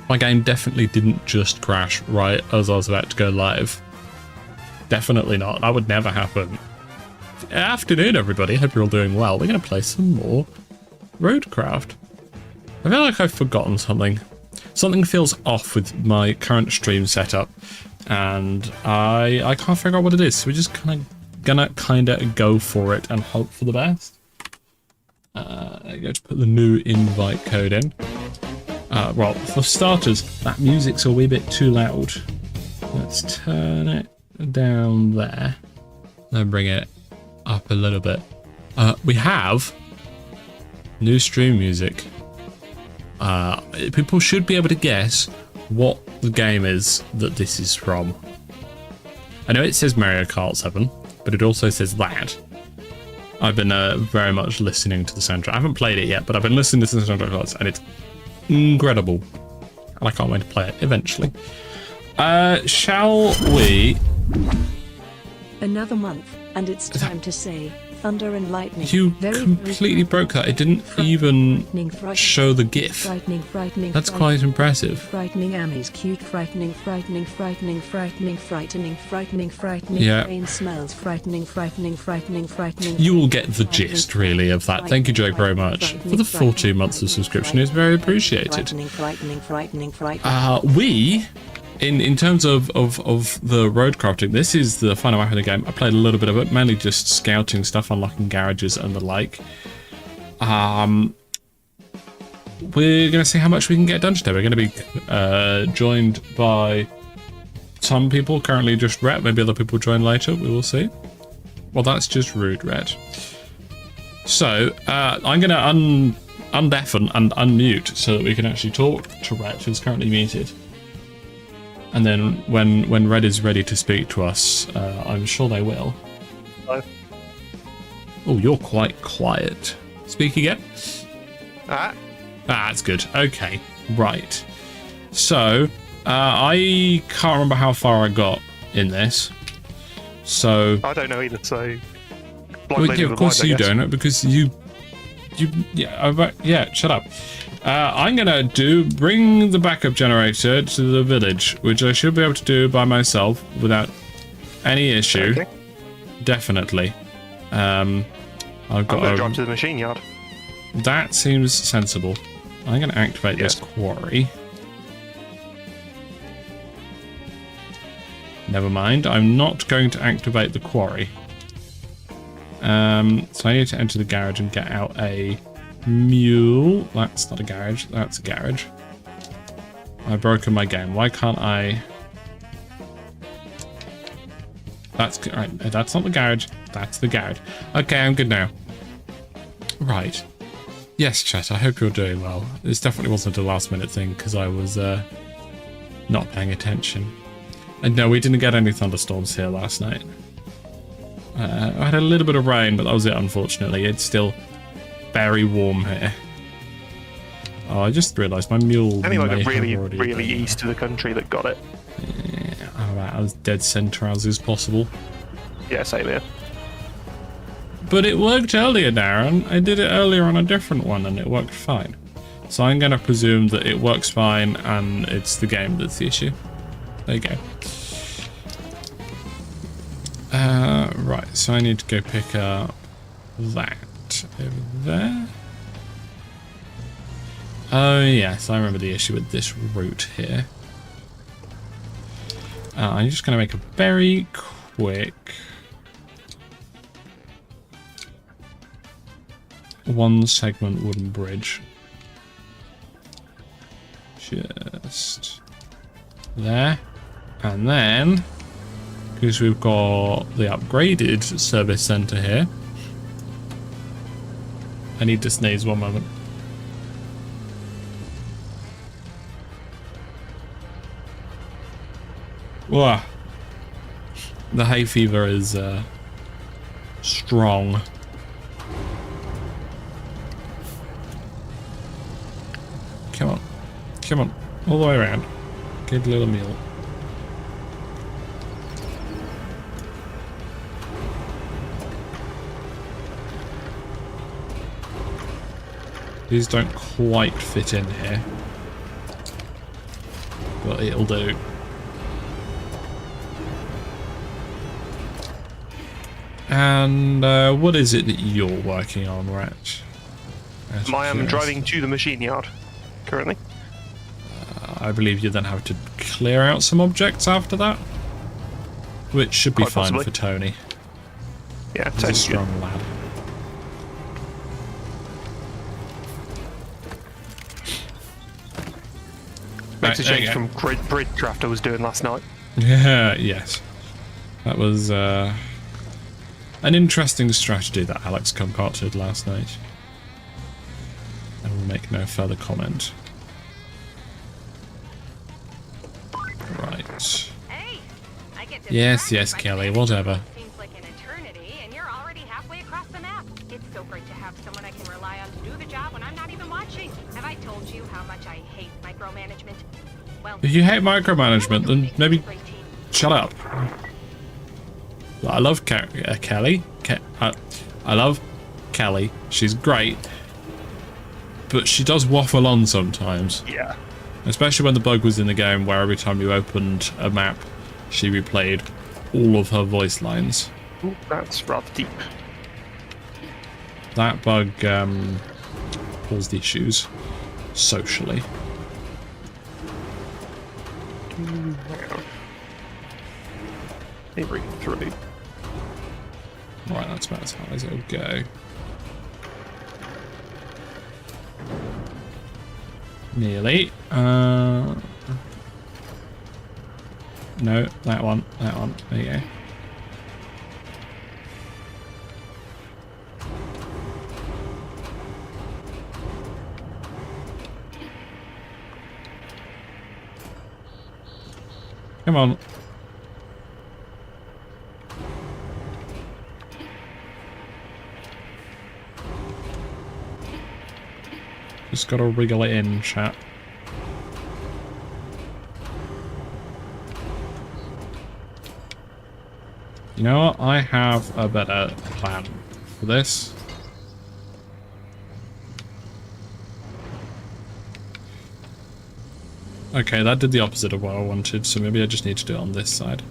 My game definitely didn't just crash right as I was about to go live. Definitely not. That would never happen. Afternoon, everybody. Hope you're all doing well. We're going to play some more RoadCraft. I feel like I've forgotten something. Something feels off with my current stream setup, and I can't figure out what it is. So we're just gonna go for it and hope for the best. There you go, to put the new invite code in. Well, for starters, that music's a wee bit too loud. Let's turn it down there. Then bring it up a little bit. We have new stream music. People should be able to guess what the game is that this is from. I know it says Mario Kart 7, but it also says that. I've been very much listening to the soundtrack. I haven't played it yet, but I've been listening to the soundtrack and it's incredible. And I can't wait to play it eventually. Shall we? Another month, and it's time to say thunder and lightning. You completely broke that. It didn't even show the GIF. Frightening. That's quite impressive. Frightening Amis cute. Frightening. Yeah. Rain smells. Frightening. You will get the gist, really, of that. Thank you, Jake, very much for the 14 months of subscription. It's very appreciated. We. In terms of the road crafting, this is the final map of the game. I played a little bit of it, mainly just scouting stuff, unlocking garages and the like. We're going to see how much we can get done today. We're going to be joined by some people, currently just Rhett. Maybe other people join later, we will see. Well, that's just rude, Rhett. So, I'm going to undeafen and unmute so that we can actually talk to Rhett, who's currently muted. And then when Red is ready to speak to us, I'm sure they will. Hello. Oh, you're quite quiet. Speak again? That's good. Okay, right. So, I can't remember how far I got in this. So... I don't know either, so... Well, yeah, of course you don't, because yeah, shut up. I'm gonna bring the backup generator to the village, which I should be able to do by myself without any issue. Okay. Definitely. I'm gonna drive to the machine yard. That seems sensible. I'm gonna activate this quarry. Never mind, I'm not going to activate the quarry. So I need to enter the garage and get out a mule. That's not a garage, that's a garage. I've broken my game. Why can't I? That's right. That's not the garage. That's the garage. Okay, I'm good now. Right. Yes, chat. I hope you're doing well. This definitely wasn't a last-minute thing because I was not paying attention. And no, we didn't get any thunderstorms here last night. I had a little bit of rain, but that was it, unfortunately. It's still very warm here. Oh, I just realised my mule I mean, like may really east of the country that got it. Yeah, I'm about as dead centre as possible. Yeah, same here. But it worked earlier, Darren. I did it earlier on a different one, and it worked fine. So I'm going to presume that it works fine, and it's the game that's the issue. There you go. Right, so I need to go pick up that over there. Oh yes, I remember the issue with this route here. I'm just going to make a very quick one segment wooden bridge. Just there. And then, because we've got the upgraded service centre here, I need to sneeze one moment. Whoa. The hay fever is strong. Come on. Come on. All the way around. Good little meal. These don't quite fit in here. but it'll do. And what is it that you're working on, Ratch? I am driving to the machine yard currently. I believe you then have to clear out some objects after that, which should be Quite fine possibly. for Tony. Yeah, He's a Tony's good. strong lad. Makes a Right, there change you from RoadCraft I was doing last night. Yeah, yes. That was an interesting strategy that Alex concocted last night. I will make no further comment. Right. Hey, I get to Yes, drive yes, by Kelly, today. whatever. Seems like an eternity, and you're already halfway across the map. It's so great to have someone I can rely on to do the job when I'm not even watching. Have I told you how much I hate micromanagement? Well, If you hate micromanagement, then maybe great team. shut up. I love Kelly. I love Kelly. She's great. But she does waffle on sometimes. Yeah. Especially when the bug was in the game where every time you opened a map, she replayed all of her voice lines. Ooh, that's rather deep. That bug caused issues socially. Hang on. Let me read through. Right, that's about as high as it'll go. Nearly. No, that one. That one. There you go. Come on. Just gotta wriggle it in, chat. You know what? I have a better plan for this. Okay, that did the opposite of what I wanted, so maybe I just need to do it on this side.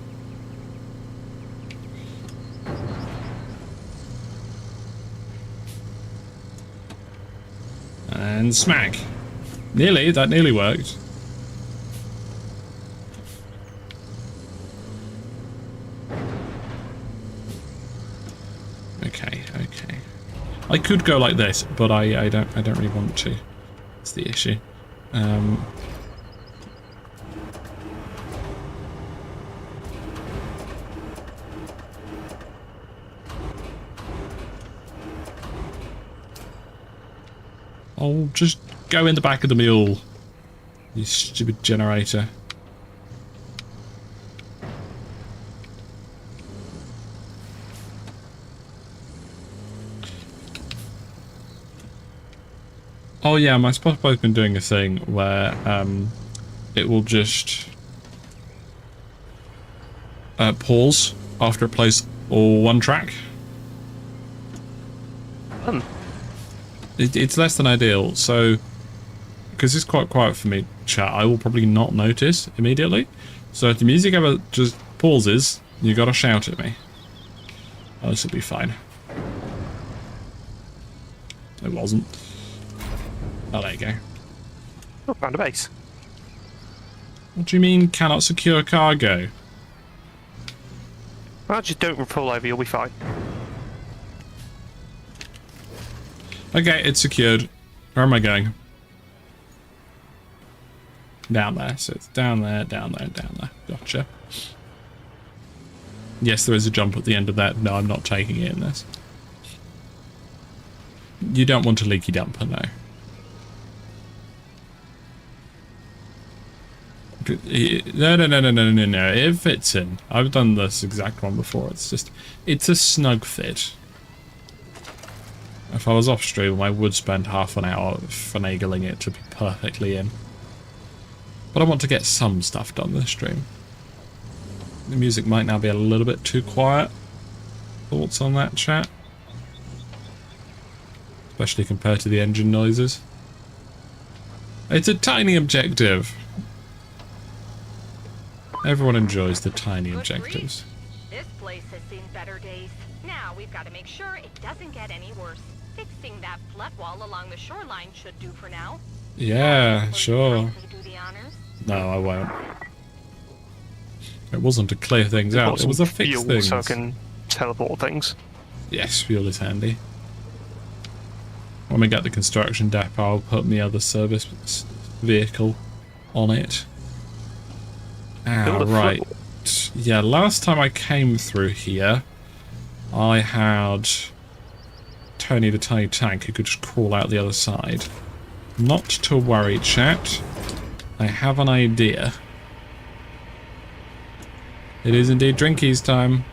And smack. Nearly, that nearly worked. Okay, okay. I could go like this, but I don't really want to. That's the issue. I'll just go in the back of the mule, you stupid generator. Oh yeah, my Spotify's been doing a thing where it will just pause after it plays all one track. It's less than ideal, so because it's quite quiet for me, chat, I will probably not notice immediately. So if the music ever just pauses, you gotta shout at me. Oh, this will be fine. It wasn't. Oh, there you go. Oh, found a base. What do you mean cannot secure cargo? Well, just don't fall over, you'll be fine. Okay, it's secured. Where am I going? Down there. So it's down there, down there, down there. Gotcha. Yes, there is a jump at the end of that. No, I'm not taking it in this. You don't want a leaky dumper, no. No. It fits in. I've done this exact one before. It's just, it's a snug fit. If I was off stream, I would spend half an hour finagling it to be perfectly in. But I want to get some stuff done this stream. The music might now be a little bit too quiet. Thoughts on that, chat? Especially compared to the engine noises. It's a tiny objective. Everyone enjoys the tiny Good objectives. grief. This place has seen better days. Now we've got to make sure it doesn't get any worse. Fixing that flood wall along the shoreline should do for now. Yeah, Will you sure. kindly do the honors? No, I won't. It wasn't to clear things out, it was to fix Fuel things. so I can teleport things. Yes, fuel is handy. When we get the construction depot, I'll put my other service vehicle on it. Ah, Build a right. float. Yeah, last time I came through here, I had Tony the Tiny Tank who could just crawl out the other side. Not to worry, chat. I have an idea. It is indeed drinkies time.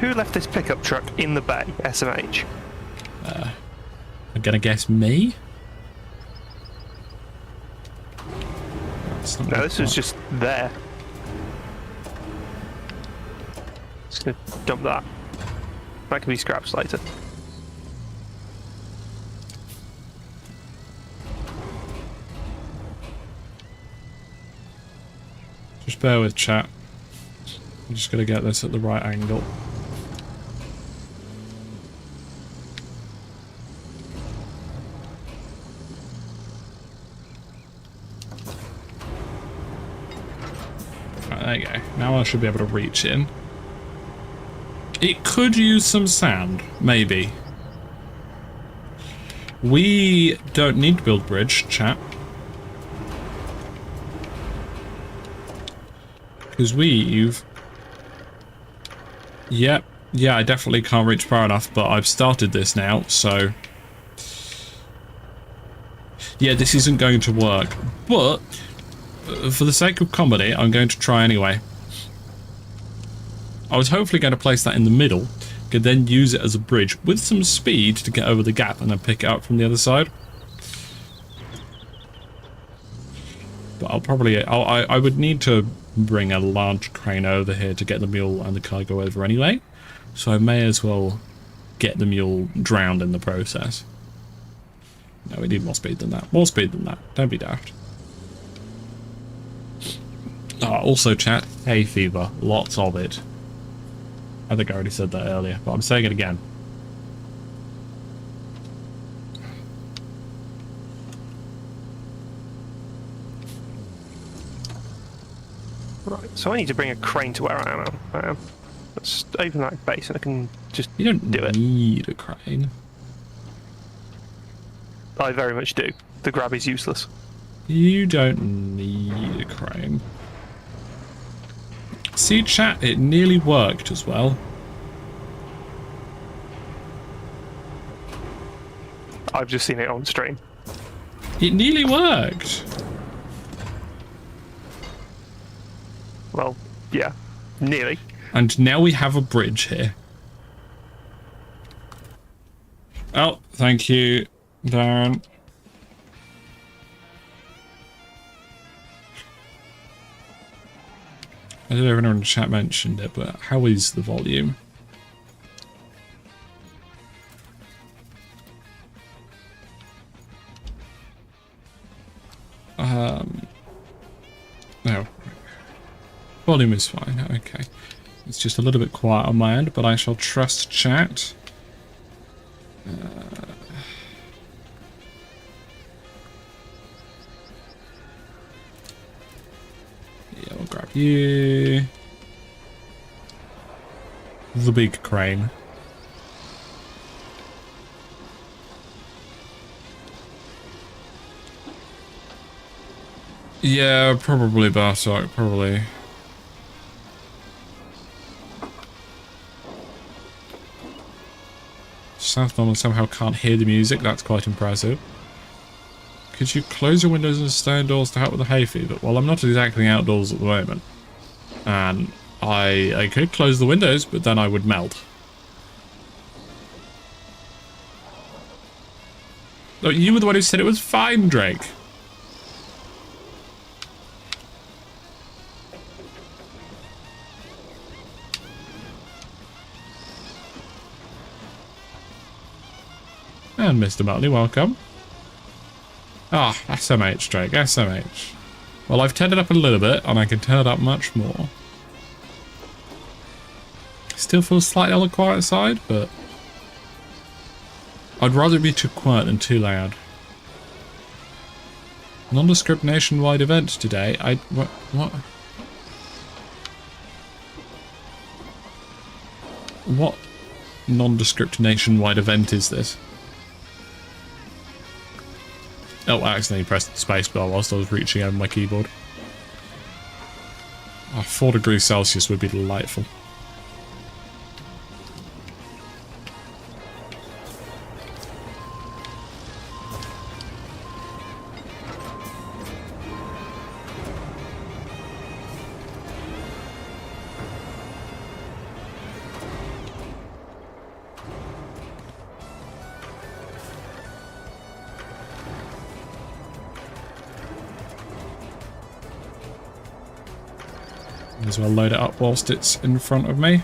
Who left this pickup truck in the bay, SMH? I'm gonna guess me? That's not No, my this was part. just there. Just gonna dump that. That can be scraps later. Just bear with, chat. I'm just gonna get this at the right angle. Right, there you go. Now I should be able to reach in. It could use some sand, maybe. We don't need to build bridge, chat. Because we've... Yep. Yeah, I definitely can't reach far enough, but I've started this now, so... Yeah, this isn't going to work. But, for the sake of comedy, I'm going to try anyway. I was hopefully going to place that in the middle, could then use it as a bridge with some speed to get over the gap and then pick it up from the other side. But I'll probably... I would need to bring a large crane over here to get the mule and the cargo over anyway. So I may as well get the mule drowned in the process. No, we need more speed than that. More speed than that. Don't be daft. Also, chat, hay fever. Lots of it. I think I already said that earlier, but I'm saying it again. Right, so I need to bring a crane to where I am. Let's open that base and I can just You don't do it. need a crane. I very much do. The grab is useless. You don't need a crane. See, chat, it nearly worked as well. I've just seen it on stream. It nearly worked. Well, yeah, nearly. And now we have a bridge here. Oh, thank you, Darren. I don't know if anyone in the chat mentioned it, but how is the volume? No. Volume is fine, okay. It's just a little bit quiet on my end, but I shall trust chat. Yeah, we'll grab you. The big crane. Yeah, probably Bartok, probably. South Norman somehow can't hear the music, that's quite impressive. Could you close your windows and stay indoors to help with the hay fever? Well, I'm not exactly outdoors at the moment. And I could close the windows, but then I would melt. No, you were the one who said it was fine, Drake. And Mr. Muttley, welcome. Ah, SMH, Drake, SMH. Well, I've turned it up a little bit, and I can turn it up much more. Still feels slightly on the quiet side, but I'd rather be too quiet than too loud. Nondescript nationwide event today. What? What nondescript nationwide event is this? Oh, I accidentally pressed the spacebar whilst I was reaching over my keyboard. Oh, 4 degrees Celsius would be delightful. Might as well load it up whilst it's in front of me.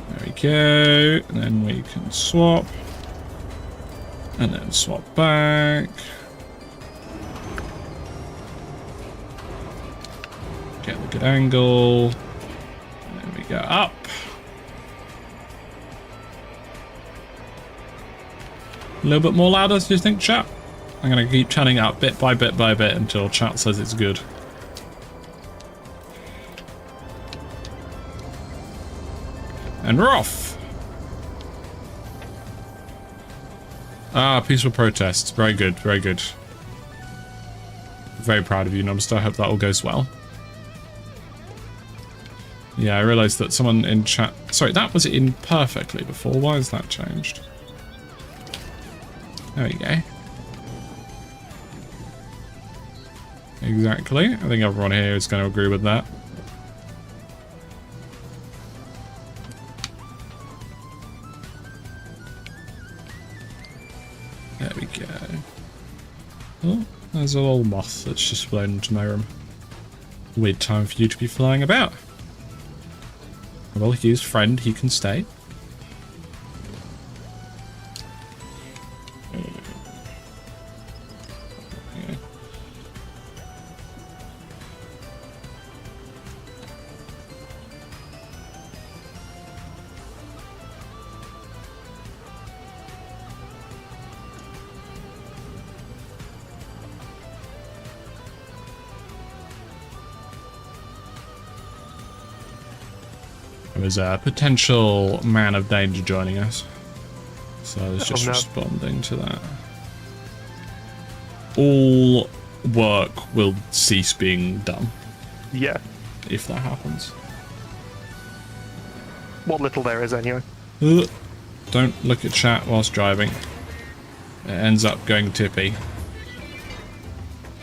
There we go. And then we can swap. And then swap back. Get the good angle. And then we go up. A little bit more louder, do you think, chat? I'm going to keep turning up bit by bit by bit until chat says it's good. And we're off! Ah, peaceful protests. Very good, very good. Very proud of you, Numster. I hope that all goes well. Yeah, I realised that someone in chat... Sorry, that was in perfectly before. Why has that changed? There we go. Exactly. I think everyone here is going to agree with that. There we go. Oh, there's a little moth that's just flown into my room. Weird time for you to be flying about. Well, he's friend, he can stay. There's a potential man of danger joining us. So I was just responding to that. All work will cease being done. Yeah. If that happens. What little there is anyway. Don't look at chat whilst driving. It ends up going tippy.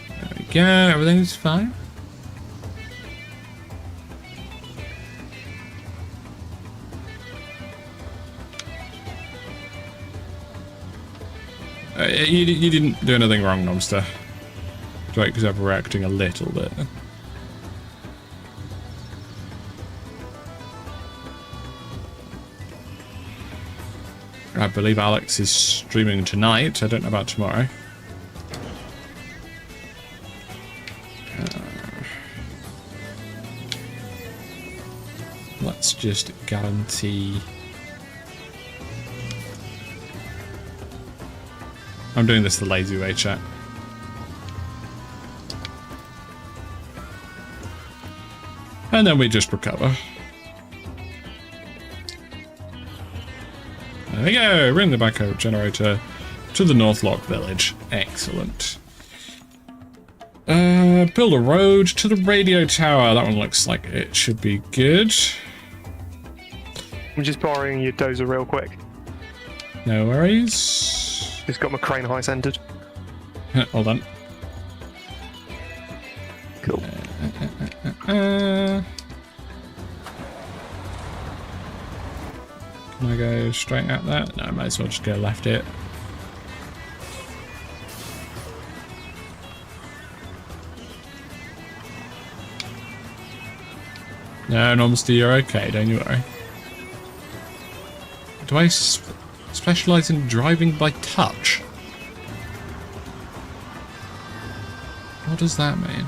There we go, everything's fine. You didn't do anything wrong, Nomster. Drake was overreacting a little bit. I believe Alex is streaming tonight. I don't know about tomorrow. Let's just guarantee... I'm doing this the lazy way, chat. And then we just recover. There we go, bring the backhoe generator to the North Lock village. Excellent. Build a road to the radio tower. That one looks like it should be good. I'm just borrowing your dozer real quick. No worries. Just got my crane high centered. Hold on. Cool. Can I go straight at that? No, I might as well just go left it. No, Nomsty, you're okay, don't you worry. Do I specialize in driving by touch? What does that mean?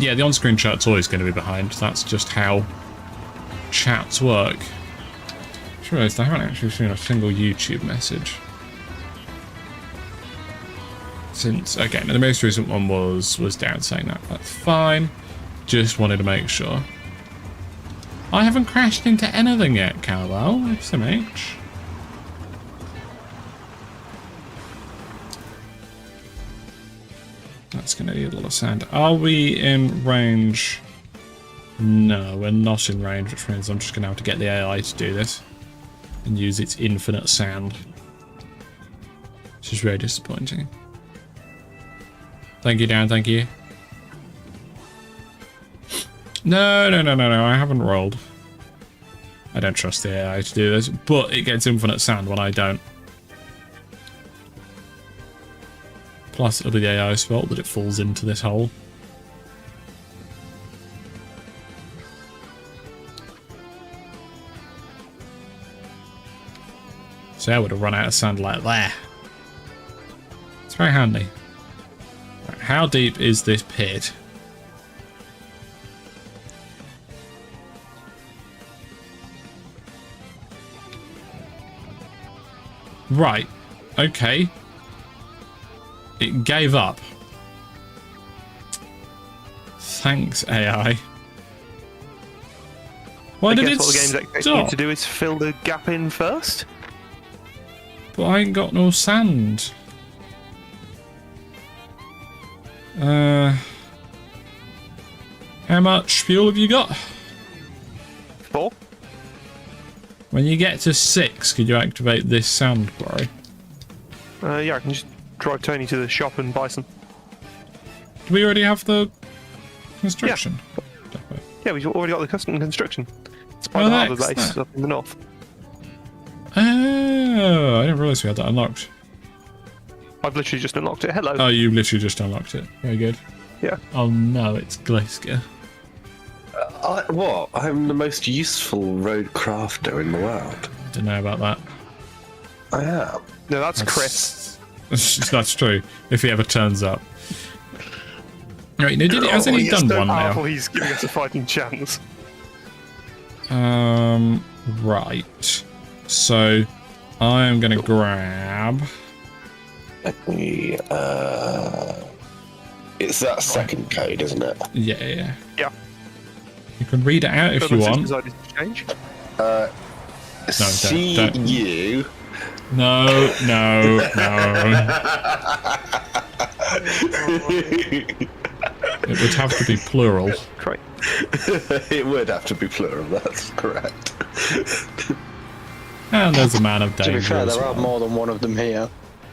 Yeah, the on-screen chat's always going to be behind. That's just how chats work. I just realised I haven't actually seen a single YouTube message. Since, again, the most recent one was down saying that. That's fine. Just wanted to make sure. I haven't crashed into anything yet, Cowbell. XMH. That's going to need a lot of sand. Are we in range? No, we're not in range, which means I'm just going to have to get the AI to do this and use its infinite sand. Which is very disappointing. Thank you, Dan. Thank you. No, I haven't rolled. I don't trust the AI to do this, but it gets infinite sand when I don't. Plus, it'll be the AI's fault that it falls into this hole. So I would have run out of sand like that. It's very handy. Right, how deep is this pit? Right. Okay. It gave up. Thanks, AI. Why did it what the game's expecting you to do is fill the gap in first? But I ain't got no sand. How much fuel have you got? 4. When you get to 6, could you activate this sand quarry? Yeah, I can just drive Tony to the shop and buy some. Do we already have the construction? Yeah, we've already got the custom construction. It's by Oh, the harbour excellent. base up in the north. Oh, I didn't realise we had that unlocked. I've literally just unlocked it. Hello. Oh, you literally just unlocked it. Very good. Yeah. Oh no, it's Gliska. What? I'm the most useful road crafter in the world. Don't know about that. I am. No, that's Chris. That's true. If he ever turns up. Right, now hasn't he done one now? Powerful, he's giving us a fighting chance. Right. So, I'm gonna grab. Let me. It's that second code, isn't it? Yeah. Yeah. You can read it out if you want. Decided to change. CU. No. It would have to be plural. Great. It would have to be plural, that's correct. And there's a man of To danger. be fair, as there are well. more than one of them here.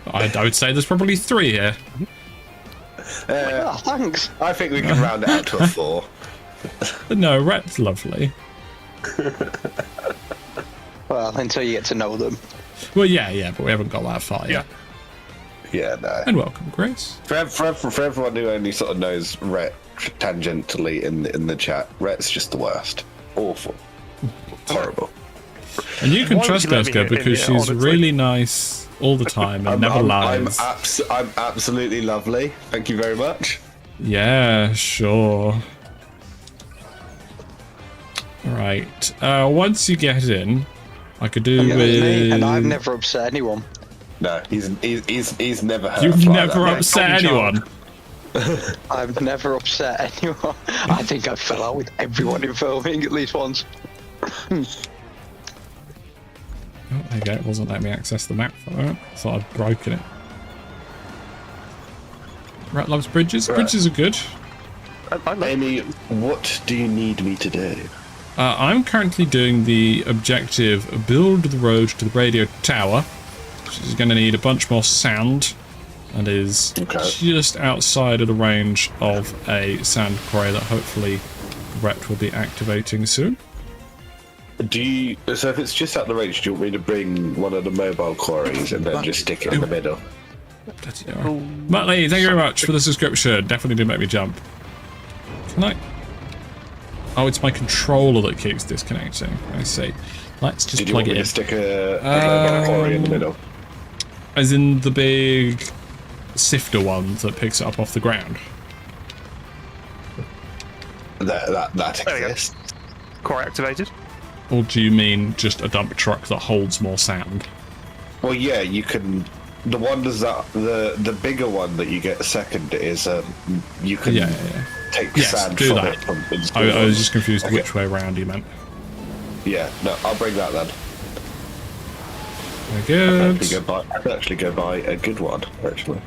I would say there's probably 3 here. Oh, thanks. I think we can round it out to a 4. But no, Rhett's lovely. Well, until you get to know them. Well, yeah, but we haven't got that far yet. Yeah, no. And welcome, Chris. For everyone who only sort of knows Rhett tangentially in the chat, Rhett's just the worst. Awful. Horrible. And you can Why would trust you let me Gliska hit him, because yeah, she's honestly? really nice all the time and never lies. I'm absolutely lovely. Thank you very much. Yeah, sure. Right. Once you get in, I could do with. Me, and I've never upset anyone. No, he's never hurt. You've a fly never that much. upset anyone. I've never upset anyone. I think I fell out with everyone in filming at least once. Oh, there you go. It wasn't letting me access the map for that. Thought I'd broken it. Rat loves bridges. Right. Bridges are good. I love Amy, what do you need me to do? I'm currently doing the objective build the road to the radio tower, which is going to need a bunch more sand and is just outside of the range of a sand quarry that hopefully Rhett will be activating soon. So if it's just out the range, do you want me to bring one of the mobile quarries and then just stick it in the middle? Muttley, thank you very much for the subscription. Definitely did make me jump. Can I? Oh, it's my controller that keeps disconnecting. I see. Let's just Did you plug want me it to in. stick a quarry in the middle? As in the big sifter one that picks it up off the ground. That There we go. exists. Core activated. Or do you mean just a dump truck that holds more sand? Well, yeah, you can. The one does that. The bigger one that you get second is you can Yeah. take Yes, sand do from that. it. From I was just confused Okay. which way around you meant. Yeah, no, I'll bring that then. Very I good. could actually go buy a good one, actually.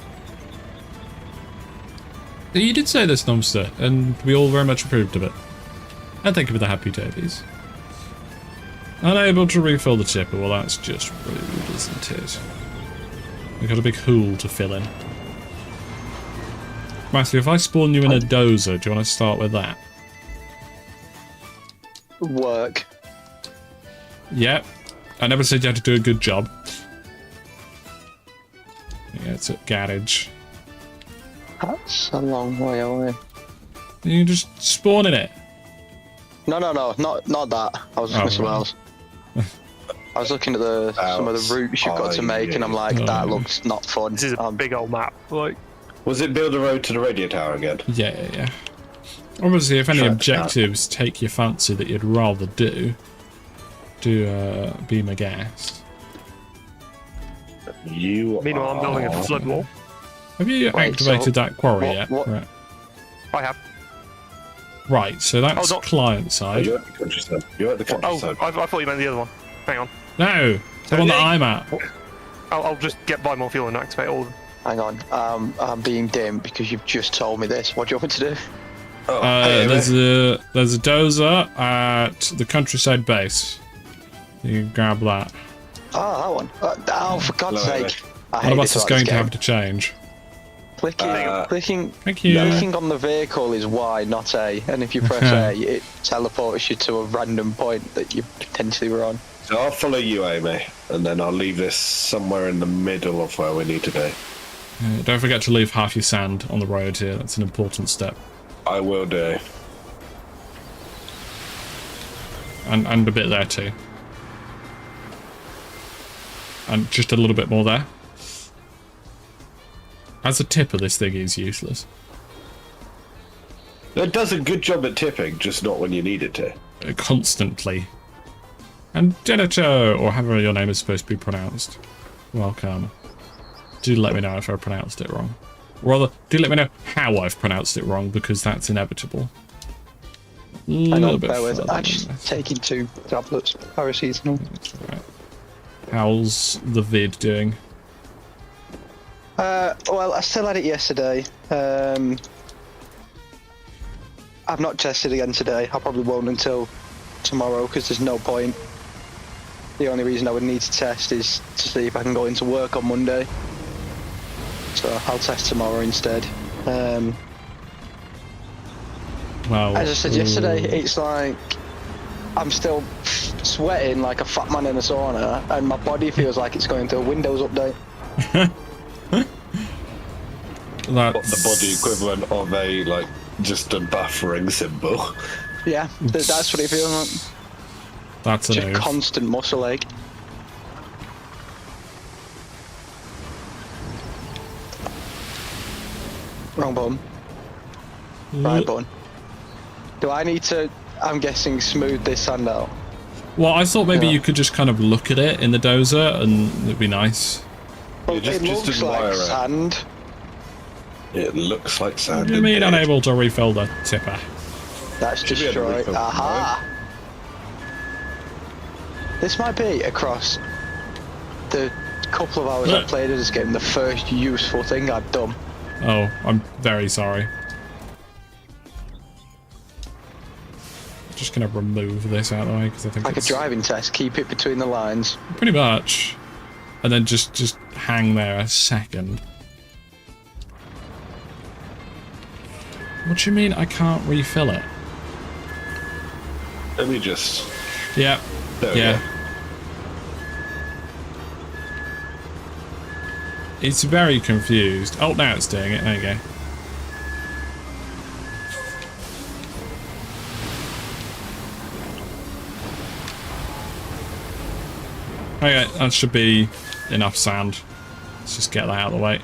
You did say this, Nomster, and we all very much approved of it. And thank you for the happy davies. Unable to refill the tipper, well that's just rude, isn't it? We've got a big hole to fill in. Matthew, if I spawn you in a dozer, do you want to start with that? Work. Yep. I never said you had to do a good job. Yeah, it's at garage. That's a long way away. You can just spawn in it. No, not that. I was looking Oh, somewhere right. else. I was looking at some of the routes you've got to make, and I'm like, that looks not fun. This is a big old map. Like, Was it build a road to the radio tower again? Yeah. Obviously, if any Track objectives take your fancy that you'd rather do be my guest. meanwhile, I'm building a flood wall. Have you Right, activated so that quarry what- yet? what- Right. I have. Right, so that's not- client Oh, side. you're at the countryside. You're at the Oh, countryside. I thought you meant the other one. Hang on. No, the one that I'm at. I'll just buy more fuel and activate all of them. Hang on. I'm being dim because you've just told me this. What do you want me to do? Oh, hey, There's a dozer at the countryside base. You can grab that. Oh, that one. Oh, for God's Hello, sake. I One hate of this us is about going this to game. have to change. Clicking Thank you. Clicking on the vehicle is Y, not A, and if you press A, it teleports you to a random point that you potentially were on. So I'll follow you, Amy, and then I'll leave this somewhere in the middle of where we need to be. Don't forget to leave half your sand on the road here. That's an important step. I will do. And a bit there too. And just a little bit more there. As a tipper, this thing is useless. It does a good job at tipping, just not when you need it to. Constantly. And Denito, or however your name is supposed to be pronounced. Welcome. Do let me know if I pronounced it wrong. Rather, do let me know how I've pronounced it wrong, because that's inevitable. A Hang little on, bit bear with. further I'm than just this. taking 2 tablets. Paracetamol. Right. How's the vid doing? Well, I still had it yesterday. I've not tested again today. I probably won't until tomorrow because there's no point. The only reason I would need to test is to see if I can go into work on Monday. So I'll test tomorrow instead. Well, As I said yesterday, it's like I'm still sweating like a fat man in a sauna, and my body feels like it's going through a Windows update. that's The body equivalent of a, like, just a buffering symbol. Yeah, that's what it feels like. That's a Just move. constant muscle ache. Wrong button. Right button. Do I need to, I'm guessing, smooth this sand out? Well, I thought maybe Yeah. you could just kind of look at it in the dozer and it'd be nice. Well, just it looks admire like it. sand. It looks like What sand. do you mean indeed. unable to refill the tipper? That's Should be able to destroyed. refill, Aha! This might be, across the couple of hours I've played of this game, the first useful thing I've done. Oh, I'm very sorry. Just gonna remove this out of the way because I think Like a it's driving test, keep it between the lines. pretty much. And then just hang there a second. What do you mean I can't refill it? Let me just. Yeah. There we Yeah. go. It's very confused. Oh, now it's doing it. There you go. Okay, that should be enough sand. Let's just get that out of the way.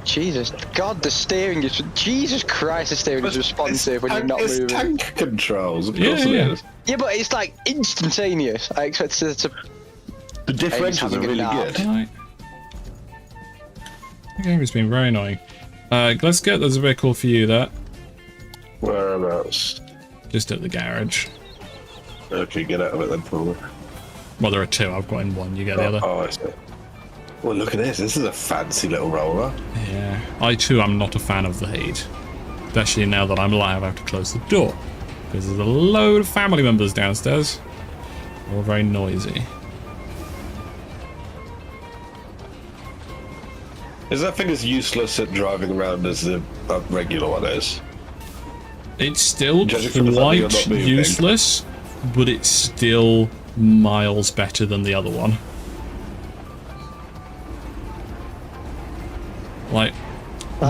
Jesus, God, the steering is... Jesus Christ, the steering is responsive when you're not it's moving. tank controls, of Yeah, course it yeah. is. Yeah, but it's like instantaneous. I expect it to... The differentials are having really it out. good. Right. The game has been very annoying. Let's get there's a vehicle for you there. Whereabouts? Just at the garage. Okay, get out of it then, probably. Well, there are two. I've got in one. You get the other. Oh, I see. Well, look at this. This is a fancy little roller. Yeah. I too am not a fan of the heat. Especially now that I'm live, I have to close the door. Because there's a load of family members downstairs. All very noisy. Is that thing as useless at driving around as the regular one is? It's still Judging from the fact that you're quite not moving. useless, but it's still miles better than the other one. Like,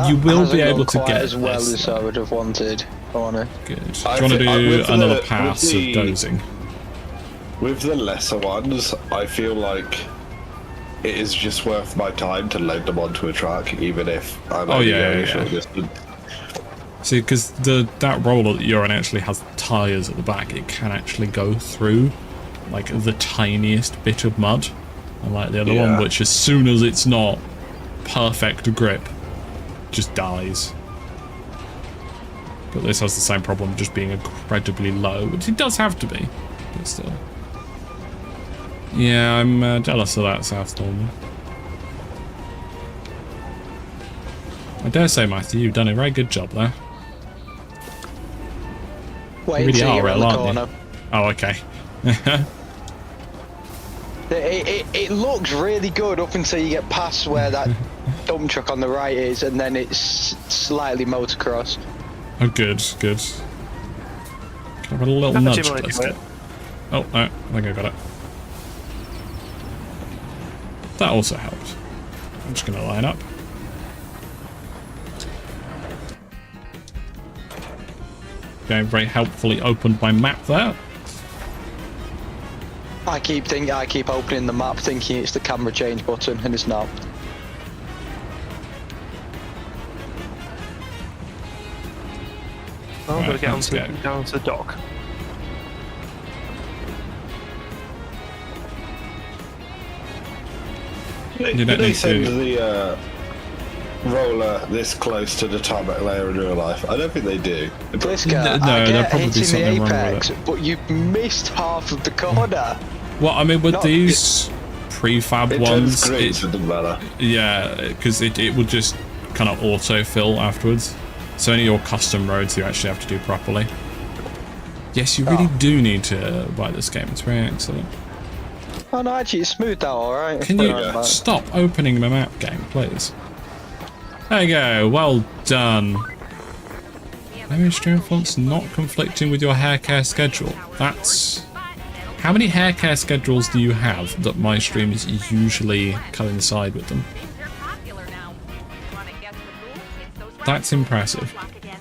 you will Hasn't be able gone to quite get as well this. as I would have wanted. I wanna. Good. Do you I want to thi- do with the- another with pass the- of dozing? With the lesser ones, I feel like it is just worth my time to load them onto a truck, even if I'm only going a short distance. See, because that roller that you're on actually has tyres at the back. It can actually go through, like, the tiniest bit of mud. Unlike the other one, Yeah. which as soon as it's not perfect grip, just dies. But this has the same problem, just being incredibly low, which it does have to be, but still. Yeah, I'm jealous of that Southstorm. I dare say, Matthew, you've done a very good job there. Wait You really until are you're real, around the aren't corner. you? Oh, okay. It looks really good up until you get past where that dump truck on the right is, and then it's slightly motocross. Oh, good, good. Can I have a little Have a nudge, Jimmy please? do it. Oh, no, I think I got it. That also helped. I'm just going to line up. Okay, very helpfully opened my map there. I keep opening the map thinking it's the camera change button, and it's not. Oh, Right, we'll get let's onto, go. down to the dock. You Did don't they need send to- the roller this close to the tarmac layer in real life? I don't think they do. Bliska, No, I there'll get probably be hitting the something wrong with apex, it. but you missed half of the corner. Well, I mean, with Not- these prefab It ones, turns green, so it doesn't matter. yeah, because it would just kind of auto-fill afterwards. So only your custom roads you actually have to do properly. Yes, you really do need to buy this game. It's very excellent. Oh no, actually, it's smoothed out alright. Can you stop opening the map game, please? There you go. Well done. Maybe stream fonts not conflicting with your hair care schedule. That's... How many hair care schedules do you have that my streams usually coincide with them? They're popular now. Wanna guess the who? It's those That's impressive. block again.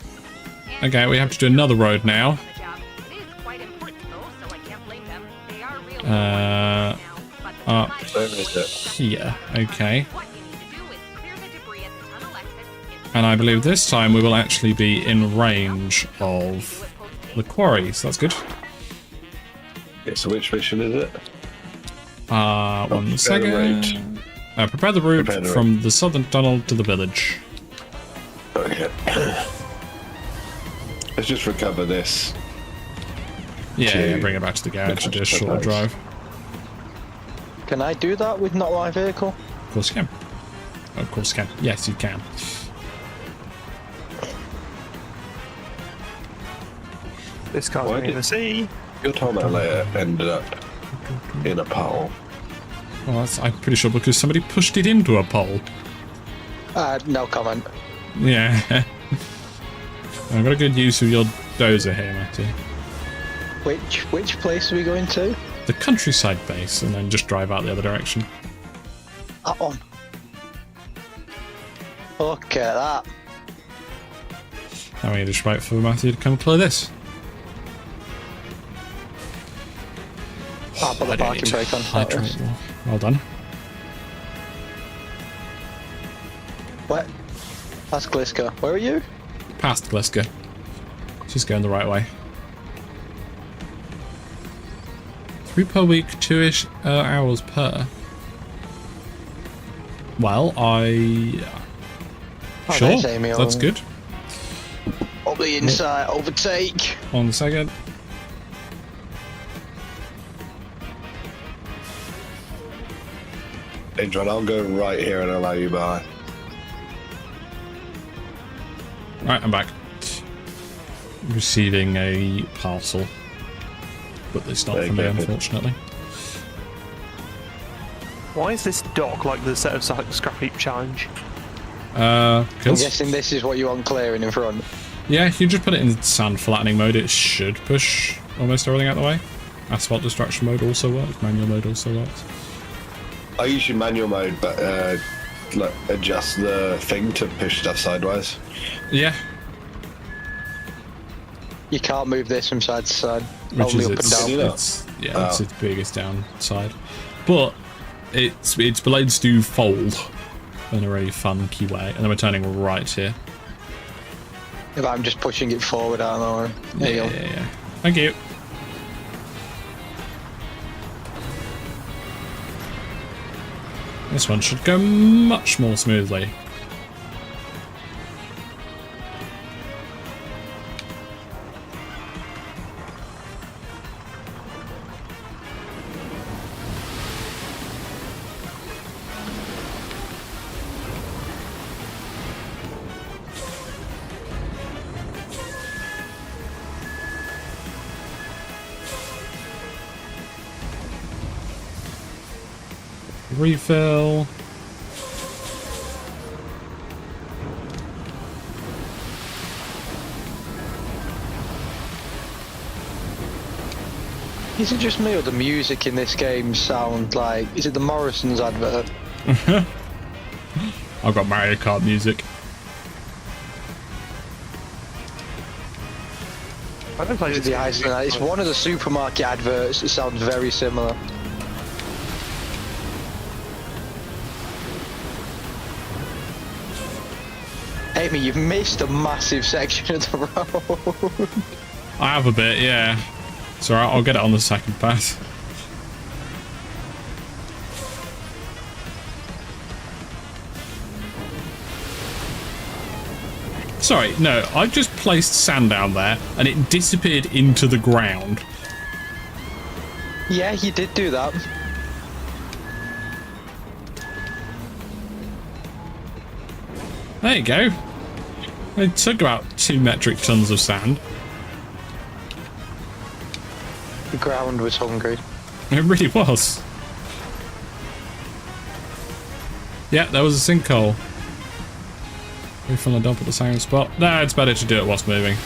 Okay, we have to do another road now. The job. It is quite important though, so I can't blame them. They are real Uh, now, but the up Where is it? here. Okay. what you need to do is clear the debris at the tunnel exit. And I believe this time we will actually be in range of the quarry, so that's good. Yeah, so which mission is it? One prepare the second. Prepare the route Prepare the from the southern tunnel to the village. Okay. Let's just recover this. Yeah, To yeah, bring it back to the garage and do a short Nice. drive. Can I do that with not my vehicle? Of course you can. Of course you can. Yes, you can. This car's Why going to did- the sea. Your tarmac layer ended up in a pole. Well, that's, I'm pretty sure because somebody pushed it into a pole. No comment. Yeah. I've got a good use of your dozer here, Matty. Which place are we going to? The countryside base, and then just drive out the other direction. That one. Look at that. Now we just wait for Matthew to come clear this. I'll put the I don't parking need brake on. hydrate more. Well done. What? That's Gliska. Where are you? Past Gliska. She's going the right way. 3 per week, 2-ish hours per. Well, sure, there's Amy that's on- good. Up the inside, overtake. 1 second. Adrian, I'll go right here and allow you by. Right, I'm back. Receiving a parcel. But it's not There for you me, go. unfortunately. Why is this dock like the set of scrap heap challenge? I'm 'Cause guessing this is what you want clearing in front. yeah, if you just put it in sand flattening mode, it should push almost everything out of the way. Asphalt destruction mode also works, manual mode also works. I usually manual mode, but like adjust the thing to push stuff sideways. Yeah, You can't move this from side to side. which Only is up and its, down. Yeah. it's its biggest downside. But its blades do fold in a really funky way, and then we're turning right here. If I'm just pushing it forward, I don't know. There you go. Yeah. Thank you. This one should go much more smoothly. Refill. Is it just me or the music in this game sound like... Is it the Morrison's advert? I've got Mario Kart music. I don't play Is it this the game. Iceland? It's one of the supermarket adverts. It sounds very similar. Amy, you've missed a massive section of the road. I have a bit, yeah. So I'll get it on the second pass. Sorry, no, I just placed sand down there and it disappeared into the ground. Yeah, you did do that. There you go. It took about 2 metric tons of sand. The ground was hungry. It really was. Yeah, there was a sinkhole. We found a dump at the same spot. No, it's better to do it whilst moving.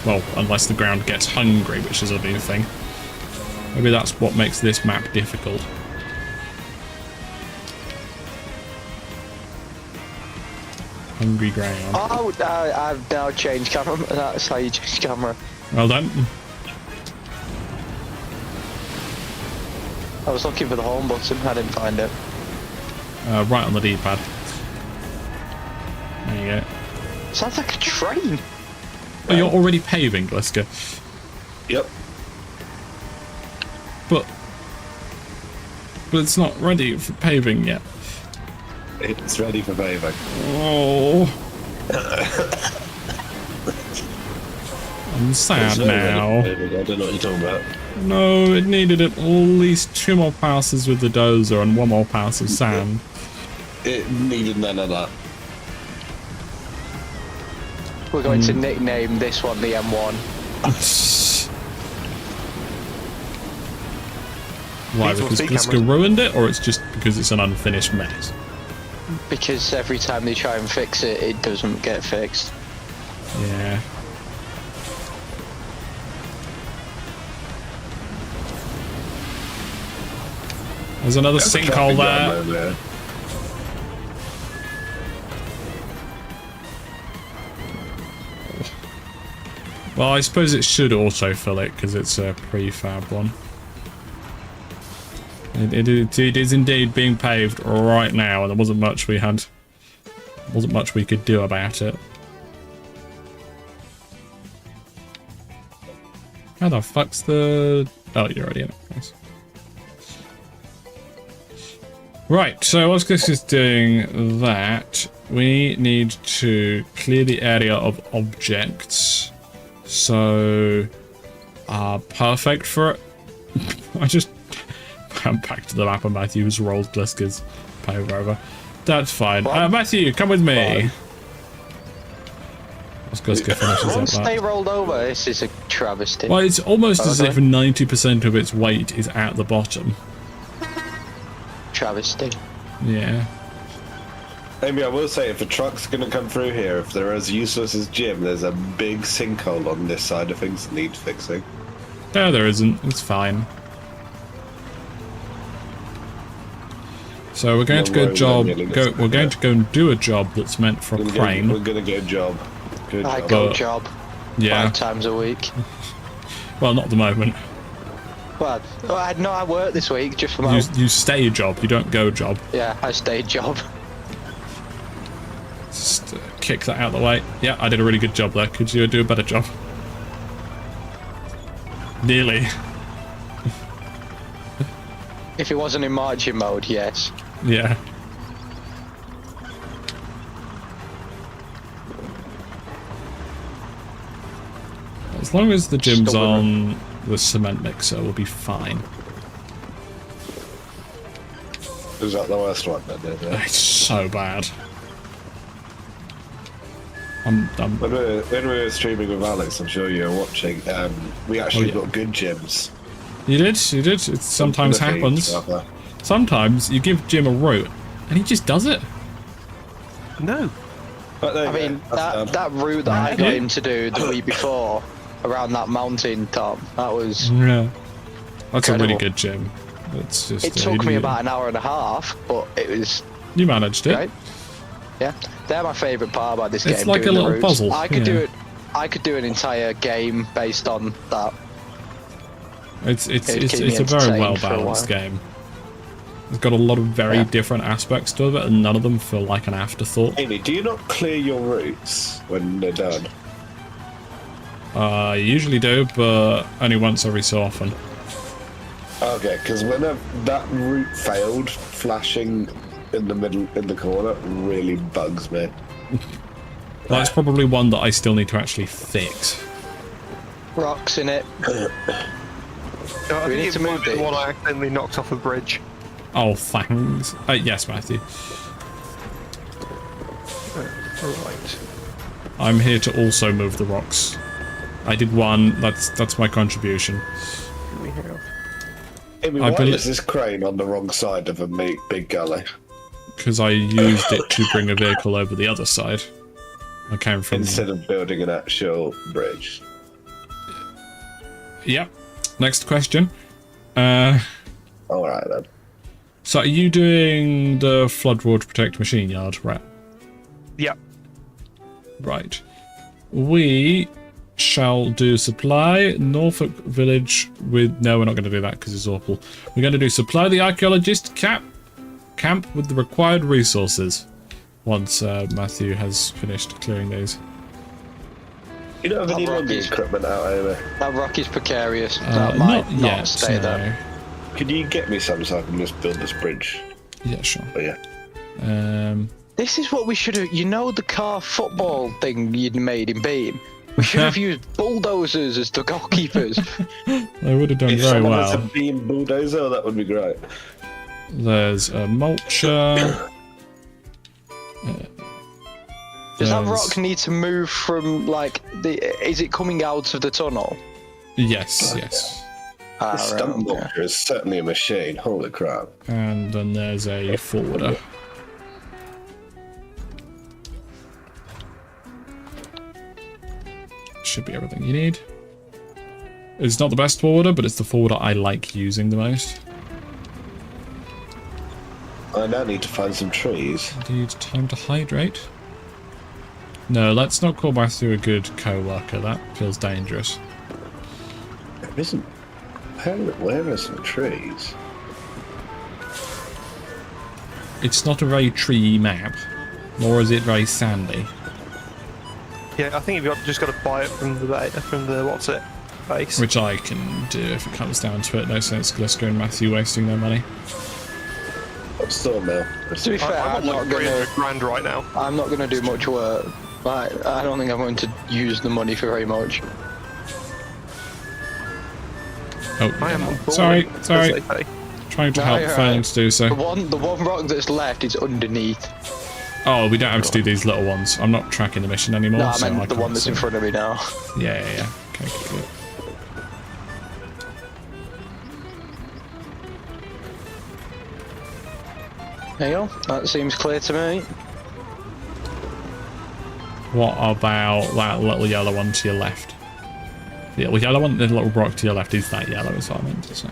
Well, unless the ground gets hungry, which is a new thing. Maybe that's what makes this map difficult. Hungry ground. Oh, I've now changed camera. That's how you change camera. Well done. I was looking for the home button. I didn't find it. Right on the D-pad. There you go. Sounds like a train. Oh, you're already paving, Gliska. Yep. But it's not ready for paving yet. It's ready for paving. Oh. I'm sad It's not ready now. for paving, I don't know what you're talking about. No, it needed at least 2 more passes with the dozer and 1 more pass of sand. It needed none of that. We're going to nickname this one the M1 Why? These will Because see Gliska cameras. ruined it, or it's just because it's an unfinished mess? because every time they try and fix it, it doesn't get fixed. Yeah. There's another There's a sinkhole traffic jam there. over there. Well, I suppose it should auto-fill it because it's a prefab one. It is indeed being paved right now, and there wasn't much we could do about it. How the fuck's the... Oh, you're already in it. Nice. Right, so whilst this is doing that, we need to clear the area of objects. So, perfect for it. I'm back to the map and Matthew's rolled Glisker's pave over. That's fine. Matthew, come with me. Glisker finishes up Stay rolled over. This is a travesty. Well, it's almost as if 90% of its weight is at the bottom. Travesty. Yeah. Maybe I will say, if a truck's going to come through here, if they're as useless as Jim, there's a big sinkhole on this side of things that needs fixing. No, there isn't. It's fine. So we're going to go We're going to go and do a job that's meant for a crane. We're going to go job. Good I job. go job. Yeah. 5 times a week. Well, not at the moment. Well, I work this week just for my... You stay job. You don't go job. Yeah, I stay job. Just kick that out of the way. Yeah, I did a really good job there. Could you do a better job? Nearly. If it wasn't in marching mode, yes. Yeah. As long as the gym's on the cement mixer, we'll be fine. Is that the worst one then? It's so bad. I'm When we were streaming with Alex, I'm sure you were watching, we actually got good gyms. You did? It sometimes happens. Sometimes you give Jim a route, and he just does it. No. I mean, that route that I got him to do the week before, around that mountain top, that was... Yeah. That's incredible. a really good gym. It's just... It took me about an hour and a half, but it was... You managed it. Right? Yeah. They're my favourite part about this game. It's like a little puzzle. I could do it. I could do an entire game based on that. It's a very well balanced game. It's got a lot of very different aspects to it, and none of them feel like an afterthought. Amy, do you not clear your routes when they're done? I usually do, but only once every so often. Okay, because when that route failed, flashing in the middle, in the corner, really bugs me. That's probably one that I still need to actually fix. Rocks in it. I We think need to it move might be the these. one I accidentally knocked off a bridge. Oh, thanks. Yes, Matthew. Right. I'm here to also move the rocks. I did one. That's my contribution. We have. Amy, why is this crane on the wrong side of a big gully? Because I used it to bring a vehicle over the other side. I came from... Instead of building an actual bridge. Yep. Next question. Alright then. So are you doing the flood water protect machine yard, right? Yeah. Right. We shall do supply Norfolk Village with... No, we're not going to do that because it's awful. We're going to do supply the Archaeologist camp with the required resources once Matthew has finished clearing these. You don't have any logging equipment out over. That rock is precarious. That might not not yet, stay no. there. Could you get me some so I can just build this bridge? Yeah, sure. Oh yeah. This is what we should have. You know the car football thing you'd made in Beam? We should have used bulldozers as the goalkeepers. They would have done If very someone has well. a beam bulldozer, that would be great. There's a mulcher. Does that rock need to move from, like, is it coming out of the tunnel? Yes, yes. Ah, This right, stump okay. walker is certainly a machine. Holy crap. And then there's a forwarder. Should be everything you need. It's not the best forwarder, but it's the forwarder I like using the most. I now need to find some trees. Indeed, time to hydrate. No, let's not call Matthew a good co-worker. That feels dangerous. There isn't. Where are some trees? it's not a very tree map, nor is it very sandy. Yeah, I think you've just got to buy it from the what's it base. Which I can do if it comes down to it. No sense Gliska and Matthew wasting their money. I'm still nil. To be fair, I'm I'm not like gonna. grand right now. I'm not gonna do much work. I don't think I'm going to use the money for very much. Oh, I am yeah, no. balling, Sorry. as they say. Trying to No, help, you're failing right. to do so. The one rock that's left is underneath. Oh, we don't have to do these little ones. I'm not tracking the mission anymore. No, I so meant the can't one that's see. in front of me now. Yeah. Okay, good. There you go. That seems clear to me. What about that little yellow one to your left? The little yellow one, the little rock to your left, is that yellow, is what I meant to say.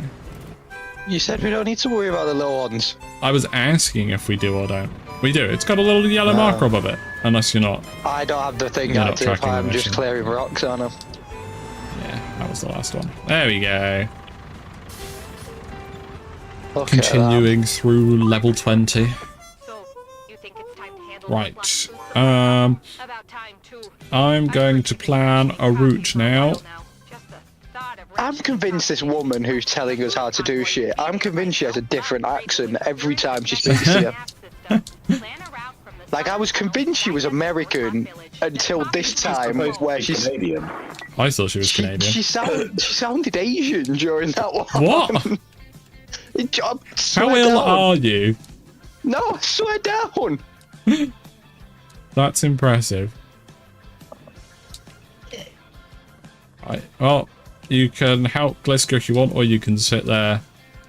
You said we don't need to worry about the little ones. I was asking if we do or don't. We do. It's got a little yellow marker above it. Unless you're not. I don't have the thing You're not active. tracking the I'm just mission. clearing rocks, aren't I? Yeah, that was the last one. There we go. Look at that. Continuing through level 20. So, you think it's time to handle Right. those lots of About time too. I'm going to plan a route now. Just the thought of I'm convinced this woman who's telling us how to do shit, I'm convinced she has a different accent every time she speaks to you. Like, I was convinced she was American until this time where she's... Canadian. I thought she was Canadian. She sounded Asian during that one. What? I How swear ill down. are you? No, I swear down. That's impressive. Right. Well, you can help Gliska if you want, or you can sit there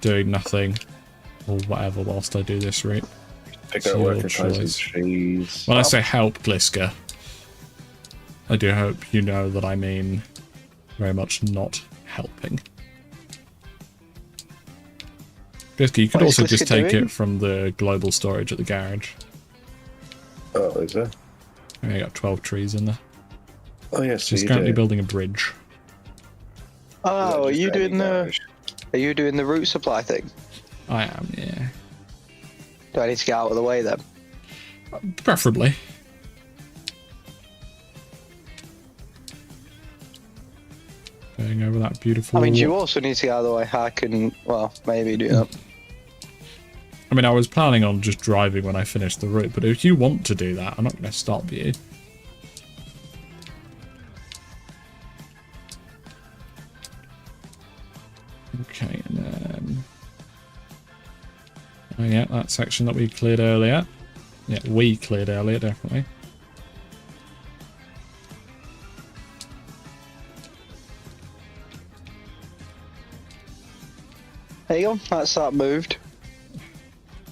doing nothing or whatever whilst I do this route. Pick It's out your working choice. trees. When I say help Gliska, I do hope you know that I mean very much not helping. Gliska, you could What is also just Gliska take doing? it from the global storage at the garage. Oh, is there? I got 12 trees in there. Oh, yes. She's currently building a bridge. Oh, are you doing the route supply thing? I am, yeah. Do I need to get out of the way then? Preferably. Going over that beautiful... I mean, you also need to get out of the way. I can, well, maybe do that. I mean, I was planning on just driving when I finish the route, but if you want to do that, I'm not going to stop you. Okay, and then... Oh yeah, that section that we cleared earlier. Yeah, we cleared earlier, definitely. There you go. That's that moved.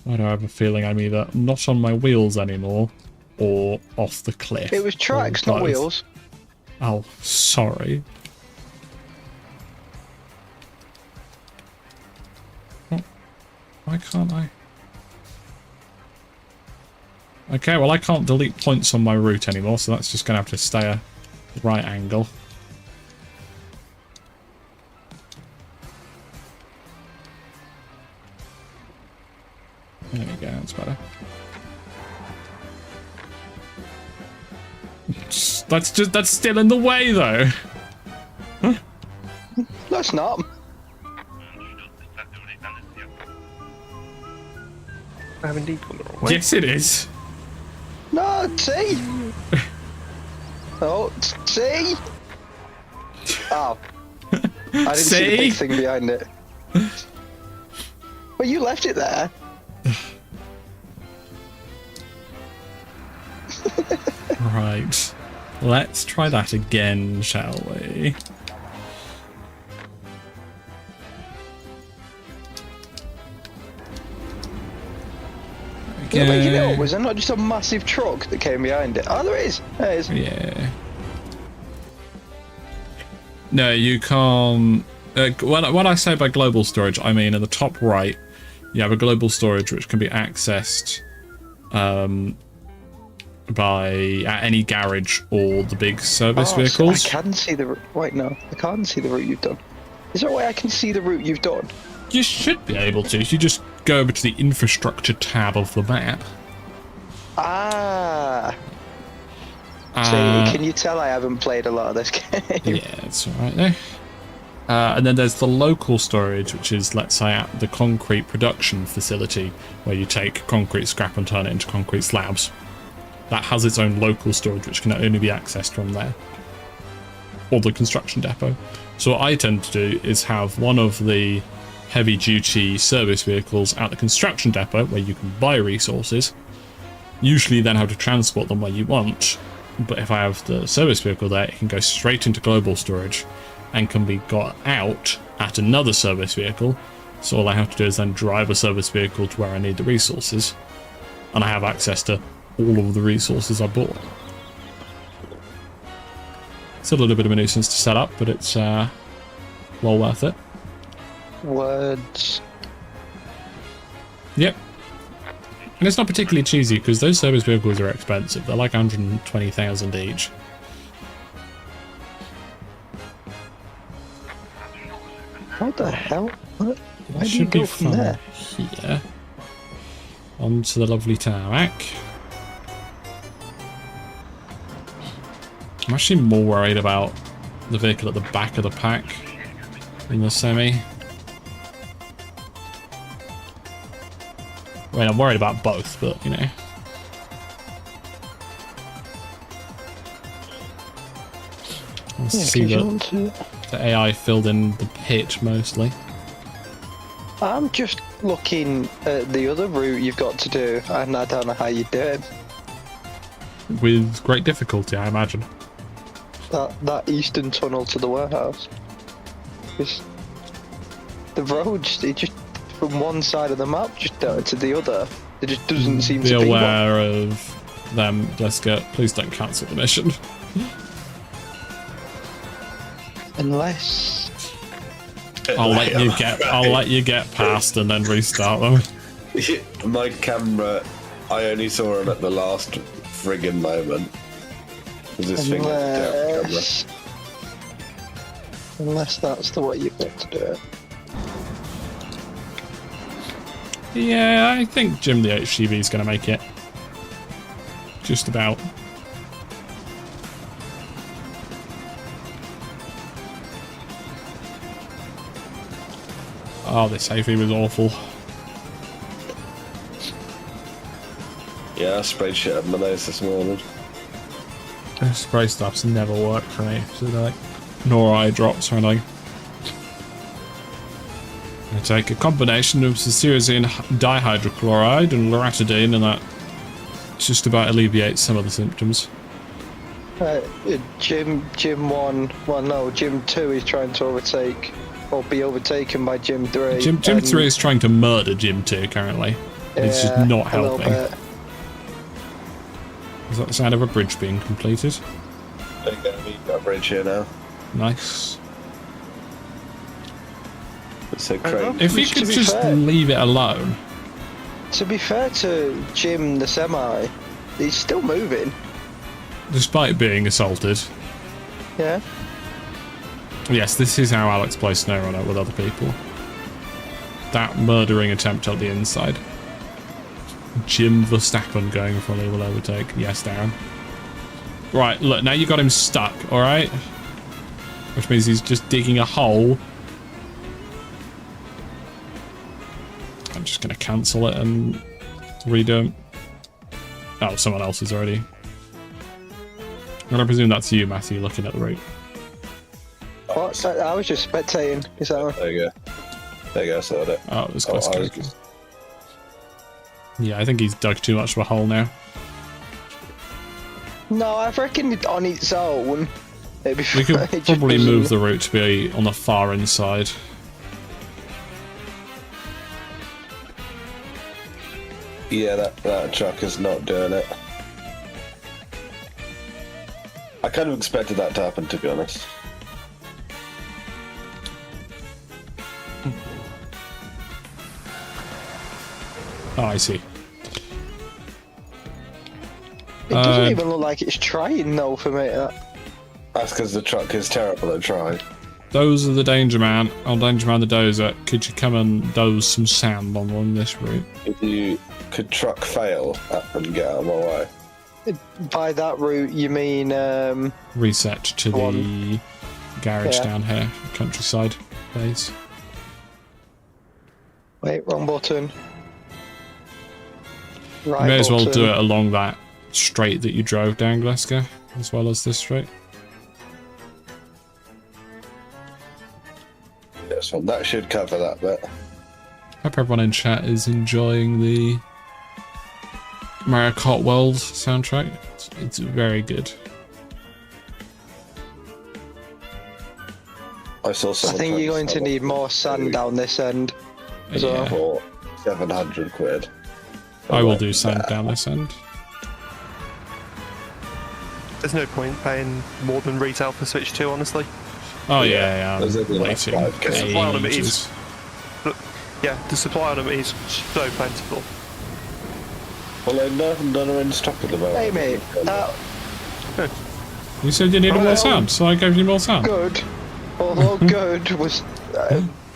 I don't have a feeling I'm either not on my wheels anymore or off the cliff. It was tracks, or not both. wheels. Oh, sorry. Oh, why can't I? Okay, well I can't delete points on my route anymore, so that's just going to have to stay a right angle. There we go, that's better. That's still in the way though. That's not. I have indeed gone the wrong way. Yes, it is. No, see? Oh, see? Oh. I didn't see the big See? thing behind it. Well, you left it there. Right. Let's try that again, shall we? Yeah, but you know, Okay. was there not just a massive truck that came behind it? Oh, there is. There is. Yeah. No, you can't. When I say by global storage, I mean in the top right, you have a global storage which can be accessed by at any garage or the big service So vehicles. I can see the. Wait, no, I can't see the route you've done. Is there a way I can see the route you've done? You should be able to. You just go over to the infrastructure tab of the map. Ah. So can you tell I haven't played a lot of this game? Yeah, it's alright there. And then there's the local storage, which is, let's say, at the concrete production facility, where you take concrete scrap and turn it into concrete slabs. That has its own local storage, which can only be accessed from there. Or the construction depot. So what I tend to do is have one of the heavy-duty service vehicles at the construction depot, where you can buy resources. Usually you then have to transport them where you want. But if I have the service vehicle there, it can go straight into global storage and can be got out at another service vehicle. So all I have to do is then drive a service vehicle to where I need the resources, and I have access to all of the resources I bought. It's a little bit of a nuisance to set up, but it's well worth it. Words. Yep. And it's not particularly cheesy, because those service vehicles are expensive. They're like 120,000 each. What the hell? Where do you Should go be from there? Here. Onto the lovely tarmac. I'm actually more worried about the vehicle at the back of the pack than the semi. I mean, I'm worried about both, but, you know. Let's see the AI filled in the pit mostly. I'm just looking at the other route you've got to do, and I don't know how you do it. With great difficulty, I imagine. That eastern tunnel to the warehouse. The roads, it just from one side of the map just to the other. There just doesn't seem to be aware of them. Let's go. Please don't cancel the mission. Unless I'll let you get past and then restart them. My camera, I only saw him at the last friggin' moment. Unless that's the way you've got to do it. Yeah, I think Jim the HGV is going to make it. Just about. Oh, this hay fever was awful. Yeah, I sprayed shit up my nose this morning. Spray stuff's never worked for me, so like, nor eye drops or anything. I take a combination of cesarean dihydrochloride and loratadine, and that just about alleviates some of the symptoms. Jim 1, well no, Jim 2 is trying to overtake, or be overtaken by Jim 3. Jim 3 is trying to murder Jim 2 currently. Yeah, it's just not helping. Is that the sound of a bridge being completed? There you go, we've got a bridge here now. Nice. So great. If you could just leave it alone. To be fair to Jim the Semi, he's still moving. Despite being assaulted. Yeah. Yes, this is how Alex plays SnowRunner with other people. That murdering attempt on the inside. Jim Verstappen going for a legal overtake. Yes, Darren. Right, look, now you got him stuck, alright? Which means he's just digging a hole. I'm just going to cancel it and redo him. Oh, someone else is already. I'm going to presume that's you, Matthew, looking at the route. What? I was just spectating. Is that one? There you go. There you go, sorted it. Oh, it was close. Yeah, I think he's dug too much of a hole now. No, I reckon on its own. We could probably move the route to be on the far inside. Yeah, that truck is not doing it. I kind of expected that to happen, to be honest. Oh, I see. It doesn't even look like it's trying, though, for me. That's because the truck is terrible at trying. Those are the Danger Man. Oh, Danger Man the Dozer. Could you come and doze some sand along this route? Could truck fail up and get out of my way? By that route, you mean Reset to the garage down here, countryside base. Wait, wrong button. Right You may as well button. do it along that straight that you drove down, Glasgow, as well as this straight. Yes, well, that should cover that bit. Hope everyone in chat is enjoying the Mario Kart World soundtrack. It's very good. I saw I someone think trying you're going to sell need more sand down this end. as well. for 700 quid. I will do sand down this end. There's no point paying more than retail for Switch 2, honestly. Oh yeah, There's only like waiting 5K. Because supply on them ages. is, yeah, the supply on them is so plentiful. Well, none are in stock at the moment. Hey mate, that You said you needed more Well- sand, so I gave you more sand. good, although good, was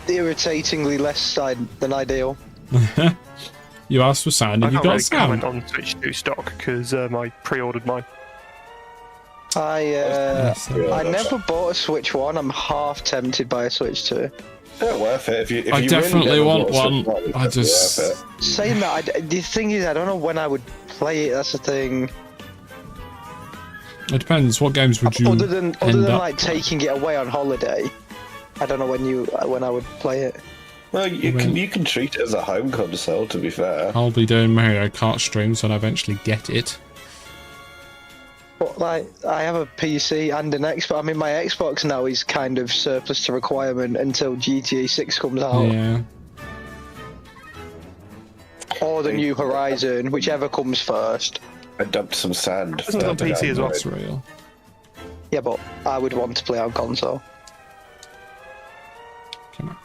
irritatingly less side than ideal. You asked for sand I and you can't got really sand. comment on Switch 2 stock because I pre-ordered mine. I Yeah, never bought a Switch 1. I'm half tempted by a Switch 2. Yeah, worth it. If I you definitely really want never one. bought a Switch, I it's just- worth it. Saying that, the thing is, I don't know when I would play it. That's the thing. It depends. What games would you Other than end up? like taking it away on holiday, I don't know when I would play it. Well, you can treat it as a home console. To be fair, I'll be doing Mario Kart streams when I eventually get it. But like, I have a PC and an Xbox. I mean, my Xbox now is kind of surplus to requirement until GTA 6 comes out, Yeah. or the New Horizon, whichever comes first. I dumped some sand. Isn't it on further PC down as well? the That's road. real. Yeah, but I would want to play on console. Come on.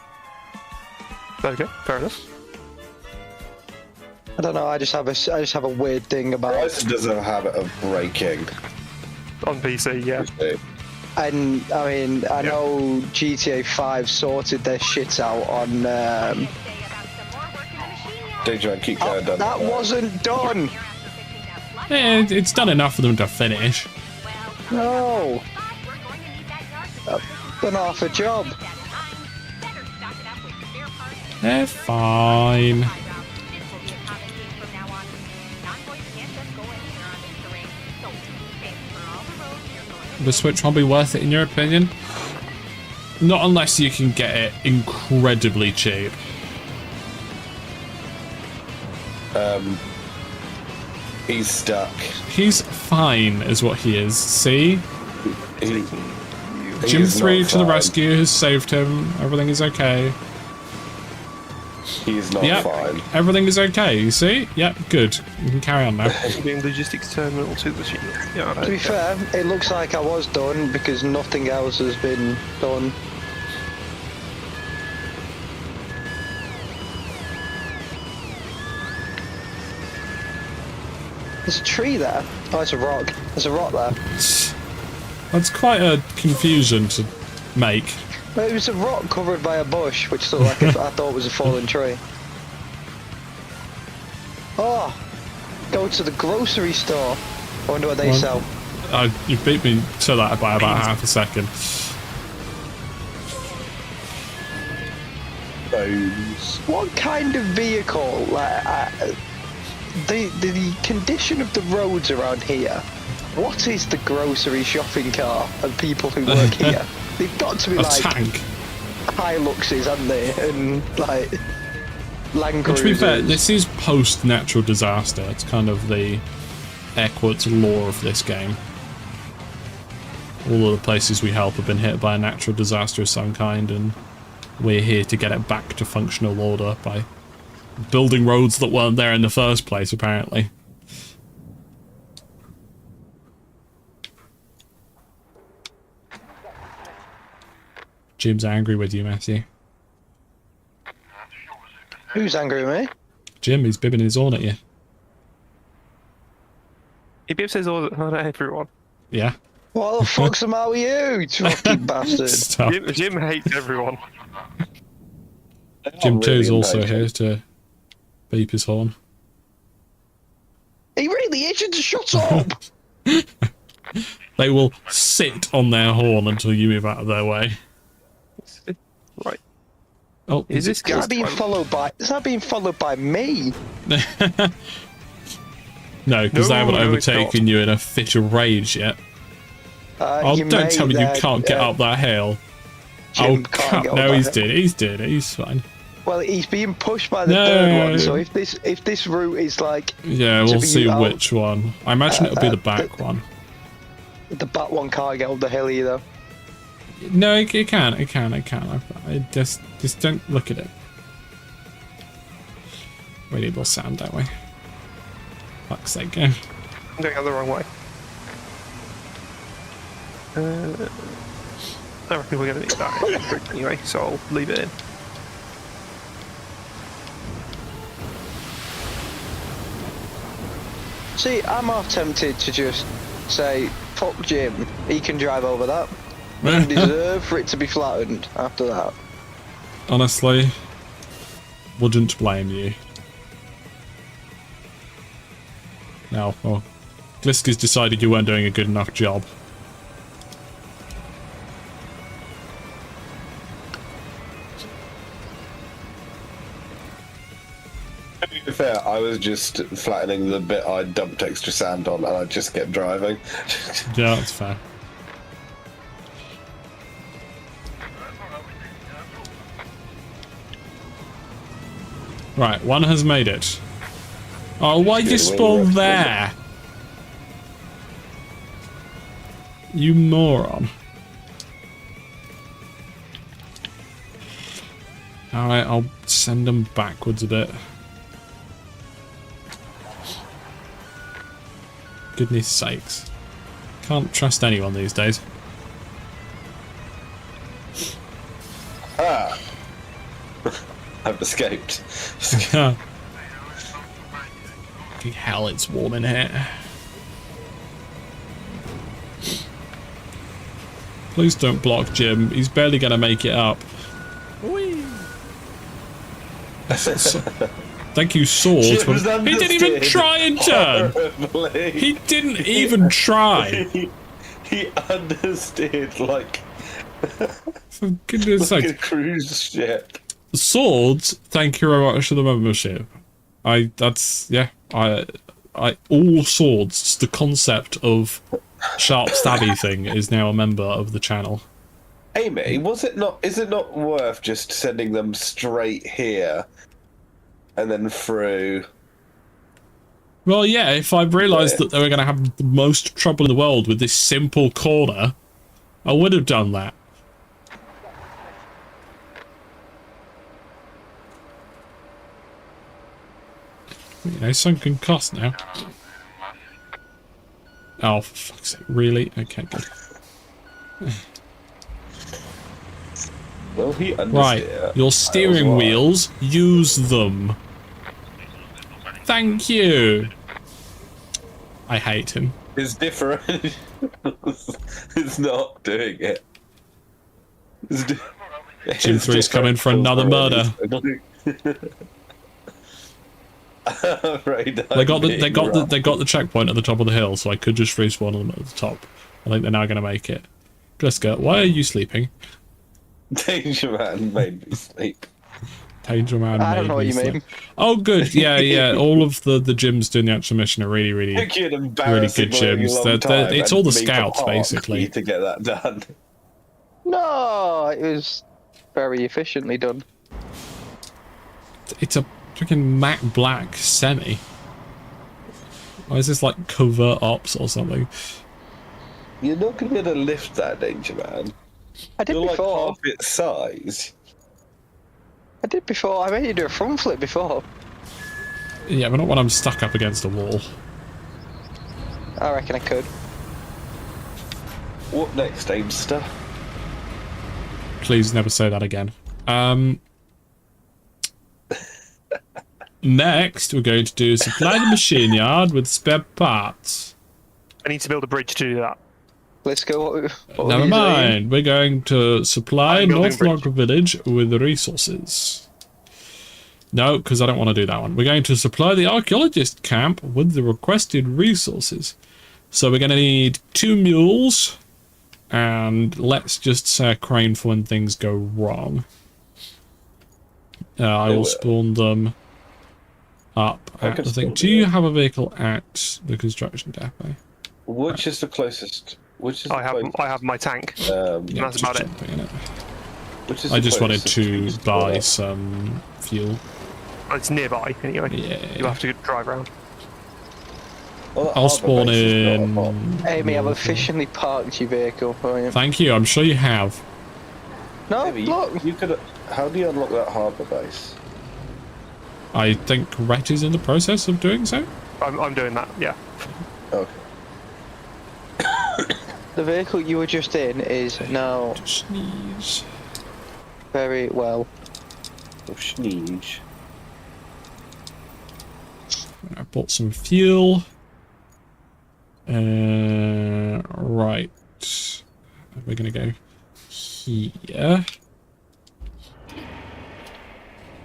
Okay, fair enough. I don't know. I just have a weird thing about. Horizon does have a habit of breaking. On PC, yeah. And I mean, I know GTA 5 sorted their shit out on. Danger Man, keep going down. That wasn't done. Yeah, it's done enough for them to finish. No, done half a job. They're fine. The Switch won't be worth it in your opinion? Not unless you can get it incredibly cheap. He's stuck. He's fine is what he is. See? He Jim is 3 not to the fine. rescue has saved him. Everything is okay. He's not Yep. fine. Everything is okay, you see? Yep, good. You can carry on now. Being logistics terminal to the ship. Yeah, To be fair, it looks like I was done because nothing else has been done. There's a tree there. Oh, it's a rock. There's a rock there. That's quite a confusion to make. But it was a rock covered by a bush, which looked like I thought was a fallen tree. Oh, go to the grocery store. I wonder what they What? sell. You beat me to that by about half a second. Bones. What kind of vehicle? Like, the condition of the roads around here. What is the grocery shopping car of people who work here? They've got to be A like tank. Hiluxes, haven't they? And like Land But to be fair, Cruisers. this is post-natural disaster. It's kind of the air quotes law of this game. All of the places we help have been hit by a natural disaster of some kind, and we're here to get it back to functional order by building roads that weren't there in the first place, apparently. Jim's angry with you, Matthew. Who's angry with me? Jim, he's bibbing his horn at you. He says all not everyone. Yeah. What the fuck's the matter with you, fucking bastard? Stop. Jim hates everyone. Jim Really 2's also impatient. here to beep his horn. He really isn't. Shut up. They will sit on their horn until you move out of their way. Right. Oh, Is this Is guy that being followed by? Is that being followed by me? No, because they haven't No, it's overtaken you in a fit of rage yet. Oh, You don't may tell me you then, can't get up that hill. Jim Oh, can't get up no, that he's hill. did. He's did. He's fine. Well, he's being pushed by the No. third one. So if this route is like Yeah, to we'll be see out- which one. I imagine it'll be the back one. the back one can't get up the hill either. No, it can. I just don't look at it. We need more sound, don't we? Fuck's sake, go. I'm going the wrong way. I reckon we're going to need that anyway, so I'll leave it in. See, I'm half tempted to just say, fuck Jim, he can drive over that. He deserve for it to be flattened after that. Honestly, wouldn't blame you. Now, well, Gliska's decided you weren't doing a good enough job. To be fair, I was just flattening the bit I dumped extra sand on, and I just kept driving. Yeah, that's fair. Right, one has made it. Oh, why'd you Good, spawn well, there? You moron. Alright, I'll send them backwards a bit. Goodness sakes. Can't trust anyone these days. Ah! I've escaped. Bloody hell, it's warm in here. Please don't block Jim. He's barely gonna make it up. Thank you, swords. Jim's He didn't even understood try and turn. horribly. He didn't even try. He understood like For goodness a sake. cruise ship. Swords, thank you very much for the membership. All swords, just the concept of sharp stabby thing is now a member of the channel. Amy, is it not worth just sending them straight here and then through? Well, yeah, if I realised that they were going to have the most trouble in the world with this simple corner, I would have done that. You know, sunken cost now. Oh, for fuck's sake, really? Okay, good. Well, he understood. Right, your steering wheels, use them. Thank you. I hate him. It's different. It's not doing it. Jim 3's coming for another murder. Right, They got the checkpoint at the top of the hill, so I could just respawn them at the top. I think they're now going to make it. Gliska, why are you sleeping? Danger Man made me sleep. Danger Man I made don't know what me you sleep. mean. Oh, good. Yeah. All of the gyms doing the actual mission are really Took you an good embarrassing gyms. long time It's and all the me to scouts, park basically. you to get that done. No, it was very efficiently done. It's a freaking Mac Black semi. Why is this like covert ops or something? You're not going to be able to lift that, Danger Man. I did You're like before. half its size. I did before. I made you do a front flip before. Yeah, but not when I'm stuck up against a wall. I reckon I could. What next, Aimster? Please never say that again. Next, we're going to do supply the machine yard with spare parts. I need to build a bridge to do that. Let's go. What were Never you saying? mind. We're going to supply I'm building North a bridge. Rock Village with resources. No, because I don't want to do that one. We're going to supply the Archaeologist camp with the requested resources. So we're going to need 2 mules, and let's just say a crane for when things go wrong. I will spawn them up at the thing. Do you have a vehicle at the construction depot? Which is the closest? Which is I have my tank. Yeah, That's just about it. jumping in it. Which is I the just wanted closest to buy some fuel. It's nearby anyway. Yeah. You'll have to drive around. Well, that I'll harbour spawn base is not a in. problem. Amy, I've officially parked your vehicle for you. Thank you. I'm sure you have. No, Maybe look. you could. How do you unlock that harbour base? I think Rhett is in the process of doing so. I'm doing that. Yeah. Okay. The vehicle you were just in is now Sneeze. very well. Oh, sneeze. I bought some fuel. Right. We're gonna go here.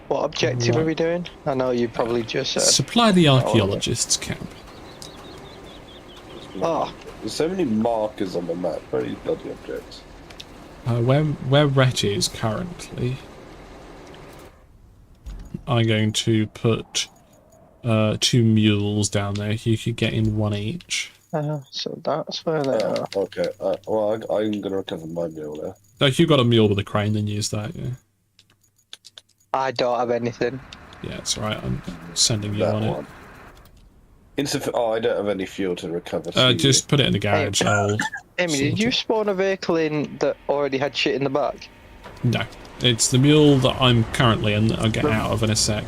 What objective are we doing? I know you probably just said. Supply the Archaeologist's camp. Oh, There's so many markers on the map. Very bloody objects. Where Rhett is currently, I'm going to put 2 mules down there. You could get in 1 each. so that's where they are. Okay. Well, I'm gonna recover my mule there. So if you've got a mule with a crane, then use that. Yeah. I don't have anything. Yeah, it's alright. I'm sending you That on one. Oh, I don't have any fuel to recover. it. Just put it in the garage. I'll Amy, did you spawn a vehicle in that already had shit in the back? No, it's the mule that I'm currently in that I'll get out of in a sec.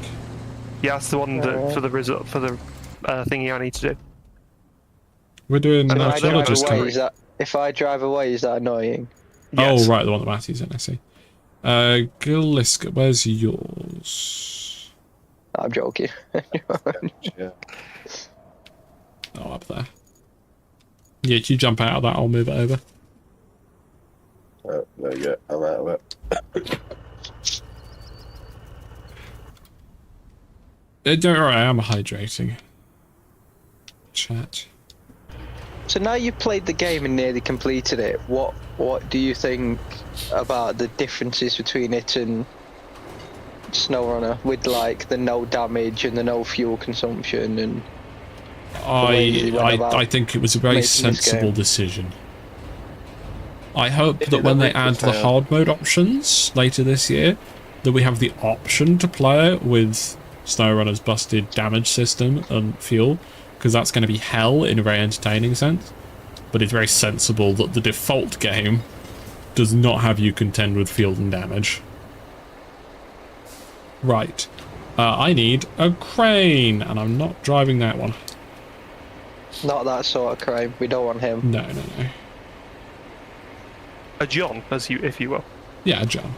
Yeah, that's the one that for the result for the thingy I need to do. We're doing If an I drive archaeologist away, camp. if I drive away, is that annoying? Yes. Oh, right, the one that Matthew's in, I see. Giliska, where's yours? I'm joking. Yeah. Oh, up there. Yeah, if you jump out of that, I'll move it over. Oh, there you go. I'm out of it. Don't worry, I am hydrating. Chat. So now you've played the game and nearly completed it. What do you think about the differences between it and SnowRunner, with like the no damage and the no fuel consumption and? I think it was a very making this sensible game. decision. I hope It that when they didn't make add me the fail. hard mode options later this year, that we have the option to play it with SnowRunner's busted damage system and fuel, because that's going to be hell in a very entertaining sense. But it's very sensible that the default game does not have you contend with fuel and damage. Right. I need a crane, and I'm not driving that one. Not that sort of crime. We don't want him. No. A John, if you will. Yeah, John.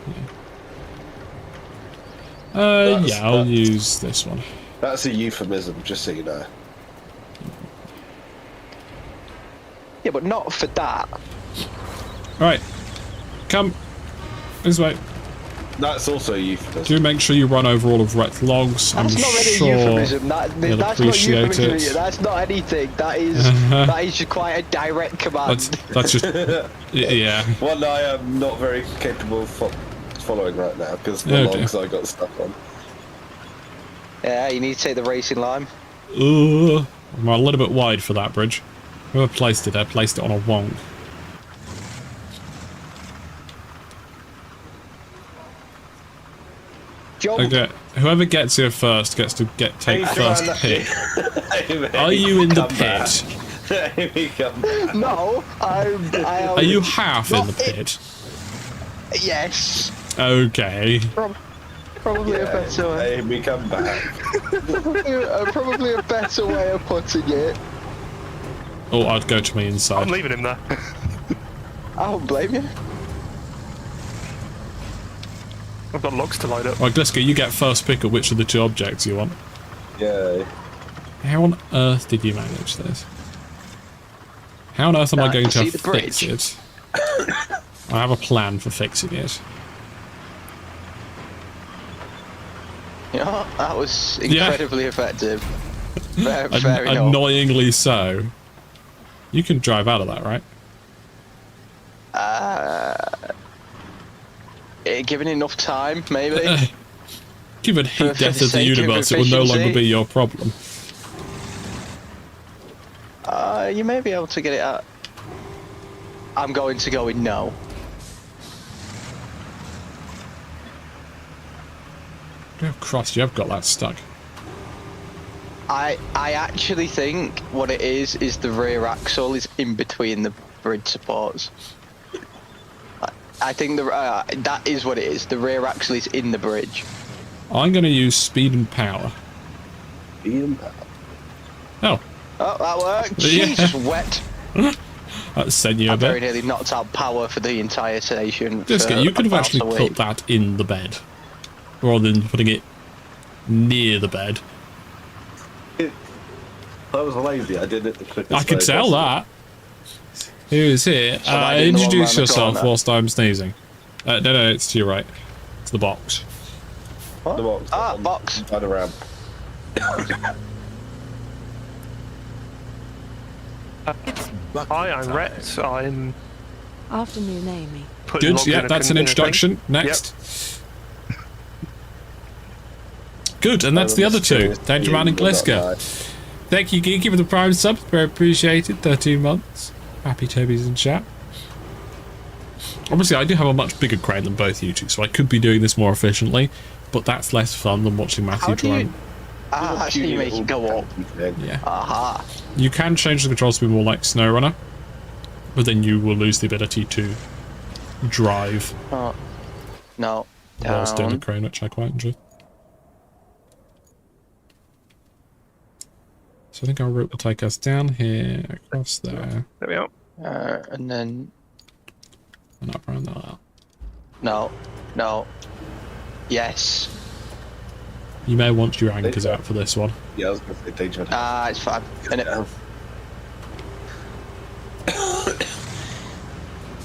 Yeah, I'll use this one. That's a euphemism, just so you know. Yeah, but not for that. Right, come this way. That's also a euphemism. Do make sure you run over all of Rhett's logs. That's I'm not really sure a euphemism. he'll That's not appreciate euphemism. it. That's not anything. That is just quite a direct command. That's just yeah. One I am not very capable of following right now because the Okay. logs I got stuck on. Yeah, you need to take the racing line. I'm a little bit wide for that bridge. Whoever placed it there placed it on a wonk. Jump. Okay, whoever gets here first gets to take first pick. Are you in the pit? Amy, come back. No, I am. Are you half in the pit? Yes. Okay. Probably a better way. Amy, come back. Probably a better way of putting it. Oh, I'd go to my I'm inside. leaving him there. I don't blame you. I've got logs to light up. Right, Gliska, you get first pick of which of the 2 objects you want. Yay. How on earth did you manage this? How on earth am I going to see the fix bridge? it? I have a plan for fixing it. You know, that was incredibly effective. Very, very Annoyingly so. You can drive out of that, right? Given enough time, maybe. Given heat For death the of the sake of universe, it will no longer efficiency. be your problem. You may be able to get it out. I'm going to go with no. Oh, Christ, you have got that stuck. I actually think what it is the rear axle is in between the bridge supports. I think that is what it is. The rear axle is in the bridge. I'm going to use speed and power. Speed and power. Oh. Oh, that worked. Yeah. Jesus, wet. That sent you a I very bit. nearly knocked out power for the entire station. Disco, you could have actually put put that in the bed. Rather than putting it near the bed. I was lazy. I did it the quickest I could way tell possible. that. Who is here? So I didn't Introduce walk round the yourself corner. whilst I'm sneezing. No, it's to your right. It's the box. What? The box. Ah, box. By the ramp. Hi, I'm Rhett. I'm Afternoon, Amy. putting Good, logs yeah, in a that's an in a thing. introduction. Next. Good, and that's the other two. Danger Man and Gliska. Thank you, Geeky, for the Prime subs. Very appreciated. 13 months. Happy Toby's in chat. Obviously, I do have a much bigger crane than both you two, so I could be doing this more efficiently, but that's less fun than watching Matthew How do try. you... actually, you make it go up. Yeah. Aha. You can change the controls to be more like SnowRunner, but then you will lose the ability to drive Oh. No. whilst doing the Down. crane, which I quite enjoy. So I think our route will take us down here, across there, There we are. And then... and up around that. No. No. Yes. You may want your anchors out for this one. Yeah, I was going to say danger. It's fine. And it,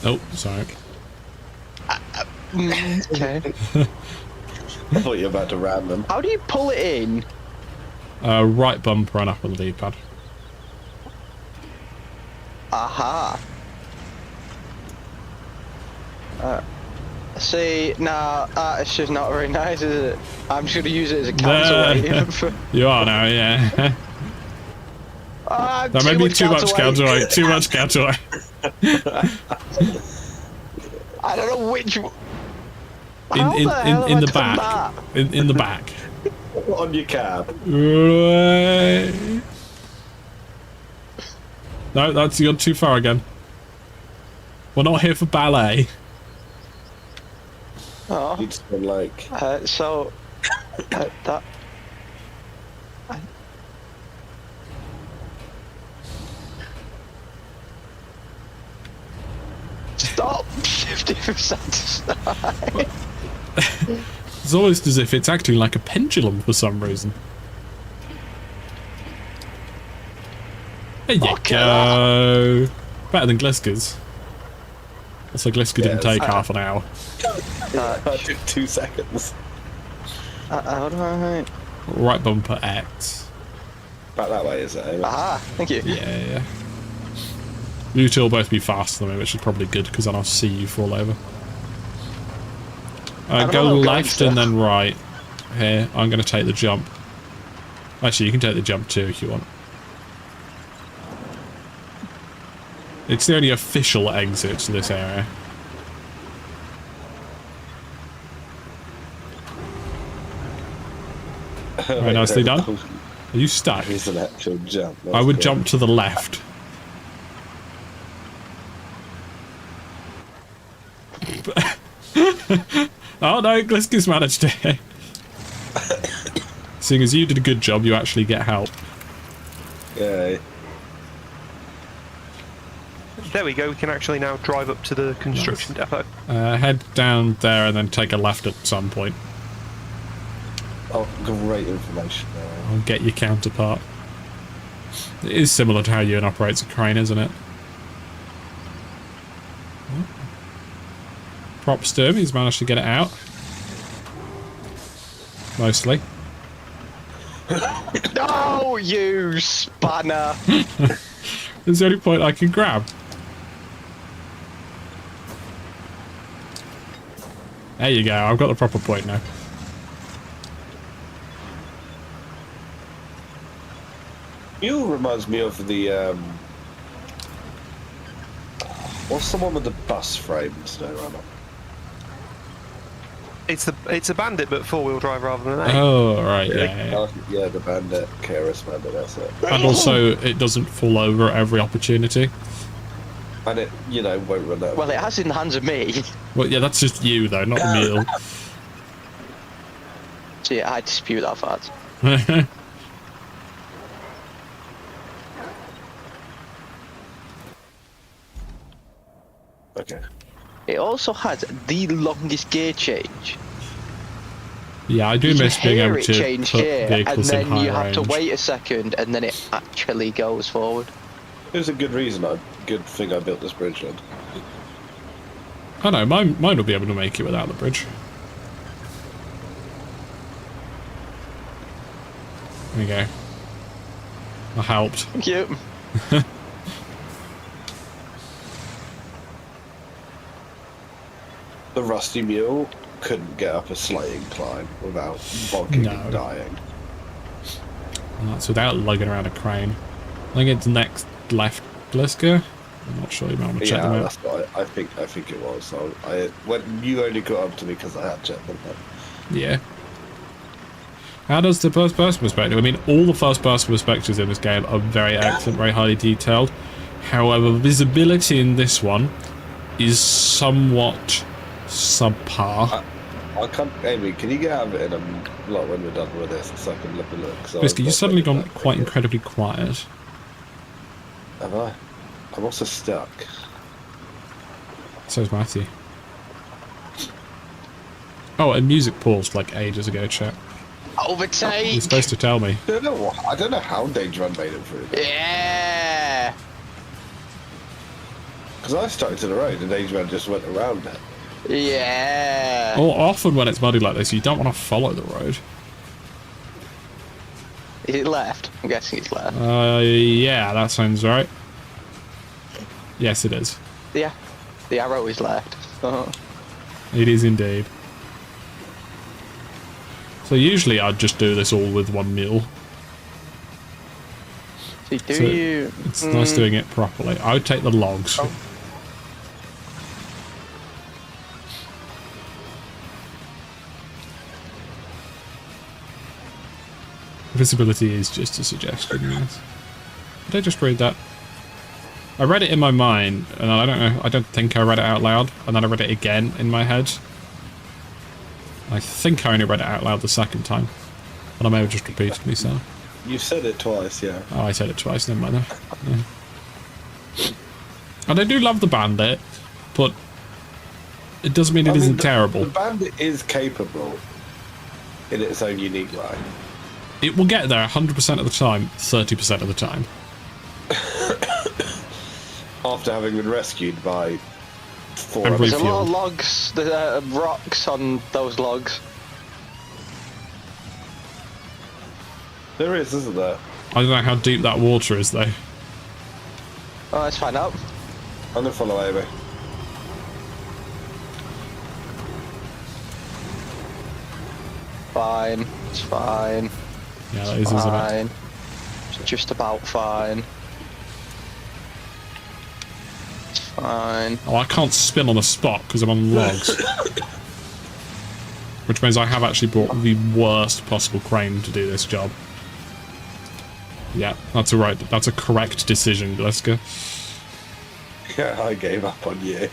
Oh, sorry. okay. I thought you were about to ram them. How do you pull it in? Right bumper and up on the D-pad. Aha. See, nah, it's just not very nice, is it? I'm just going to use it as a counterweight. You are now, yeah. That may be too much counterweight. Too much counterweight. I don't know which... In the back. In the back. On your cab. No, that's gone too far again. We're not here for ballet. You'd Oh, spend like... so... that... Stop shifting from side to side. It's almost as if it's acting like a pendulum for some reason. There you go. Better than Gliska's. Also, Gliska didn't take half an hour. I took 2 seconds. How do I... Right bumper X. Back that way, is it? Eh? Aha, thank you. Yeah. You two will both be faster than me, which is probably good, because then I'll see you fall over. don't Go know, left gangster. and then right. Here, I'm going to take the jump. Actually, you can take the jump too if you want. It's the only official exit to this area. Very nicely done. Are you stuck? Here's an actual jump. I would jump to the left. Oh no, Gliska's managed it. Seeing as you did a good job, you actually get help. Yeah. There we go. We can actually now drive up to the construction depot. Head down there and then take a left at some point. Oh, great information. I'll get your counterpart. It is similar to how Ewan operates a crane, isn't it? Props to him, he's managed to get it out. Mostly. No, you spanner! It's the only point I can grab. There you go, I've got the proper point now. Mule reminds me of the, what's the one with the bus frames? No, right. It's a Bandit, but 4-wheel drive rather than an 8. Oh, right, yeah. Yeah, the Bandit, KRS Bandit, that's it. And also, it doesn't fall over at every opportunity. And it, you know, won't run out. Well, it has in the hands of me. Well, yeah, that's just you, though, not the mule. So yeah, I dispute that fact. Okay. It also has the longest gear change. Yeah, I do You can miss being hear able it to change put here, and vehicles in then high you have to range. wait a second, and then it actually goes forward. There's a good reason, good thing I built this bridge then. Oh no, mine will be able to make it without the bridge. There you go. I helped. Thank you. The Rusty Mule couldn't get up a slight incline without bonking and dying. And that's without lugging around a crane. I think it's next left, Gliska. I'm not sure, you might want to check them out. That's what I think it was. So when you only got up to me because I had checked them. Yeah. How does the first person perspective? I mean, all the first person perspectives in this game are very excellent, very highly detailed. However, visibility in this one is somewhat subpar. I can't, Amy, can you get out of it in like when we're done with this so I can look? So Biscuit, you've suddenly gone quite incredibly quiet. Have I? I'm also stuck. So's Matthew. Oh, and music paused like ages ago, chat. Overtake! You're supposed to tell me. I don't know how Danger Run made it through. Yeah! Because I started to the road and Danger Run just went around it. Yeah! Or often when it's muddy like this, you don't want to follow the road. Is it left? I'm guessing it's left. Yeah, that sounds right. Yes, it is. Yeah. The arrow is left. It is indeed. So usually I'd just do this all with one mule. See, It's nice doing it properly. I would take the logs. Oh. Visibility is just a suggestion, yes. Did I just read that? I read it in my mind, and I don't know, I don't think I read it out loud, and then I read it again in my head. I think I only read it out loud the second time, but I may have just repeated myself. You said it twice, yeah. Oh, I said it twice, never mind that. Yeah. And I do love the Bandit, but it doesn't mean it isn't terrible. The Bandit is capable in its own unique way. It will get there 100% of the time, 30% of the time. After having been rescued by 4 And others. There's a lot of Refuel. logs, the rocks on those logs. There is, isn't there? I don't know how deep that water is, though. Oh, let's find out. I'm gonna follow Amy. Fine. It's fine. Yeah, that is, isn't it? Fine. It's just about fine. It's fine. Oh, I can't spin on the spot because I'm on logs. Which means I have actually brought the worst possible crane to do this job. Yeah, that's a correct decision, Gliska. Yeah, I gave up on you.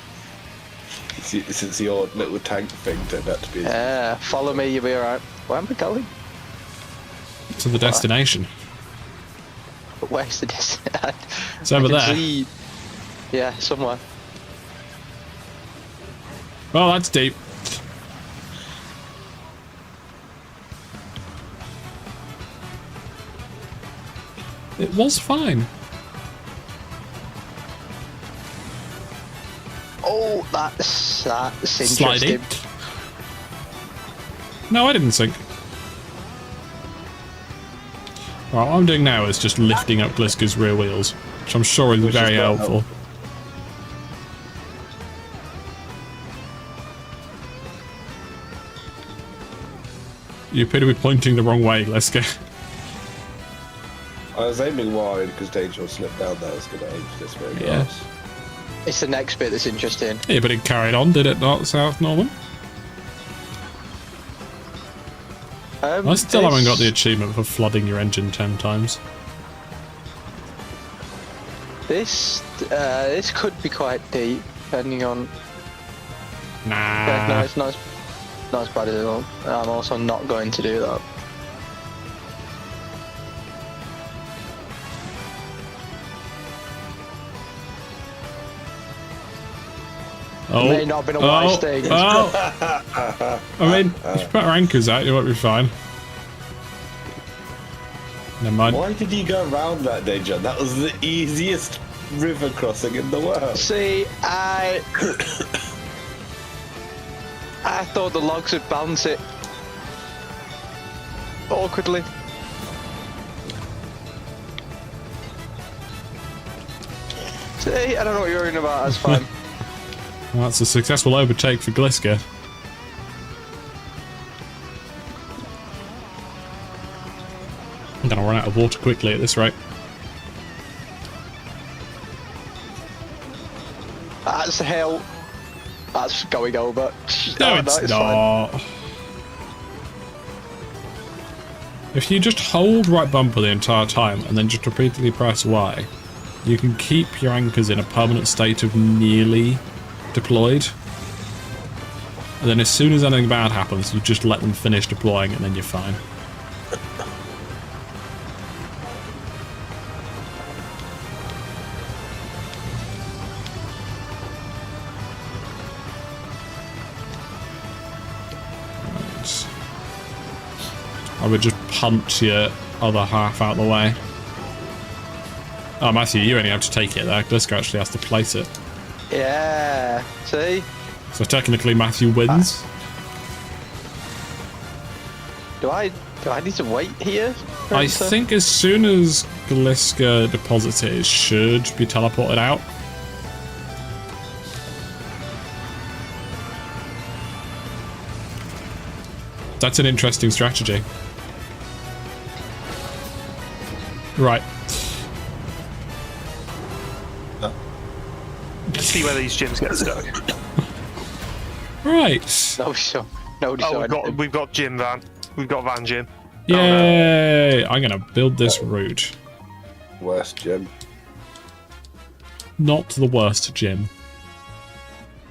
Since your little tank thing turned out to be... Yeah, follow me, you'll be alright. Where am I going? To the destination. Where's the destination? It's over there. See... Yeah, somewhere. Oh, that's deep. It was fine. Oh, that's interesting. Sliding. No, I didn't sink. Right, what I'm doing now is just lifting up Gliska's rear wheels, which I'm sure is very helpful. You appear to be pointing the wrong way, Gliska. I was aiming wide because Danger will slip down there. I was going to aim for this way. Yes. It's the next bit that's interesting. Yeah, but it carried on, did it not, South Norman? I still haven't got the achievement for flooding your engine 10 times. This could be quite deep, depending on. Nah. Yeah, no, it's not as bad as it all. I'm also not going to do that. Oh. It may not have been a wise thing. Oh. I mean, if you put our anchors out, you might be fine. Never mind. Why did you go around that, Danger? That was the easiest river crossing in the world. See, I thought the logs would bounce it awkwardly. See, I don't know what you're worrying about. That's fine. Well, that's a successful overtake for Gliska. I'm gonna run out of water quickly at this rate. That's a hill. That's going over. No, Oh, it's fine. not. If you just hold right bumper the entire time and then just repeatedly press Y, you can keep your anchors in a permanent state of nearly deployed. And then as soon as anything bad happens, you just let them finish deploying and then you're fine. I would just punt your other half out the way. Oh, Matthew, you only have to take it there. Gliska actually has to place it. Yeah. See? So technically Matthew wins. Do I need to wait here? I think as soon as Gliska deposits it, it should be teleported out. That's an interesting strategy. Right. Let's see where these gyms get stuck. Right. No, sure. No, Oh, we've got gym van. We've got van gym. Yay! I'm gonna build this route. Worst gym. Not the worst gym.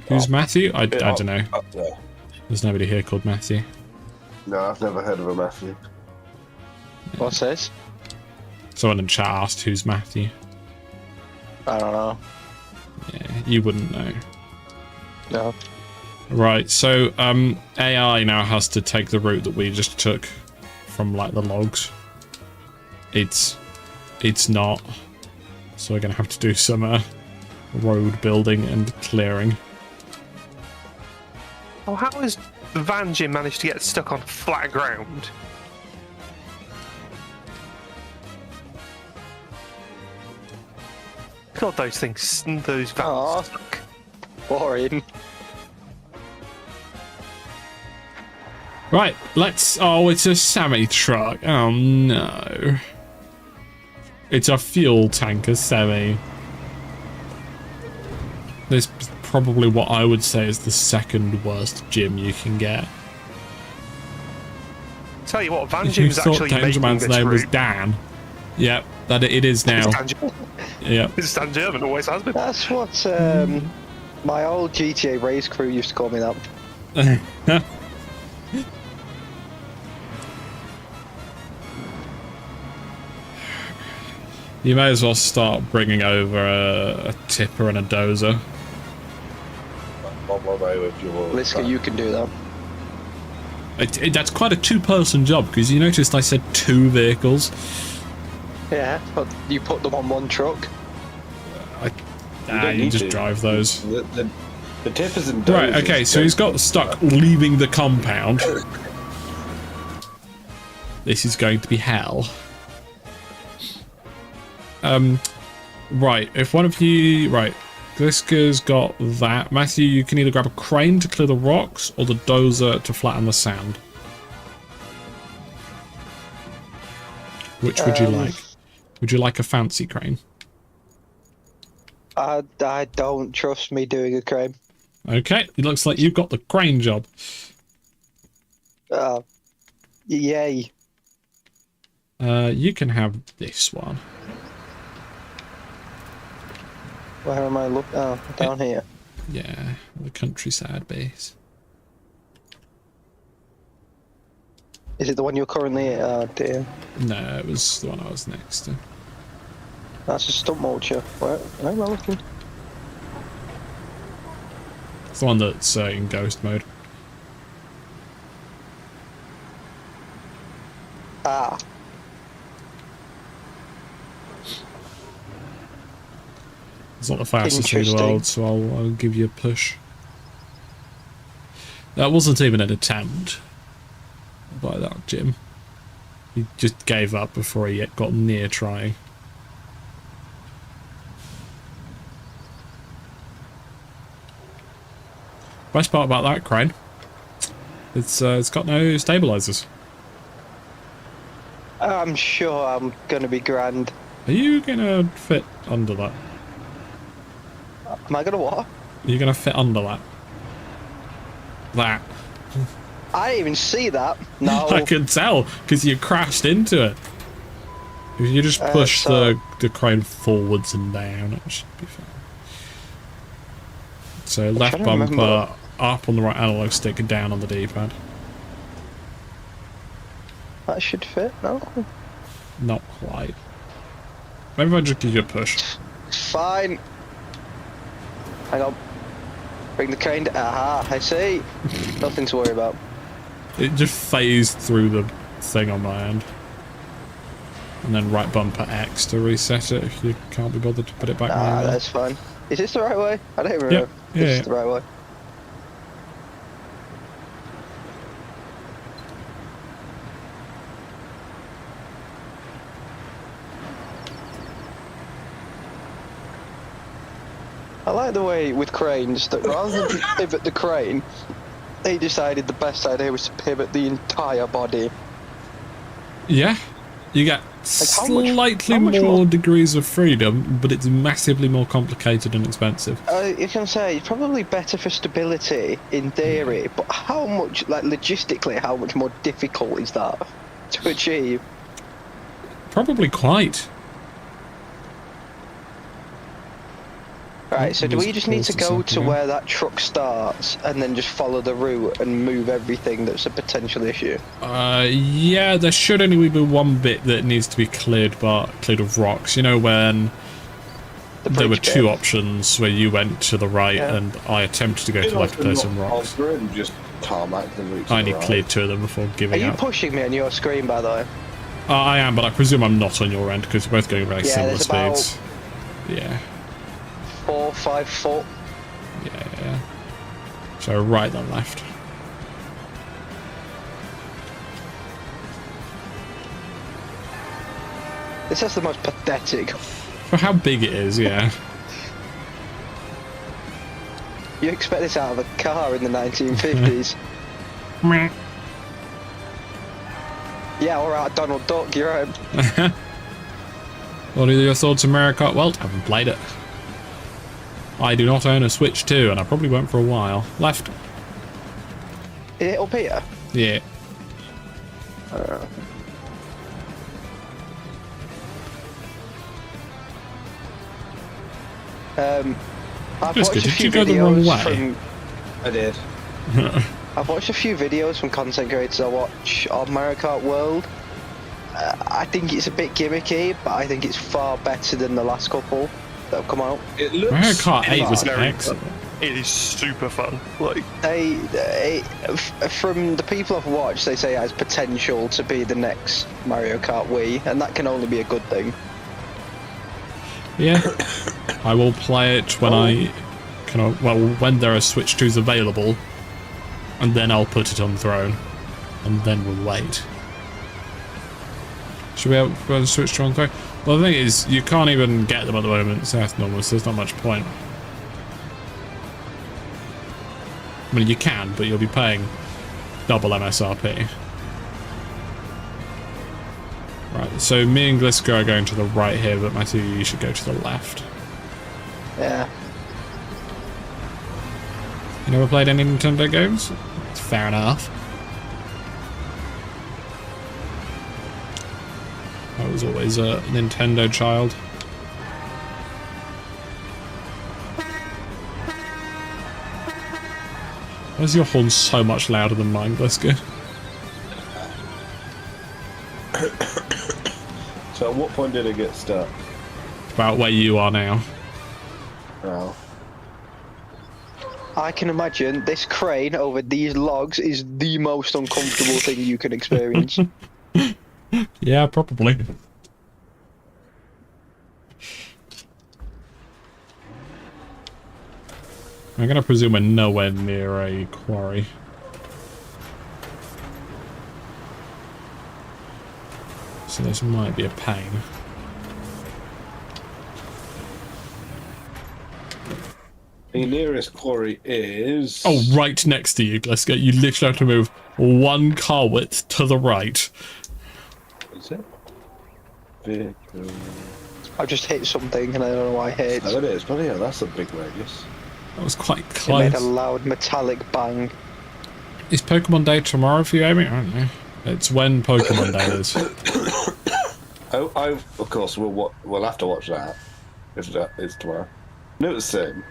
Who's Matthew? I don't know. Up there. There's nobody here called Matthew. No, I've never heard of a Matthew. What's this? Someone in chat asked who's Matthew. I don't know. Yeah, you wouldn't know. No. Right, so AI now has to take the route that we just took from like the logs. It's not. So we're gonna have to do some road building and clearing. Oh, how has the van gym managed to get stuck on flat ground? God, those things, those vans Aw. stuck. Boring. Right, let's... Oh, it's a Sammy truck. Oh, no. It's a fuel tanker Sammy. This is probably what I would say is the second worst gym you can get. Tell you what, van You gym's thought actually Danger making Man's this name was route. Dan. Yep, that it is now. Yep. It's Dan German, always has been. That's what my old GTA race crew used to call me that. You may as well start bringing over a tipper and a dozer. On my way with your... Liska, you can do that. That's quite a two-person job, because you noticed I said 2 vehicles. Yeah, but you put them on one truck. You don't need just to. drive those. The tippers and Right, dozers okay, so don't- he's got stuck leaving the compound. This is going to be hell. Right, if one of you... Right, Gliska's got that. Matthew, you can either grab a crane to clear the rocks or the dozer to flatten the sand. Which would you like? Would you like a fancy crane? I don't trust me doing a crane. Okay, it looks like you've got the crane job. Yay. You can have this one. Where am I looking? Oh, down here. Yeah, the countryside base. Is it the one you're currently at? Oh dear. No, it was the one I was next to. That's a stump mulcher. Where am I looking? It's the one that's in ghost mode. Ah. It's not the fastest in the Interesting. world, so I'll give you a push. That wasn't even an attempt by that Jim. He just gave up before he yet got near trying. Best part about that crane, it's got no stabilizers. I'm sure I'm gonna be grand. Are you gonna fit under that? Am I gonna what? Are you gonna fit under that? That. I didn't even see that. No. I can tell because you crashed into it. If you just push so- the crane forwards and down, it should be fine. So left trying to bumper remember. up on the right analog stick and down on the D-pad. That should fit. No. Not quite. Maybe I just give you a push. Fine. Hang on. Bring the crane. Aha! I see. Nothing to worry about. It just phased through the thing on my end. And then right bumper X to reset it if you can't be bothered to put it back manually. That's fine. Is this the right way? I don't even Yeah, know. yeah, This yeah. is the right way. I like the way with cranes that rather than pivot the crane, they decided the best idea was to pivot the entire body. Yeah, you get how much slightly more more- degrees of freedom, but it's massively more complicated and expensive. You can say it's probably better for stability in theory, but how much, like logistically, how much more difficult is that to achieve? Probably quite. Right, so do was we just need to close to go something, to yeah. where that truck starts and then just follow the route and move everything that's a potential issue? Yeah, there should only be one bit that needs to be cleared of rocks. You know when The there were bridge two bit. options where you went to the right Yeah. and I attempted to go to the left to play some rocks. And just tarmac the route to I the only right. cleared two of them before Are giving you up. pushing me on your screen, by the way? I am, but I presume I'm not on your end because we're both going very Yeah, similar there's about- speeds. Yeah. 4 or 5 foot. Yeah. So right then left. This is the most pathetic. For how big it is, yeah. You expect this out of a car in the 1950s? Yeah, alright, Donald Duck, you're right. What are your thoughts on Mario Kart? Well, I haven't played it. I do not own a Switch 2, and I probably won't for a while. Left. Is it up here? Yeah. I've That's watched good. a Did few you go the wrong videos way? from. I did. I've watched a few videos from content creators I watch on Mario Kart World. I think it's a bit gimmicky, but I think it's far better than the last couple that have come out. It looks Mario Kart 8 was very excellent. It is super fun. Like, From the people I've watched, they say it has potential to be the next Mario Kart Wii, and that can only be a good thing. Yeah. I will play it when I kind of, well, when there are Switch 2s available, and then I'll put it on Throne, and then we'll wait. Should we have to Switch 2 on Throne? Well, the thing is, you can't even get them at the moment, so that's normal, so there's not much point. I mean, you can, but you'll be paying double MSRP. Right, so me and Gliska are going to the right here, but Matthew, you should go to the left. Yeah. You never played any Nintendo games? Fair enough. I was always a Nintendo child. Why is your horn so much louder than mine, Gliska? So at what point did it get stuck? About where you are now. Oh. I can imagine this crane over these logs is the most uncomfortable thing you can experience. Yeah, probably. I'm gonna presume we're nowhere near a quarry. So this might be a pain. The nearest quarry is... Oh, right next to you, Gliska. You literally have to move one car width to the right. Is it? Vehicle... I've just hit something and I don't know why I hit. Oh, it is. But yeah, that's a big radius. That was quite It close. made a loud metallic bang. Is Pokemon Day tomorrow for you, Amy? I don't know. It's when Pokemon Day is. Oh, of course, we'll have to watch that. If that is tomorrow. No, it's soon.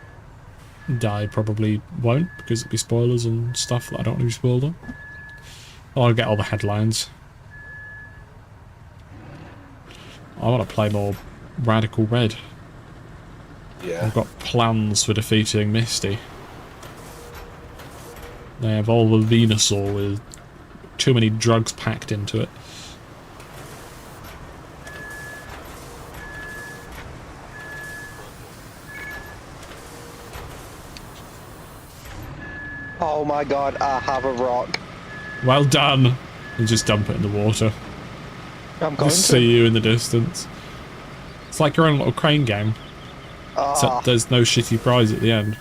I probably won't, because it'll be spoilers and stuff that I don't want to be spoiled on. I'll get all the headlines. I want to play more Radical Red. Yeah. I've got plans for defeating Misty. They have all the Venusaur with too many drugs packed into it. Oh my god, I have a rock. Well done! And just dump it in the water. I'm going Just to. see you in the distance. It's like your own little crane game. Ah, Except there's no shitty prize at the end.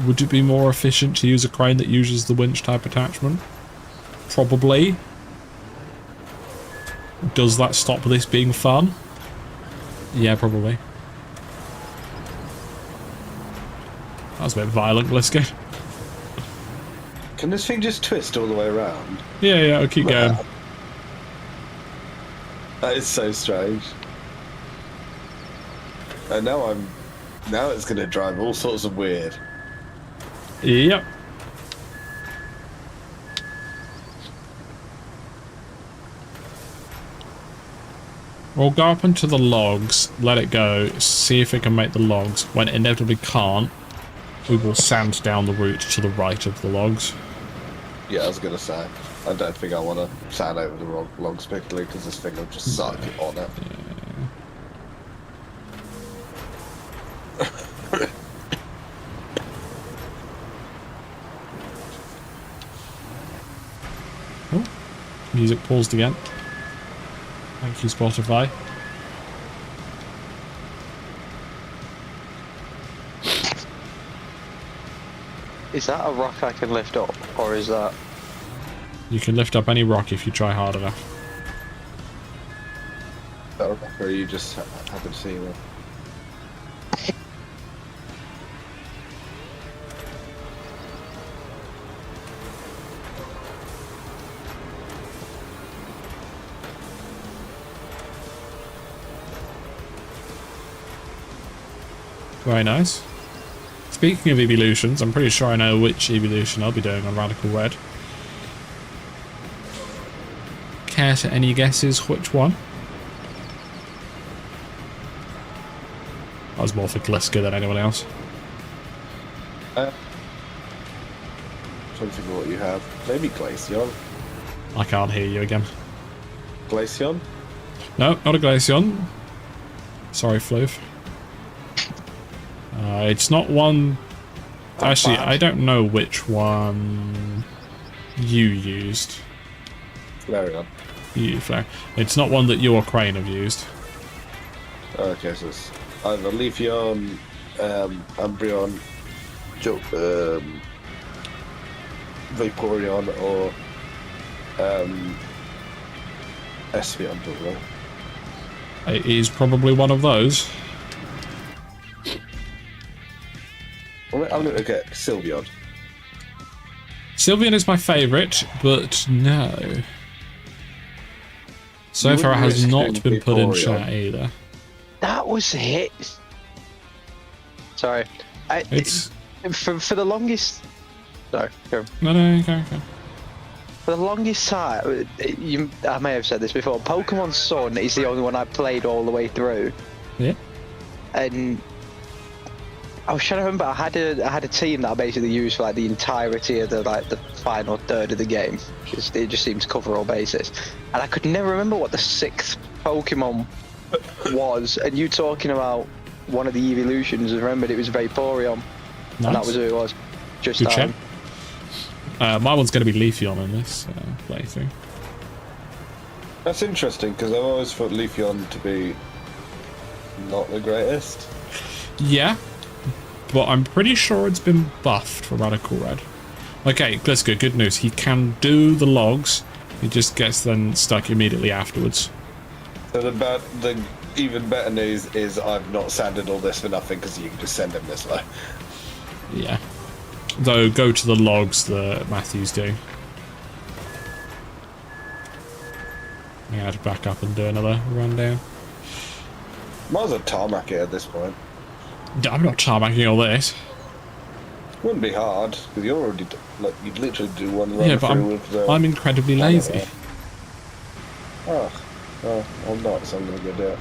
Would it be more efficient to use a crane that uses the winch type attachment? Probably. Does that stop this being fun? Yeah, probably. That was a bit violent, Gliska. Can this thing just twist all the way around? Yeah, I'll keep going. That is so strange. And now it's going to drive all sorts of weird. Yep. We'll go up into the logs, let it go, see if it can make the logs. When it inevitably can't, we will sand down the route to the right of the logs. Yeah, I was going to say. I don't think I want to sand over the wrong logs quickly because this thing will just suck on it. Oh, music paused again. Thank you, Spotify. is that a rock I can lift up, or is that... You can lift up any rock if you try hard enough. Or you just happen to see one. Very nice. Speaking of evolutions, I'm pretty sure I know which evolution I'll be doing on Radical Red. Care to any guesses which one? That was more for Gliska than anyone else. Trying to figure what you have. Maybe Glaceon. I can't hear you again. Glaceon? No, not a Glaceon. Sorry, Floof. It's not one... Actually, I don't know which one you used. Flareon. Flare. It's not one that you or Crane have used. Okay, so it's either Leafeon, Umbreon, Vaporeon, or Espeon, probably. It is probably one of those. I'm going to get Sylveon. Sylveon is my favourite, but no. So far, it has not been put in chat either. That was it. Sorry. For the longest... Sorry, go. No, go. For the longest time, I may have said this before, Pokemon Sun is the only one I played all the way through. Yeah. And I was trying to remember, I had a team that I basically used for like the entirety of the final third of the game. It just seemed to cover all bases. And I could never remember what the 6th Pokemon was. And you talking about one of the evolutions, I remembered it was Vaporeon. Nice. And that was who it was. Just good check. My one's going to be Leafeon in this playthrough. That's interesting, because I've always thought Leafeon to be not the greatest. Yeah, but I'm pretty sure it's been buffed for Radical Red. Okay, that's good. Good news. He can do the logs. He just gets then stuck immediately afterwards. So the even better news is I've not sanded all this for nothing, because you can just send him this way. Yeah. Though, go to the logs that Matthew's doing. I had to back up and do another rundown. Might as well tarmac it at this point. I'm not tarmacking all this. Wouldn't be hard, because you're already you'd literally do one run Yeah, but through with the... I'm incredibly lazy. Oh, well, I'm not, so I'm going to go do it.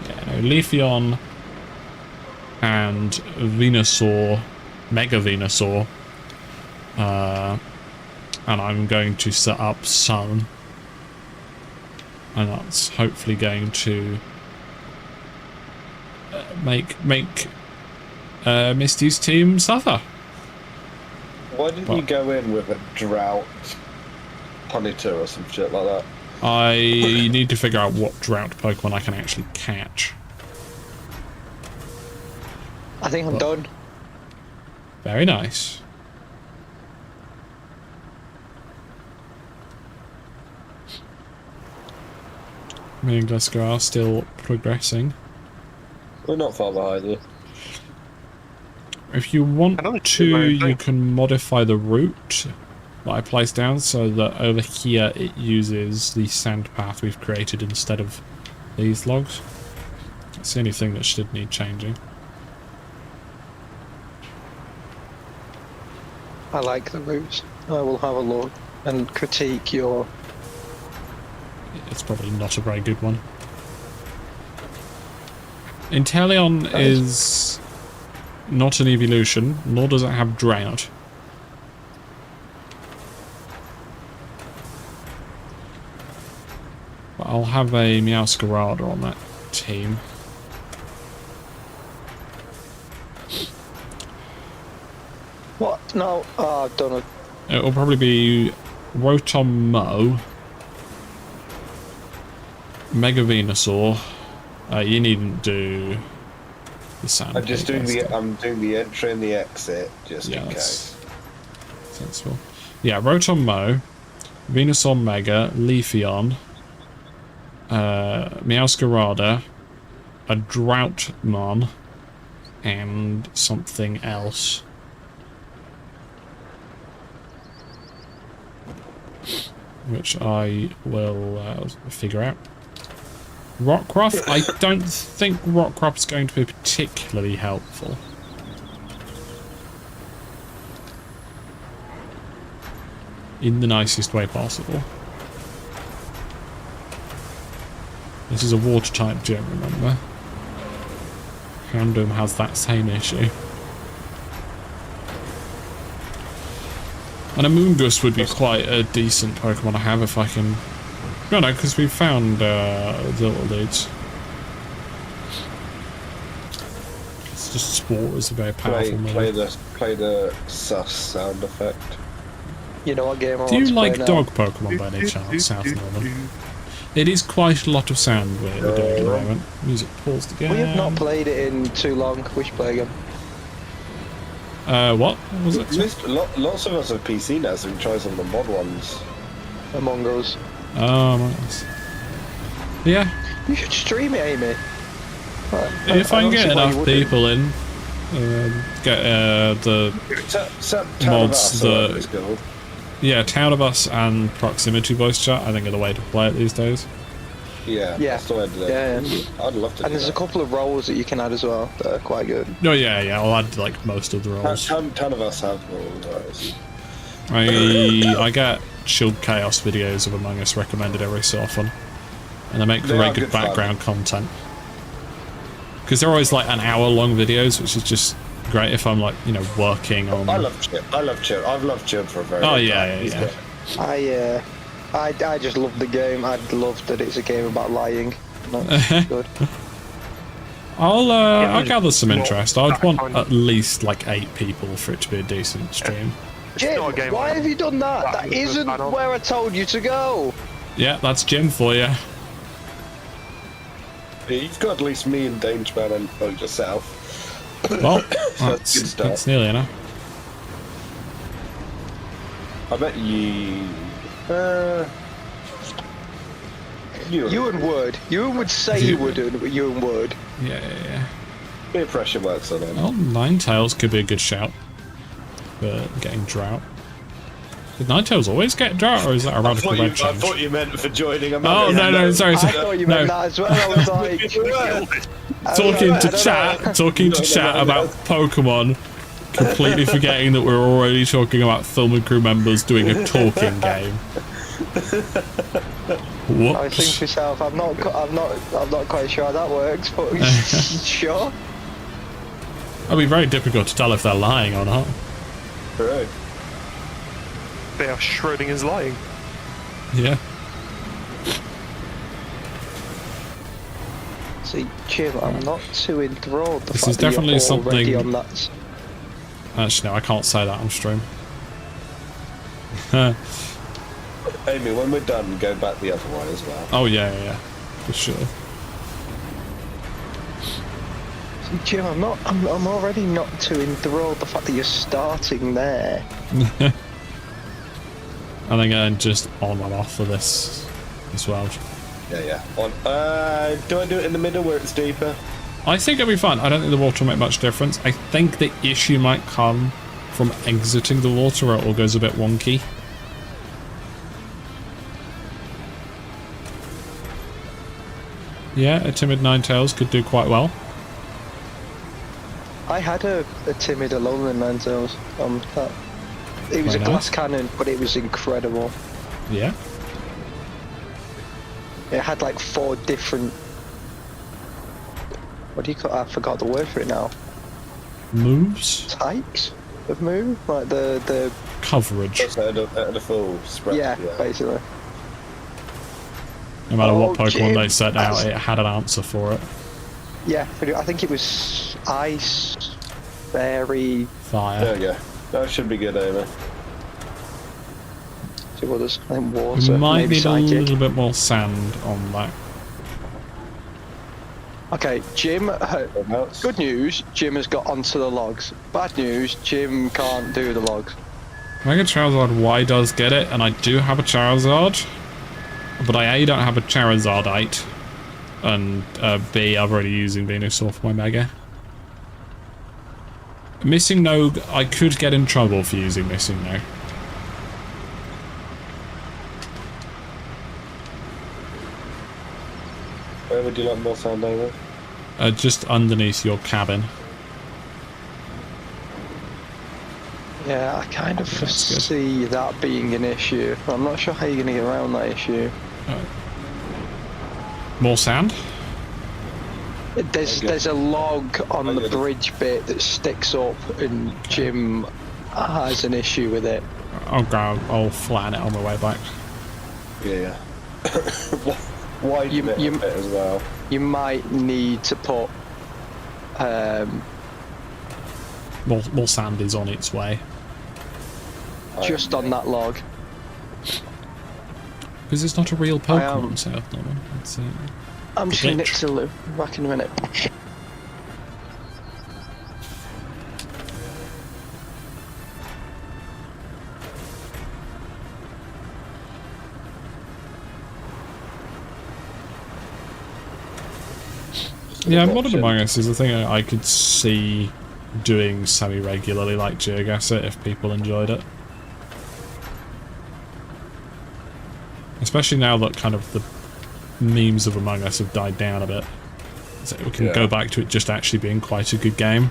Yeah, no, Leafeon and Venusaur, Mega Venusaur, and I'm going to set up Sun, and that's hopefully going to make Misty's team suffer. Why didn't you go in with a drought Ponyta or some shit like that? I need to figure out what drought Pokemon I can actually catch. I think I'm done. Very nice. Me and Glasgow are still progressing. We're not far behind you. If you want to, you can modify the route that I placed down so that over here it uses the sand path we've created instead of these logs. That's the only thing that should need changing. I like the routes. I will have a look and critique your... It's probably not a very good one. Inteleon is not an evolution, nor does it have drought. But I'll have a Meowscarada on that team. What? No, I've done it. It'll probably be Rotom-Mow, Mega Venusaur. You needn't do the sound. I'm doing the entry and the exit just in case. Sensible. Yeah, Rotom-Mow, Venusaur Mega, Leafeon, Meowscarada, a Droughtmon, and something else. Which I will figure out. RoadCraft? I don't think RoadCraft's going to be particularly helpful. In the nicest way possible. This is a water type gym, remember? Houndoom has that same issue. And a Moongus would be quite a decent Pokemon to have if I can No, because we found the little dudes. It's just sport is a very powerful move. Play the sus sound effect. You know what game I Do want you to play like now? dog Pokemon by any chance, South Northern? It is quite a lot of sound we're doing at the moment. Music paused again. We have not played it in too long. We should play again. What was it? Lots of us have PC now, so we can try some of the mod ones. Among Us. Oh, nice. Yeah. You should stream it, Amy. Right. If I can don't get see why you enough wouldn't. people in, get the mods, Town of Us and Proximity voice chat, I think are the way to play it these days. Yeah, that's the way to do it. Yeah. I'd love to. And there's a couple of roles that you can add as well that are quite good. Oh yeah, I'll add like most of the roles. Ton of us have roles. I get chilled chaos videos of Among Us recommended every so often, and they make very good background content. Because they're always like an hour-long videos, which is just great if I'm like working on. I love Chilled. I've loved Chilled for a very long time. Yeah. I just love the game. I love that it's a game about lying. That's good. I'll gather some interest. I'd want at least like 8 people for it to be a decent stream. Jim, why have you done that? That isn't where I told you to go. Yeah, that's Jim for you. You've got at least me and Dangerman and yourself. Well, that's nearly enough. I bet you. Ewan would. Ewan would say you wouldn't, but Ewan would. Yeah. Peer pressure works on it. Well, Ninetales could be a good shout for getting drought. Did Ninetales always get drought, or is that a radical red change? I thought you meant for joining a no, sorry. I thought you meant that as well. I was like... talking to chat about Pokemon, completely forgetting that we're already talking about film and crew members doing a talking game. Whoops. I was thinking to myself, I'm not quite sure how that works, but sure. It'll be very difficult to tell if they're lying or not. Right. They are Schrodinger's lying. Yeah. See, Jim, I'm not too enthralled. This is definitely something. On that. Actually, no, I can't say that on stream. Amy, when we're done, go back the other way as well. Oh yeah, for sure. See, Jim, I'm already not too enthralled. The fact that you're starting there. I think I'm just on and off for this as well. Yeah. On. Do I do it in the middle where it's deeper? I think it'll be fun. I don't think the water will make much difference. I think the issue might come from exiting the water where it all goes a bit wonky. Yeah, a timid Ninetales could do quite well. I had a timid alone in Ninetales. It was Very a glass nice. cannon, but it was incredible. Yeah. It had like 4 different... What do you call? I forgot the word for it now. Moves? Types of move, like the Coverage. At a full spread. yeah, basically. No matter what Oh, Pokemon Jim, they set out, it had an answer for it. Yeah, I think it was ice, fairy. Fire. There we go. That should be good, Amy. See what others? I think We water. might maybe need a psychic. little bit more sand on that. Okay, Jim. Good news, Jim has got onto the logs. Bad news, Jim can't do the logs. Mega Charizard Y does get it, and I do have a Charizard. But I A, don't have a Charizardite. And B, I've already using Venusaur for my Mega. Missing No, I could get in trouble for using Missing No. Where would you like more sound, Amy? Just underneath your cabin. Yeah, I kind of foresee that being an issue. I'm not sure how you're going to get around that issue. More sand? There's a log on the bridge bit that sticks up, and Jim has an issue with it. I'll flatten it on my way back. Yeah. You- it you- a bit as well. You might need to put More sand is on its way. just on that log. Because it's not a real I am- Pokemon, South Norman. It's I'm just gonna glitch. nip to the back in a minute. Yeah, Modern Among Us is a thing I could see doing semi-regularly, like Geogas it, if people enjoyed it. Especially now that kind of the memes of Among Us have died down a bit. So we can go back to it just actually being quite a good game.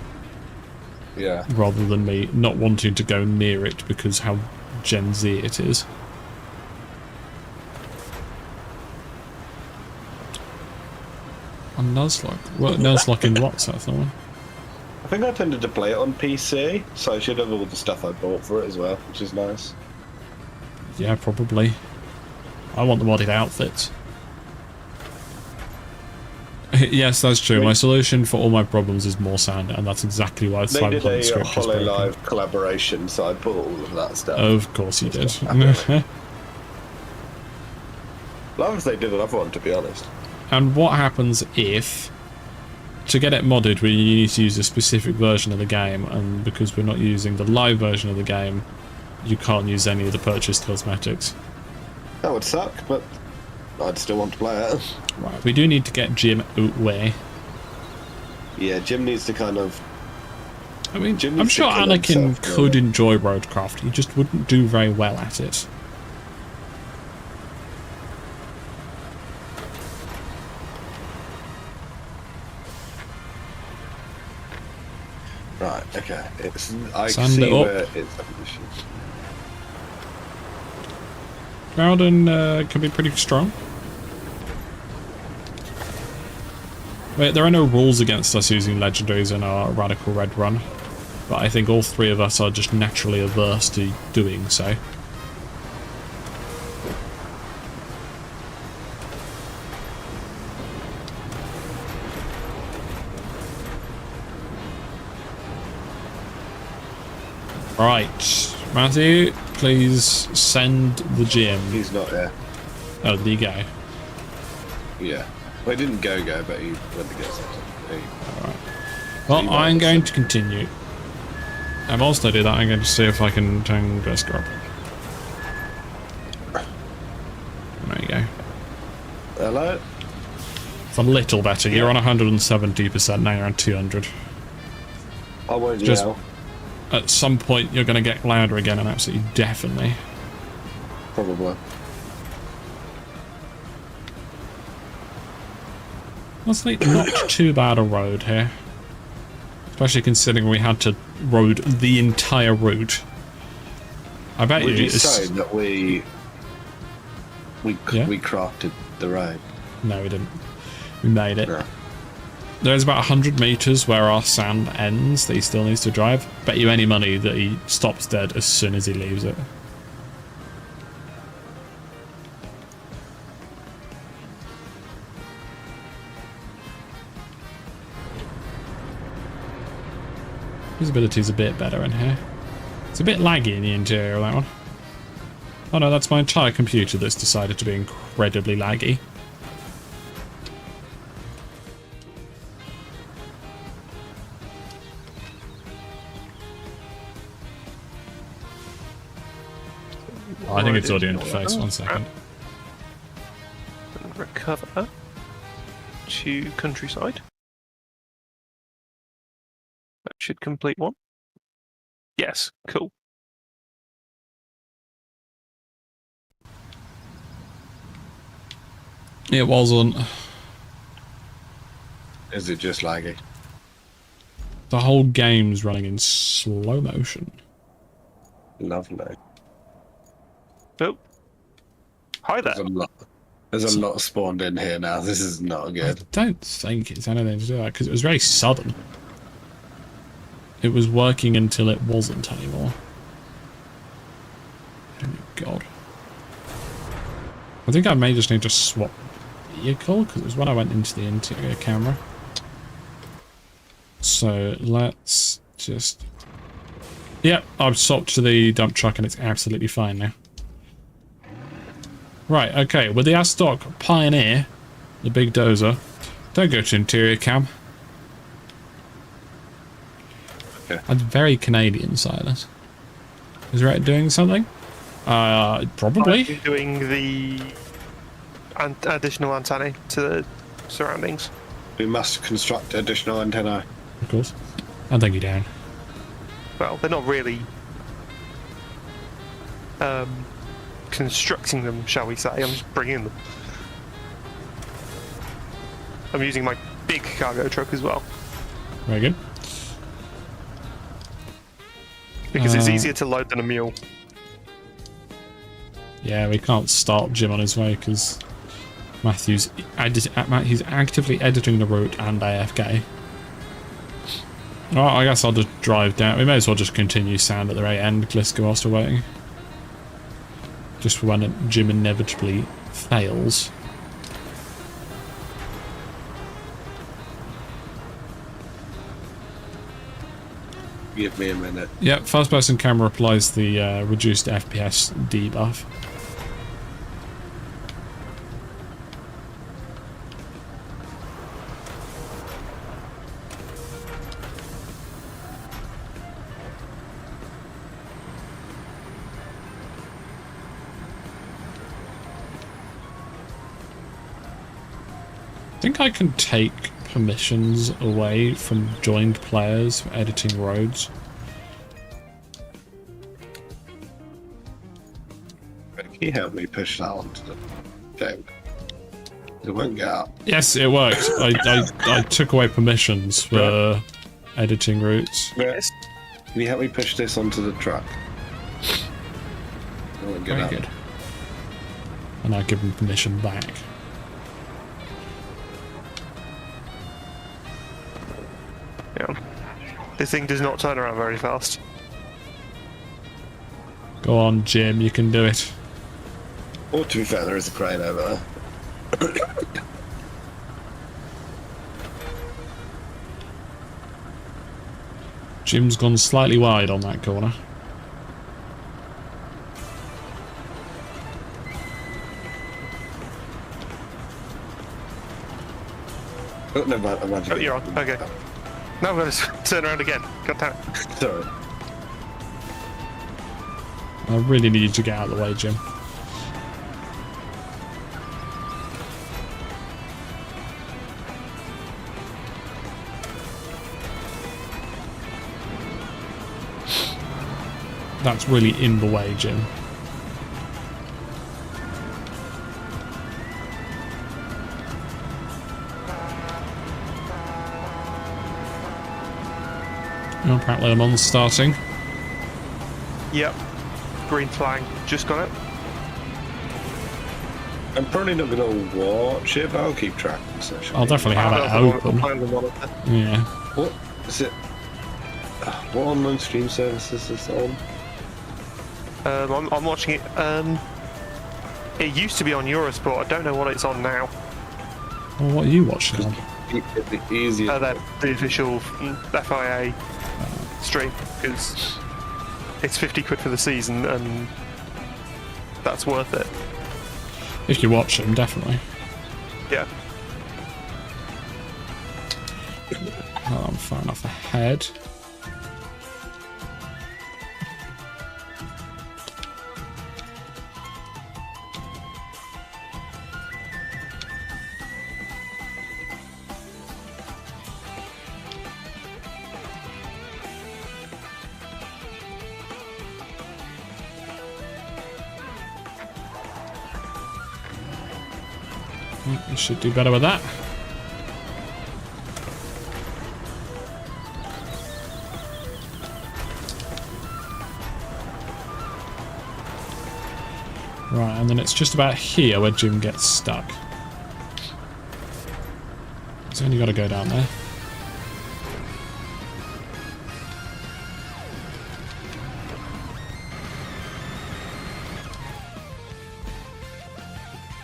Yeah. Rather than me not wanting to go near it because how Gen Z it is. A Nuzlocke? What Nuzlocke in what, South Norman? I think I tended to play it on PC, so I should have all the stuff I bought for it as well, which is nice. Yeah, probably. I want the modded outfits. Yes, that's true. My solution for all my problems is more sand, and that's exactly why They did Cyberpunk a script is broken. HoloLive collaboration, so I bought all of that stuff. Of course you did. Love if they did another one, to be honest. And what happens if, to get it modded, we need to use a specific version of the game, and because we're not using the live version of the game, you can't use any of the purchased cosmetics. That would suck, but I'd still want to play it. Right, we do need to get Jim away. Yeah, Jim needs to kind of... I mean, Jim I'm needs to sure kill Anakin himself, could really. enjoy RoadCraft, he just wouldn't do very well at it. Right, okay. I Sand see it up. where it's issues. Groudon can be pretty strong. Wait, there are no rules against us using legendaries in our Radical Red run, but I think all three of us are just naturally averse to doing so. Right, Matthew, please send the GM. He's not there. Oh, there you go. Yeah. Well, he didn't go, but he went to get something. Alright. Well, I'm going to continue. And whilst I do that, I'm going to see if I can turn Grescar up. There you go. Hello? It's a little better. You're on 170%, now you're on 200. I won't Just- yell. At some point, you're going to get louder again, and absolutely definitely. Probably. Honestly, not too bad a road here. Especially considering we had to road the entire route. I bet Would you you say that we Yeah? crafted the road? No, we didn't. We made it. No. There's about 100 meters where our sand ends that he still needs to drive. Bet you any money that he stops dead as soon as he leaves it. Visibility's a bit better in here. It's a bit laggy in the interior of that one. Oh no, that's my entire computer that's decided to be incredibly laggy. I think it's audio interface. 1 second. And recover to countryside. That should complete one. Yes, cool. It wasn't. Is it just laggy? The whole game's running in slow motion. Lovely. Oh. Hi there. There's a lot spawned in here now. This is not I good. don't think it's anything to do with that, because it was very sudden. It was working until it wasn't anymore. Oh my god. I think I may just need to swap vehicle, because it was when I went into the interior camera. So let's just... Yep, I've swapped to the dump truck and it's absolutely fine now. Right, okay, with the Astock Pioneer, the big dozer, don't go to interior cam. Okay. That's very Canadian, Silas. Is Rhett doing something? Probably. I'm doing the additional antennae to the surroundings. We must construct additional antennae. Of course. And thank you, Dan. Well, they're not really constructing them, shall we say. I'm just bringing them. I'm using my big cargo truck as well. Very good. Because it's easier to load than a mule. Yeah, we can't start Jim on his way because Matthew's he's actively editing the route and AFK. Well, I guess I'll just drive down. We may as well just continue sound at the very end, Gliska, whilst we're waiting. Just for when Jim inevitably fails. Give me a minute. Yep, first person camera applies the reduced FPS debuff. I think I can take permissions away from joined players for editing roads. Can you help me push that onto the thing? It won't get up. Yes, it worked. I took away permissions for editing routes. Yes. Can you help me push this onto the truck? It won't get Very up. good. And I give them permission back. Yeah. This thing does not turn around very fast. Go on, Jim, you can do it. Or to be fair, there is a crane over there. Jim's gone slightly wide on that corner. Oh, no, I'm magic. Oh, you're on. Okay. Now I'm going to turn around again. God damn it. Sorry. I really need you to get out of the way, Jim. That's really in the way, Jim. Oh, apparently I'm on starting. Yep. Green flag. Just got it. I'm probably not going to watch it, but I'll keep track. Essentially. I'll definitely have it open. Yeah. What is it? What online stream services is this on? I'm watching it. It used to be on Eurosport. I don't know what it's on now. Well, what are you watching on? It'd be easier. The official FIA stream, because it's 50 quid for the season, and that's worth it. If you watch them, definitely. Yeah. Oh, I'm far enough ahead. You should do better with that. Right, and then it's just about here where Jim gets stuck. He's only got to go down there.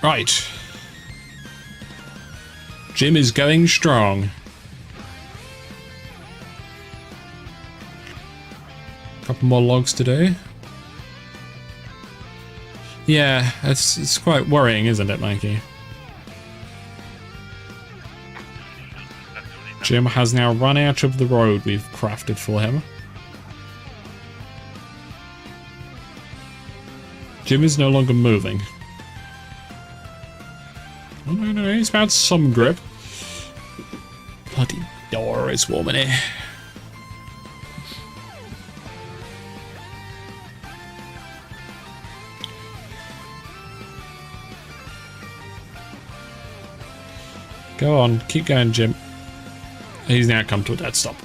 Right. Jim is going strong. Couple more logs to do. Yeah, it's quite worrying, isn't it, Mikey? Jim has now run out of the road we've crafted for him. Jim is no longer moving. Oh, no, he's found some grip. Bloody door is warm in here. Go on, keep going, Jim. He's now come to a dead stop.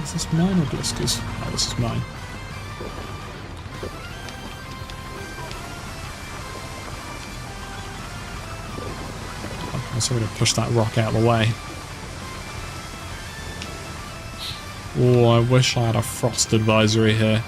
Is this mine or Blisker's? Oh, this is mine. I'm sorry to push that rock out of the way. Oh, I wish I had a frost advisory here.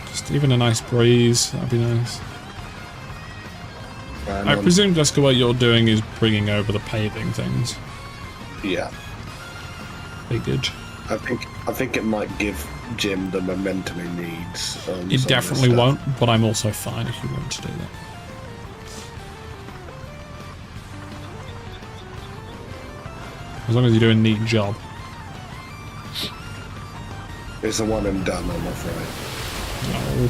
Just even a nice breeze, that'd be nice. I presume, Jessica, what you're doing is bringing over the paving things. Yeah. Be good. I think it might give Jim the momentum he needs. It definitely won't, but I'm also fine if you want to do that. As long as you do a neat job. It's a one and done, I'm afraid. No.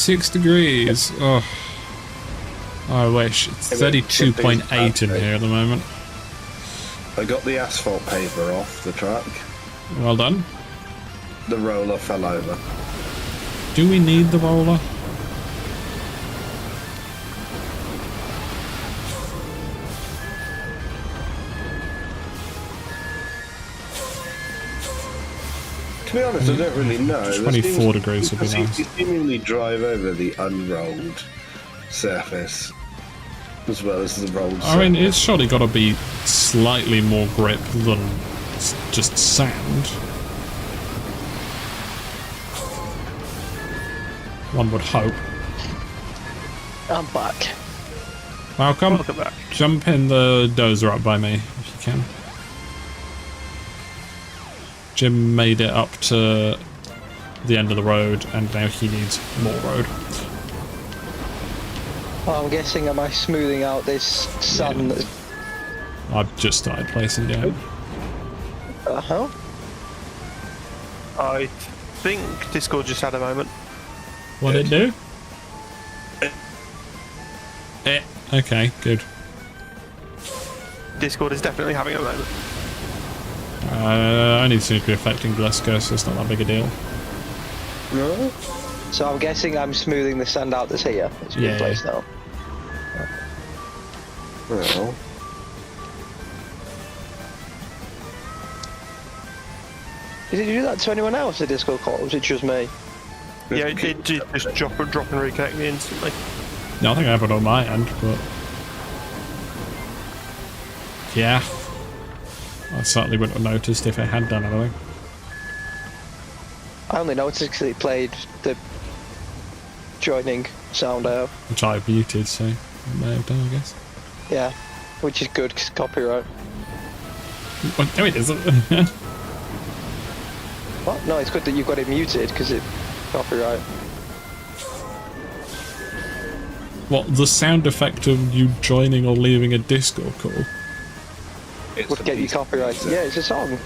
$6. Oh, I wish. It's 32.8 in here at the moment. I got the asphalt paver off the track. Well done. The roller fell over. Do we need the roller? To be honest, I don't really know. 24 degrees would be nice. You seemingly drive over the unrolled surface as well as the rolled surface. I mean, it's surely got to be slightly more grip than just sand. One would hope. I'm back. Welcome. Welcome back. Jump in the dozer up by me if you can. Jim made it up to the end of the road, and now he needs more road. Well, I'm guessing, am I smoothing out this sand? Yeah. That's... I've just started placing down. Uh-huh. I think Discord just had a moment. What did it do? Okay, good. Discord is definitely having a moment. Only seems to be affecting Glasgow, so it's not that big a deal. No. So I'm guessing I'm smoothing the sand out that's here. It's in place now. Well, Did you do that to anyone else, the Discord call, or was it just me? Yeah, it did just drop and reconnect me instantly. No, I think I have it on my end, but... yeah. I certainly wouldn't have noticed if it had done anything. I only noticed because it played the joining sound out. Which I muted, so it may have done, I guess. Yeah, which is good because copyright. Well, no, it isn't. What? No, it's good that you've got it muted because it copyright. What, the sound effect of you joining or leaving a Discord call? Would get you copyrighted. Yeah, it's a song.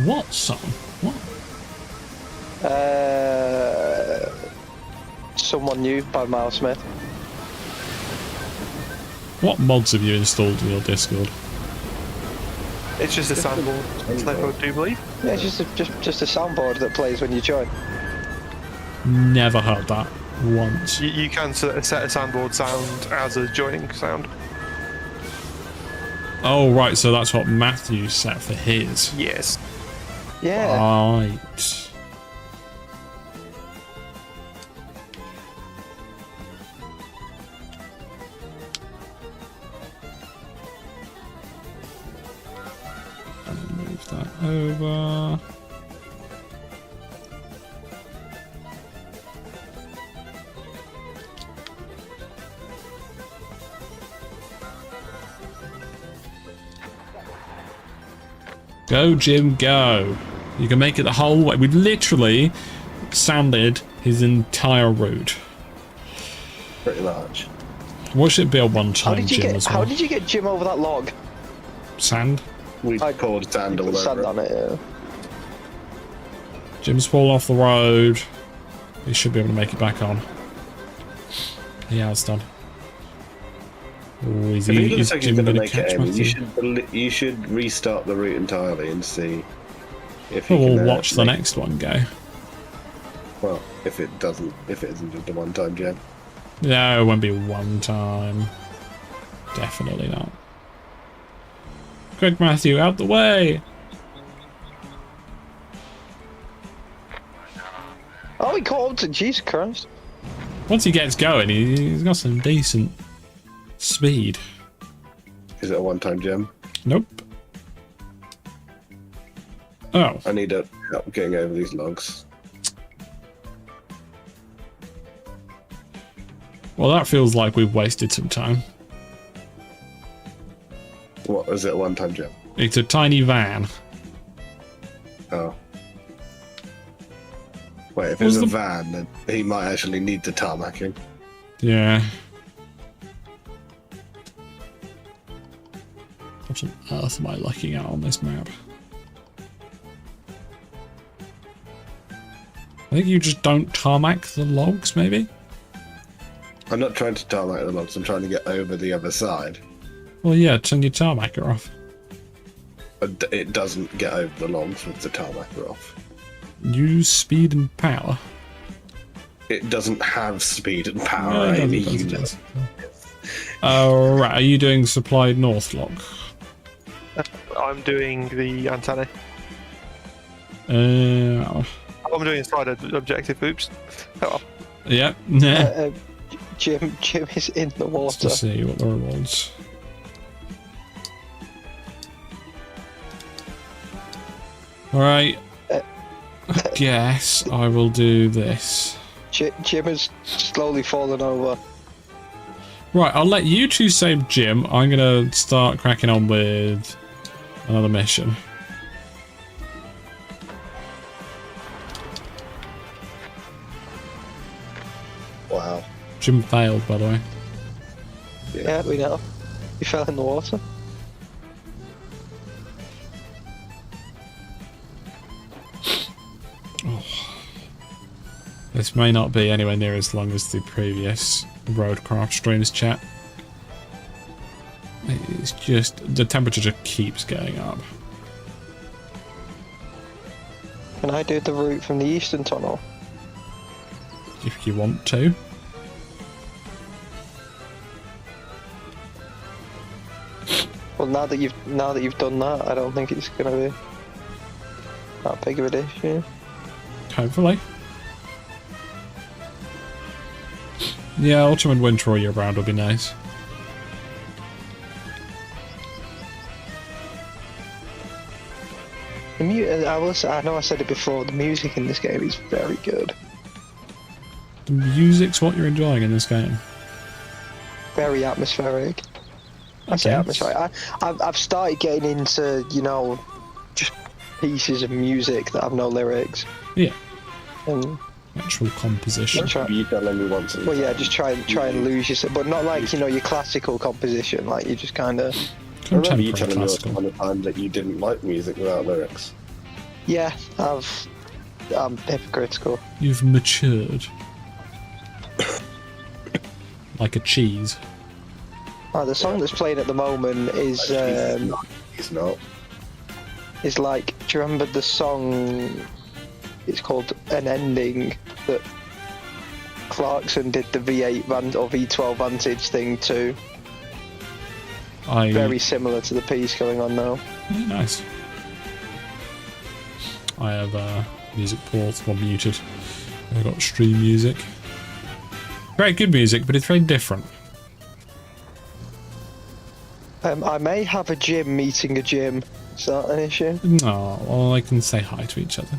What song? What? Someone New by Miles Smith. What mods have you installed in your Discord? It's just a soundboard, I do believe. Yeah, it's just a soundboard that plays when you join. Never heard that once. You can set a soundboard sound as a joining sound. Oh, right, so that's what Matthew set for his. Yes. Yeah. Right. Move that over. Go, Jim, go. You can make it the whole way. We literally sanded his entire route. Pretty much. Watch it be a one-time Jim as well. How did you get Jim over that log? Sand? We poured sand all Sand over on it, yeah. Jim's fallen off the road. He should be able to make it back on. He has done. Oh, If he looks like he's Jim going to gonna make catch it in, Matthew? you should restart the route entirely and see if Well, you can we'll watch the make- next one go. Well, if it isn't just a one-time jam. No, it won't be one time. Definitely not. Quick, Matthew, out the way! Oh, he caught up to Jesus Christ. Once he gets going, he's got some decent speed. Is it a one-time jam? Nope. Oh. I need help getting over these logs. Well, that feels like we've wasted some time. What is it? A one-time jam? It's a tiny van. Oh. Wait, if Was it's a the- van, then he might actually need the tarmacking. Yeah. What on earth am I looking at on this map? I think you just don't tarmac the logs, maybe? I'm not trying to tarmac the logs, I'm trying to get over the other side. Well, yeah, turn your tarmacer off. But it doesn't get over the logs with the tarmacer off. Use speed and power. It doesn't have speed and power. No, it Amy, doesn't, you it know. doesn't. Right, are you doing supplied north log? I'm doing the antenna. I'm doing side objective. Oops. Oh, Yeah. Jim is in the Let's just water. see what the rewards. Alright. I guess I will do this. Jim is slowly falling over. Right, I'll let you two save Jim. I'm gonna start cracking on with another mission. Wow. Jim failed, by the way. Yeah, we know. He fell in the water. This may not be anywhere near as long as the previous RoadCraft streams chat. It's just, the temperature just keeps going up. Can I do the route from the eastern tunnel? If you want to. Well, now that you've done that, I don't think it's gonna be that big of an issue. Hopefully. Yeah, autumn and winter all year round would be nice. I know I said it before, the music in this game is very good. The music's what you're enjoying in this game. Very atmospheric. I say atmospheric. I've started getting into, you know, just pieces of music that have no lyrics. Yeah. And Actual composition. You telling me once. well, yeah, just try and lose yourself, but not like, you know, your classical composition. Like you just kind of. I remember you Contemporary telling me classical. on the time that you didn't like music without lyrics. Yeah, I've I'm hypocritical. You've matured. Like a cheese. Oh, the song that's playing at the moment is He's not. is like. Do you remember the song? It's called An Ending that Clarkson did the V8 or V12 Vantage thing too. Very similar to the piece going on now. Yeah, nice. I have music ports, well muted. I've got stream music. Very good music, but it's very different. I may have a gym meeting a gym. Is that an issue? No, well, I can say hi to each other.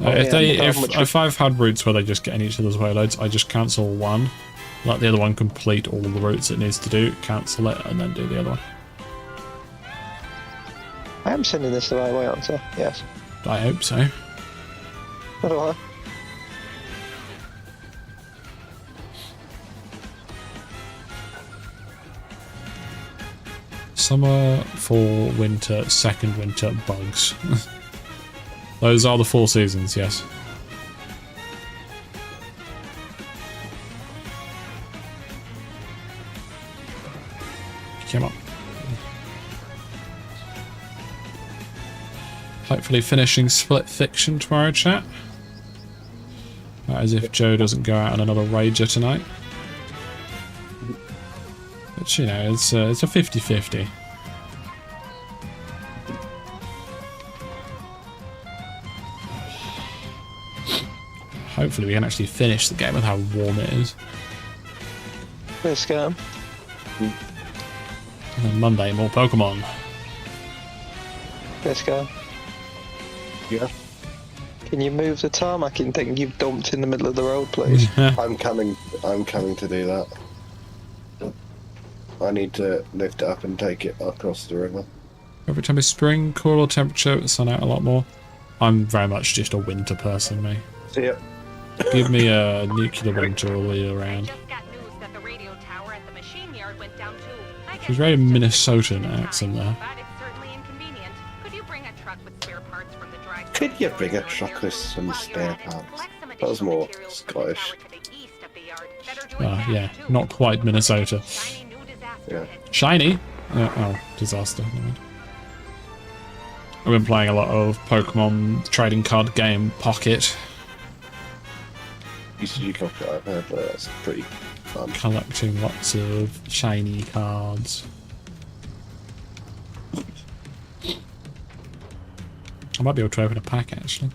If I've had routes where they just get in each other's wayloads, I just cancel one, let the other one complete all the routes it needs to do, cancel it, and then do the other one. I am sending this the right way, aren't I? Yes. I hope so. How do I? Summer, fall, winter, second winter, bugs. Those are the 4 seasons, yes. Come on. Hopefully finishing Split Fiction tomorrow, chat. As if Joe doesn't go out on another rager tonight. But you know, it's a 50-50. Hopefully we can actually finish the game with how warm it is. Let's go. And then Monday, more Pokemon. Let's go. Yeah. Can you move the tarmacking thing you've dumped in the middle of the road, please? I'm coming to do that. I need to lift it up and take it across the river. Every time it's spring, cooler temperature, sun out a lot more. I'm very much just a winter person, me. See ya. Give me a nuclear winter all year round. Just got news that the radio tower at the machine yard went down too. I guess She's very it's just Minnesotan time, accent there. But it's certainly inconvenient. Could you bring a truck with spare parts from the drive? Could you bring a truck with some spare parts? That was more Scottish. Yeah, not quite Minnesota. Yeah. Shiny? Oh, disaster. Never mind. I've been playing a lot of Pokemon trading card game Pocket. You got it, I've heard that. That's pretty fun. Collecting lots of shiny cards. I might be able to open a pack actually.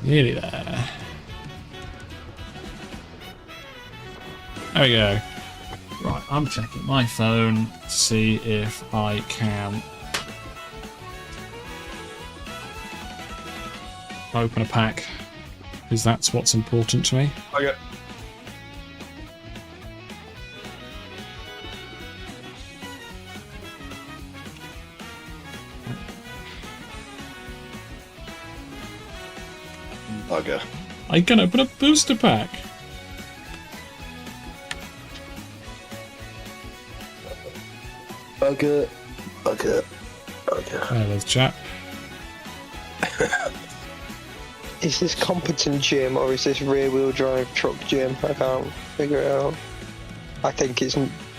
Nearly there. There we go. Right, I'm checking my phone to see if I can open a pack, because that's what's important to me. Okay. Bugger. I can open a booster pack. Bugger. Bugger. There's chat. Is this competent gym or is this rear-wheel drive truck gym? I can't figure it out. I think it's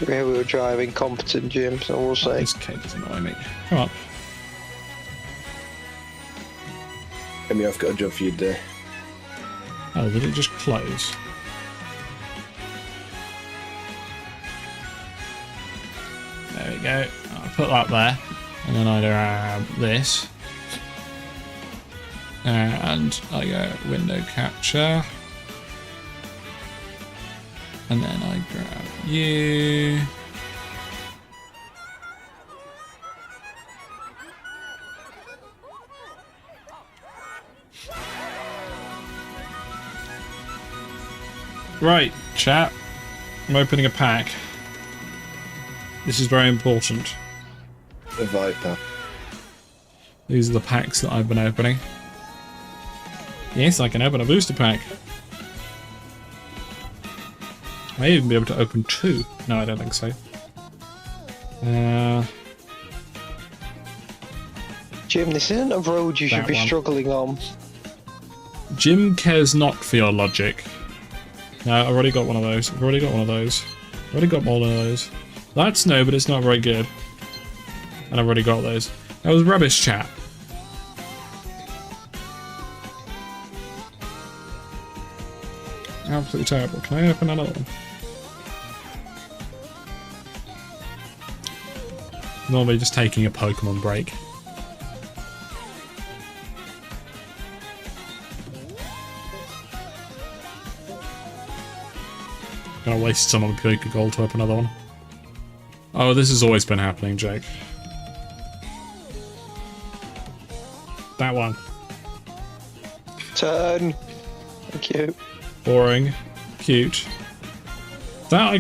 rear-wheel drive incompetent gym, so we'll say. This cake is annoying me. Come on. I mean, I've got a job for you today. Oh, did it just close? There we go. I'll put that there. And then I grab this. And I go window capture. And then I grab you. Right, chat. I'm opening a pack. This is very important. The Viper. These are the packs that I've been opening. Yes, I can open a booster pack. I may even be able to open 2. No, I don't think so. Jim, this isn't a road you should That be one. struggling on. Jim cares not for your logic. No, I've already got one of those. I've already got one of those. I've already got more than those. That's no, but it's not very good. And I've already got those. That was rubbish, chat. Absolutely terrible. Can I open another one? Normally just taking a Pokemon break. Gonna waste some on the Pika Gold to open another one. Oh, this has always been happening, Jake. That one. Turn. Thank you. Boring. Cute. That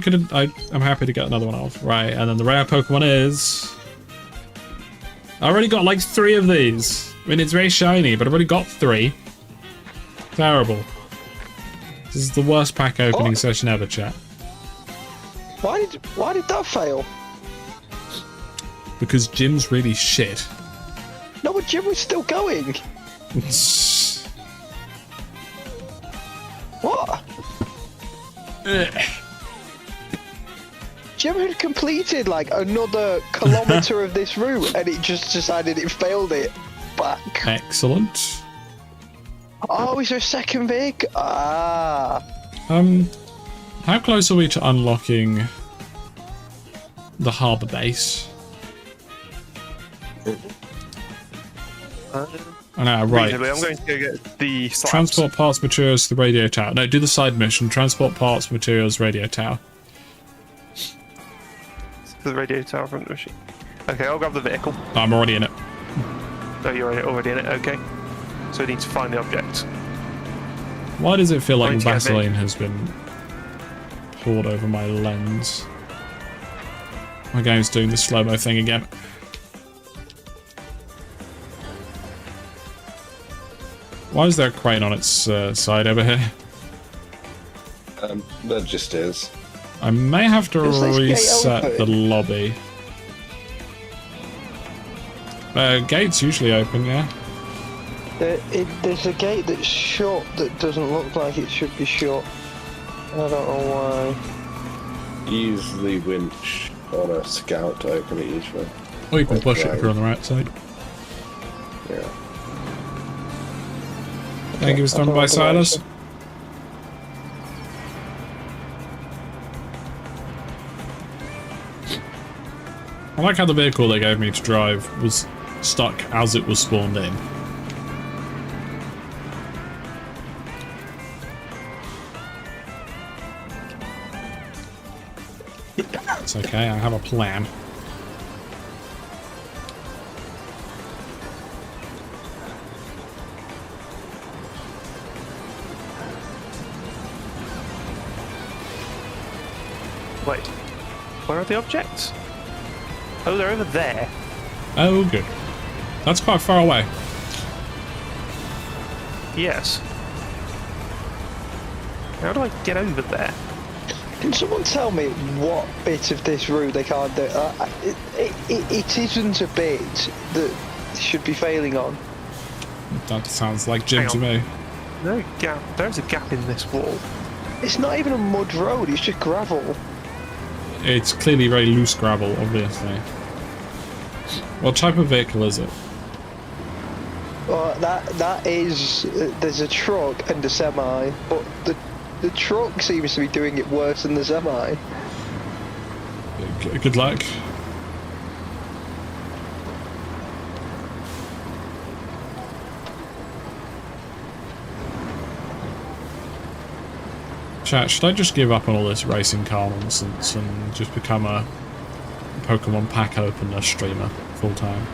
I'm happy to get another one off. Right, and then the rare Pokemon is... I already got like 3 of these. I mean, it's very shiny, but I've already got 3. Terrible. This is the worst pack opening session ever, chat. Why did that fail? Because Jim's really shit. No, but Jim was still going. What? Jim had completed like another kilometre of this route and it just decided it failed it back. Excellent. Oh, is there a second Vic? Ah. How close are we to unlocking the harbour base? I know, right. Reasonably, I'm going to go get the slabs. Transport parts, materials to the radio tower. No, do the side mission. Transport parts, materials, radio tower. To the radio tower from the machine. Okay, I'll grab the vehicle. I'm already in it. Oh, you're already in it. Okay. So we need to find the object. Why does it feel like Going to get Vaseline has been poured over my lens? My game's doing the slow-mo thing again. Why is there a crane on its side over here? There just is. I may have to Is this gate reset open? the lobby. Gate's usually open, yeah. There's a gate that's shut that doesn't look like it should be shut. I don't know why. Use the winch on a scout to open it usually. Or you can push it Okay. if you're on the right side. Yeah. Thank you, I was done don't by know the Silas. right I like how the vehicle they gave me to drive was stuck as it was spawned in. It's okay, I have a plan. Wait. Where are the objects? Oh, they're over there. Oh, good. That's quite far away. Yes. How do I get over there? Can someone tell me what bit of this route they can't do? It isn't a bit that they should be failing on. That sounds like Jim Hang to on. me. No gap. There's a gap in this wall. It's not even a mud road, it's just gravel. It's clearly very loose gravel, obviously. What type of vehicle is it? Well, that is... there's a truck and a semi, but the truck seems to be doing it worse than the semi. Good luck. Chat, should I just give up on all this racing car nonsense and just become a Pokemon pack opener streamer full time?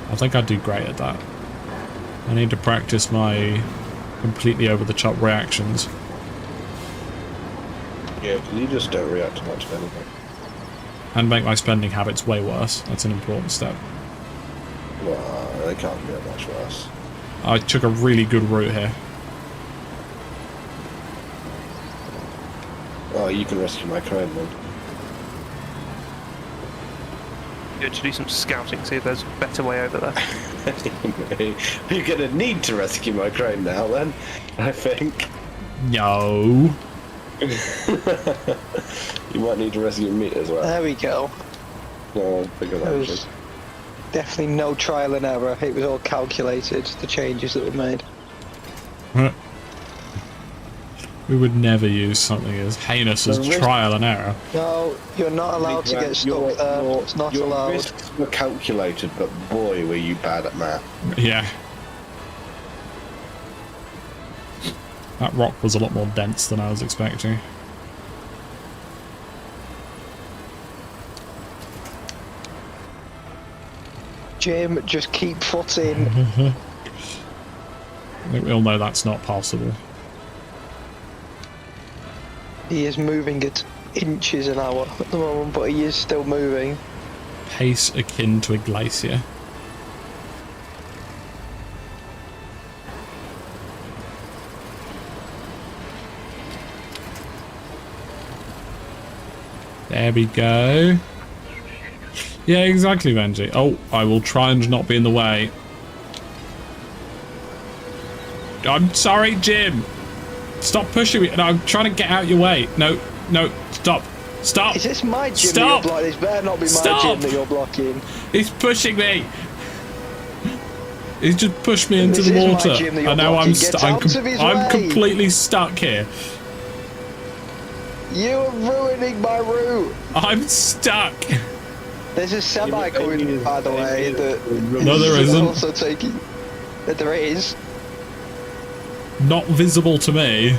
I think I'd do great at that. I need to practice my completely over-the-top reactions. Yeah, you just don't react to much of anything. And make my spending habits way worse. That's an important step. Well, they can't get much worse. I took a really good route here. Oh, you can rescue my crane then. Good to do some scouting, see if there's a better way over there. You're gonna need to rescue my crane now then, I think. No. You might need to rescue me as well. There we go. No, figure There that was shit. definitely no trial and error. It was all calculated, the changes that were made. We would never use something as heinous as trial and error. No, you're not allowed to get stuck there. It's not your allowed. risks were calculated, but boy, were you bad at math. Yeah. That rock was a lot more dense than I was expecting. Jim, just keep footing. I think we all know that's not possible. He is moving at inches an hour at the moment, but he is still moving. Pace akin to a glacier. There we go. Yeah, exactly, Benji. Oh, I will try and not be in the way. I'm sorry, Jim. Stop pushing me. No, I'm trying to get out your way. No, no, stop. Stop. Is this my gym Stop. that you're blocking? This better not be my Stop. gym that you're blocking. He's pushing me. He's just pushed me into This the is my water. gym that you're And now blocking. Get out of his I'm way. completely stuck here. You are ruining my route. I'm stuck. There's a semi Yeah, but going, maybe- by the way, that No, there is isn't. also taking. There is. Not visible to me.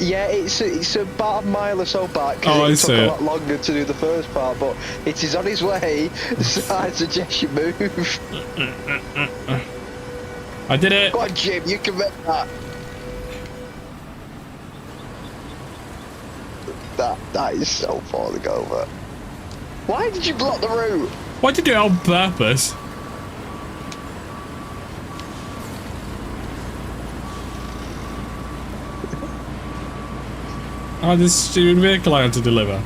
Yeah, it's about a mile or so back. Oh, I it see took a it. lot longer to do the first part, but it is on his way. So I suggest you move. I did it. Go on, Jim, you can make that. That is so falling over. Why did you block the route? Why did you do it on purpose? Oh, this stupid vehicle I had to deliver.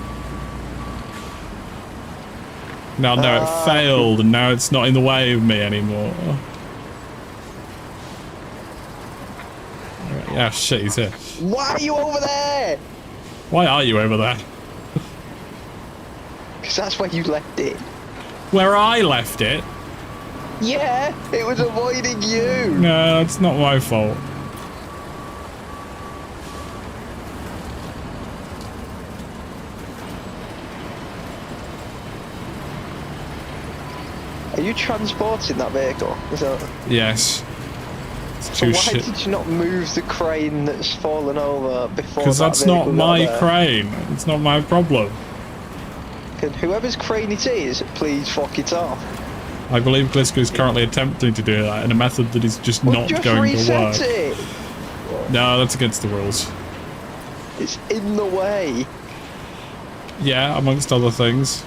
Now, no, it failed, and now it's not in the way of me anymore. Yeah, shit, he's here. Why are you over there? Why are you over there? Because that's where you left it. Where I left it? Yeah, it was avoiding you. No, it's not my fault. Are you transporting that vehicle? Is that... Yes. It's So too why shit. did you not move the crane that's fallen over before? Because that that's not vehicle got my there? crane. It's not my problem. Can whoever's crane it is, please fuck it off. I believe Glisko is currently attempting to do that in a method that is just Well, not just going to reset work. it. No, that's against the rules. It's in the way. Yeah, amongst other things.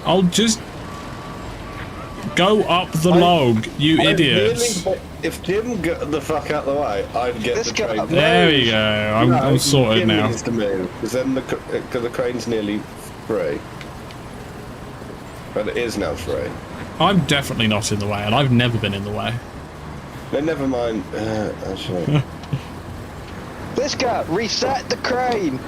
I'll just go up the log, you idiots. Really, if Jim got the fuck out of the way, I'd get Let's the go. train. There we go. I'm sorted Jim now. needs to move, because then the crane's nearly free. But it is now free. I'm definitely not in the way, and I've never been in the way. No, never mind. Actually, Let's go. Reset the crane.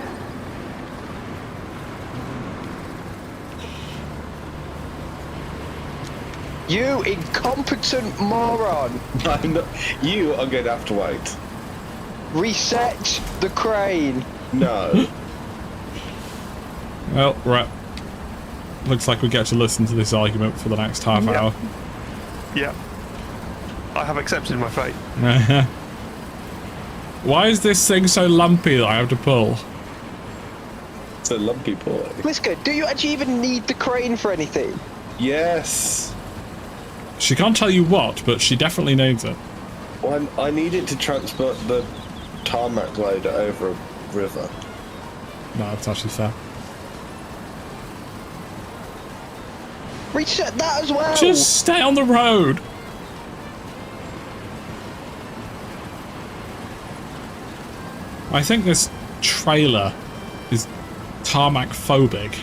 You incompetent moron. I'm not, you are going to have to wait. Reset the crane. No. Well, right. Looks like we get to listen to this argument for the next half Yeah. hour. Yeah. I have accepted my fate. Why is this thing so lumpy that I have to pull? It's a lumpy boy. Let's go. Do you actually even need the crane for anything? Yes. She can't tell you what, but she definitely needs it. Well, I needed to transport the tarmac loader over a river. No, that's actually fair. Reset that as well. Just stay on the road. I think this trailer is tarmac phobic.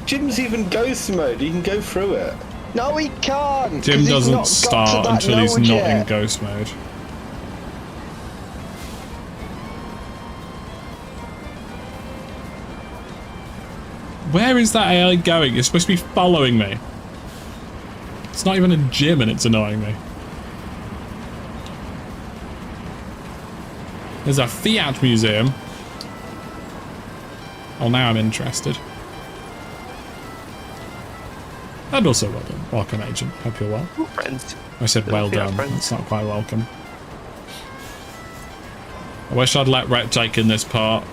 Jim's even ghost mode. You can go through it. No, he can't. Jim 'cause he's doesn't not got to start that until he's node not yet. in ghost mode. Where is that AI going? You're supposed to be following me. It's not even a gym and it's annoying me. There's a Fiat museum. Oh, now I'm interested. And also well done. Welcome, agent. Hope you're well. Friends. I said well Fiat done. friends. It's not quite welcome. I wish I'd let Rhett take in this part.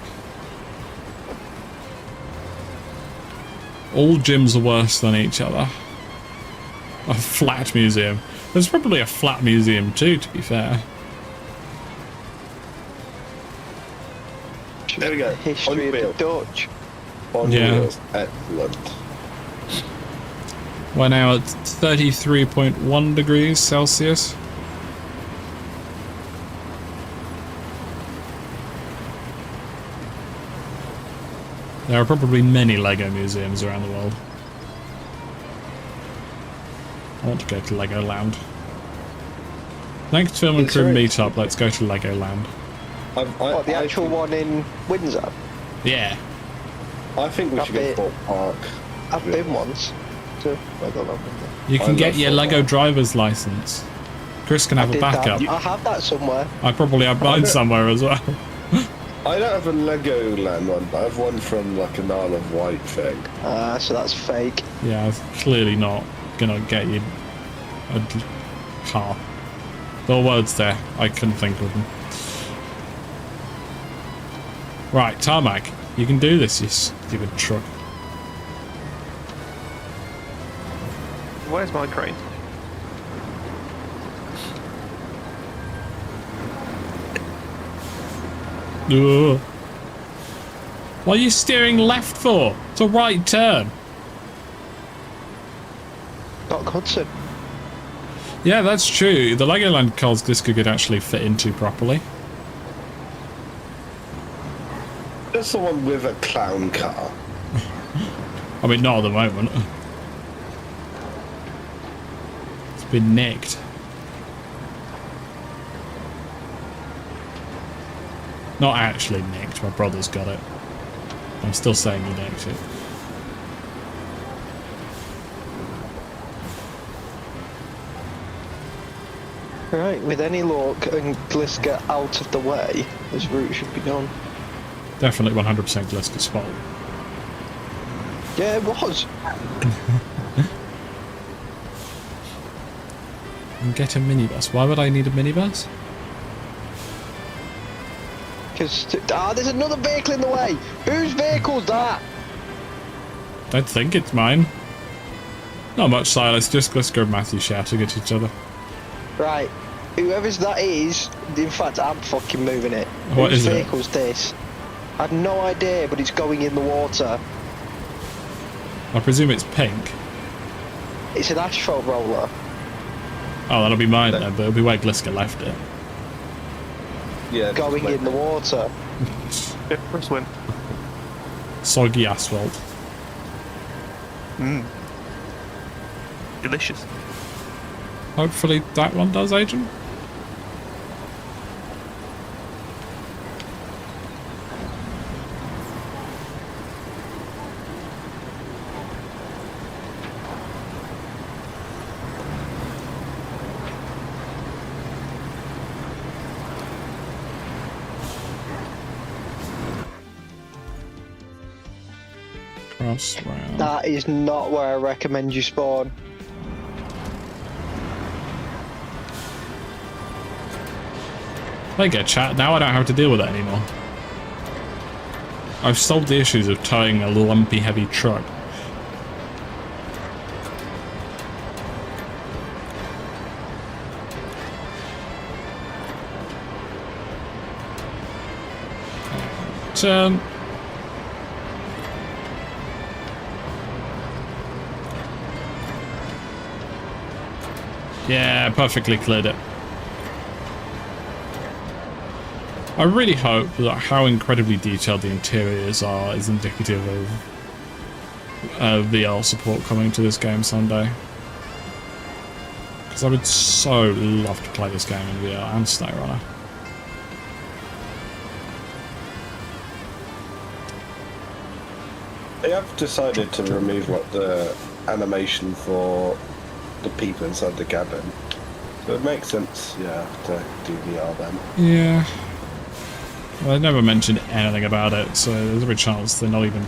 All gyms are worse than each other. A flat museum. There's probably a flat museum too, to be fair. There we go. History of the Unreal. Dutch. On Yeah. wheels. Excellent. We're now at 33.1 degrees Celsius. There are probably many Lego museums around the world. I want to go to Legoland. Next film and crew meetup, let's go to Legoland. What, the actual one in Windsor? Yeah. I think we should go That to Fort Park. I've been once. To Legoland. You can I get love your Fort Lego Park. driver's license. Chris can have a Did backup. that. I have that somewhere. I probably have mine somewhere as well. I don't have a Legoland one, but I have one from like an Isle of Wight thing. So that's fake. Yeah, it's clearly not gonna get you a car. There were words there. I couldn't think of them. Right, tarmac. You can do this, you stupid truck. Where's my crane? Ugh. What are you steering left for? It's a right turn. Doc Hudson. Yeah, that's true. The Legoland cars this could actually fit into properly. There's someone with a clown car. I mean, not at the moment. It's been nicked. Not actually nicked, my brother's got it. I'm still saying he nicked it. Right, with any luck and Gliss get out of the way, this route should be done. Definitely 100% Gliska's fault. Yeah, it was. And get a minibus. Why would I need a minibus? Because, there's another vehicle in the way. Whose vehicle's that? Don't think it's mine. Not much, Silas. Just Gliska and Matthew shouting at each other. Right, whoever's that is, in fact, I'm fucking moving it. What Whose is it? vehicle's this? I had no idea, but it's going in the water. I presume it's pink. It's an asphalt roller. Oh, that'll be mine then, but it'll be where Gliska left it. Yeah. Going in the water. Yeah, for a swim. Soggy asphalt. Delicious. Hopefully that one does, Agent. Cross round. That is not where I recommend you spawn. There you go, chat. Now I don't have to deal with it anymore. I've solved the issues of towing a lumpy, heavy truck. Turn. Yeah, perfectly cleared it. I really hope that how incredibly detailed the interiors are is indicative of VR support coming to this game someday. Because I would so love to play this game in VR and stay runner. They have decided to remove like the animation for the people inside the cabin. So it makes sense, yeah, to do VR then. Yeah. Well, they never mentioned anything about it, so there's every chance they're not even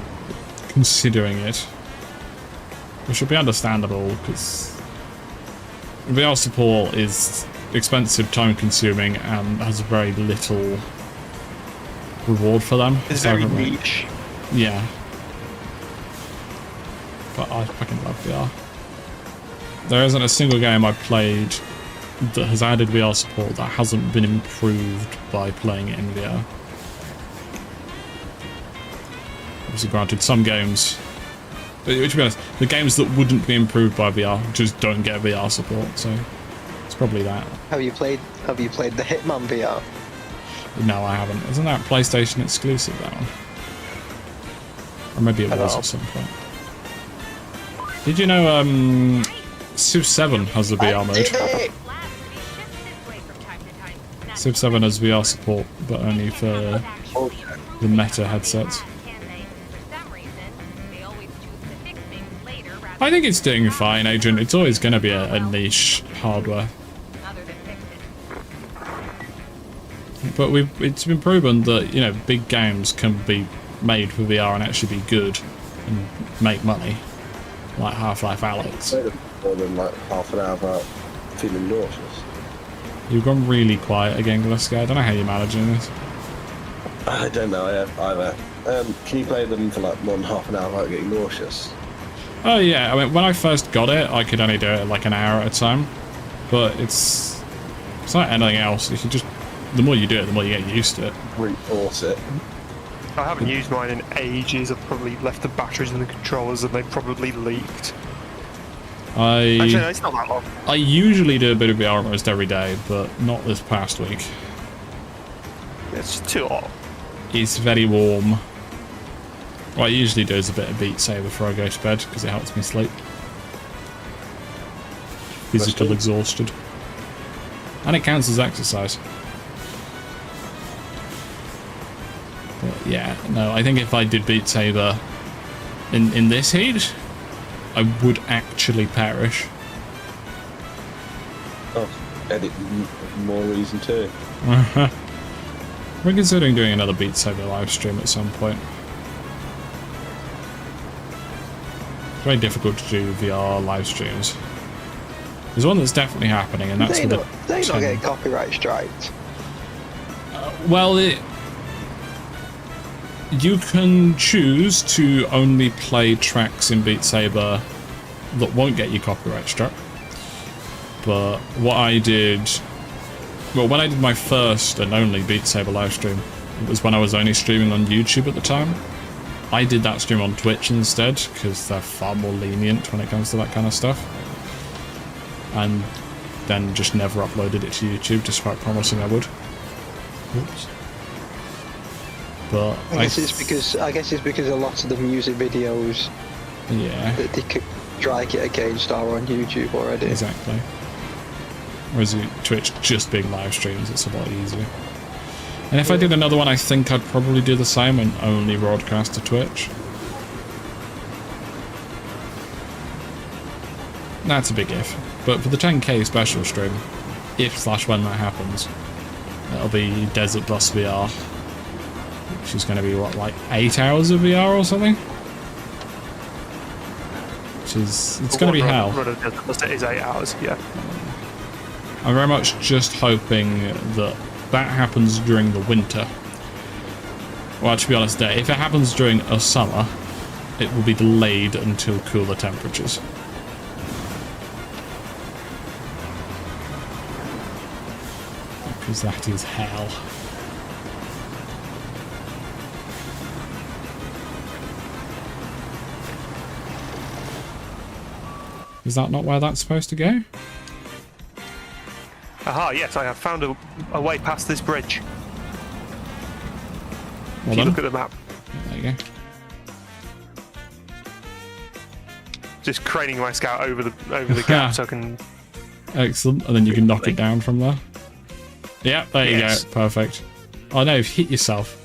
considering it. Which should be understandable, because VR support is expensive, time-consuming, and has very little reward for them. It's very niche. Yeah. But I fucking love VR. There isn't a single game I've played that has added VR support that hasn't been improved by playing it in VR. Obviously, granted, some games, to be honest, the games that wouldn't be improved by VR just don't get VR support, so it's probably that. Have you played the Hitman VR? No, I haven't. Isn't that PlayStation exclusive, that one? Or maybe it was at some point. Did you know Civ 7 has a VR mode? Civ 7 has VR support, but only for the meta headsets. I think it's doing fine, Agent. It's always going to be a niche hardware. But it's been proven that, you know, big games can be made for VR and actually be good and make money. Like Half-Life Alyx. More than like half an hour without feeling nauseous. You've gone really quiet again, Glasgow. I don't know how you're managing this. I don't know either. Can you play them for like more than half an hour without getting nauseous? Oh yeah, I mean, when I first got it, I could only do it like an hour at a time. But it's like anything else. If you just, the more you do it, the more you get used to it. Reinforce it. I haven't used mine in ages. I've probably left the batteries in the controllers and they probably leaked. Actually, no, it's not that long. I usually do a bit of VR almost every day, but not this past week. It's just too hot. It's very warm. What I usually do is a bit of Beat Saber before I go to bed, because it helps me sleep. Physical exhaustion. And it counts as exercise. But yeah, no, I think if I did Beat Saber in this heat, I would actually perish. Oh, edit more reason too. We're considering doing another Beat Saber live stream at some point. It's very difficult to do VR live streams. There's one that's definitely happening, and that's they not get copyright strikes. Well, you can choose to only play tracks in Beat Saber that won't get you copyright struck. But what I did, well, when I did my first and only Beat Saber live stream, it was when I was only streaming on YouTube at the time. I did that stream on Twitch instead, because they're far more lenient when it comes to that kind of stuff. And then just never uploaded it to YouTube, despite promising I would. Oops. But I guess it's because a lot of the music videos, yeah, that they could strike it against are on YouTube already. Exactly. Whereas Twitch just being live streams, it's a lot easier. And if I did another one, I think I'd probably do the same and only broadcast to Twitch. That's a big if. But for the 10k special stream, if/when that happens, it'll be Desert Bus VR. Which is going to be, what, like 8 hours of VR or something? Which is, it's going to be hell. It is 8 hours, yeah. I'm very much just hoping that that happens during the winter. Well, to be honest, if it happens during a summer, it will be delayed until cooler temperatures. Because that is hell. Is that not where that's supposed to go? Aha, yes, I have found a way past this bridge. Well If you done. look at the map, There you go. just craning my scout over the gap so I can. Excellent. And then you can knock it down from there. Yeah, there you Yes. go. Perfect. Oh no, you've hit yourself.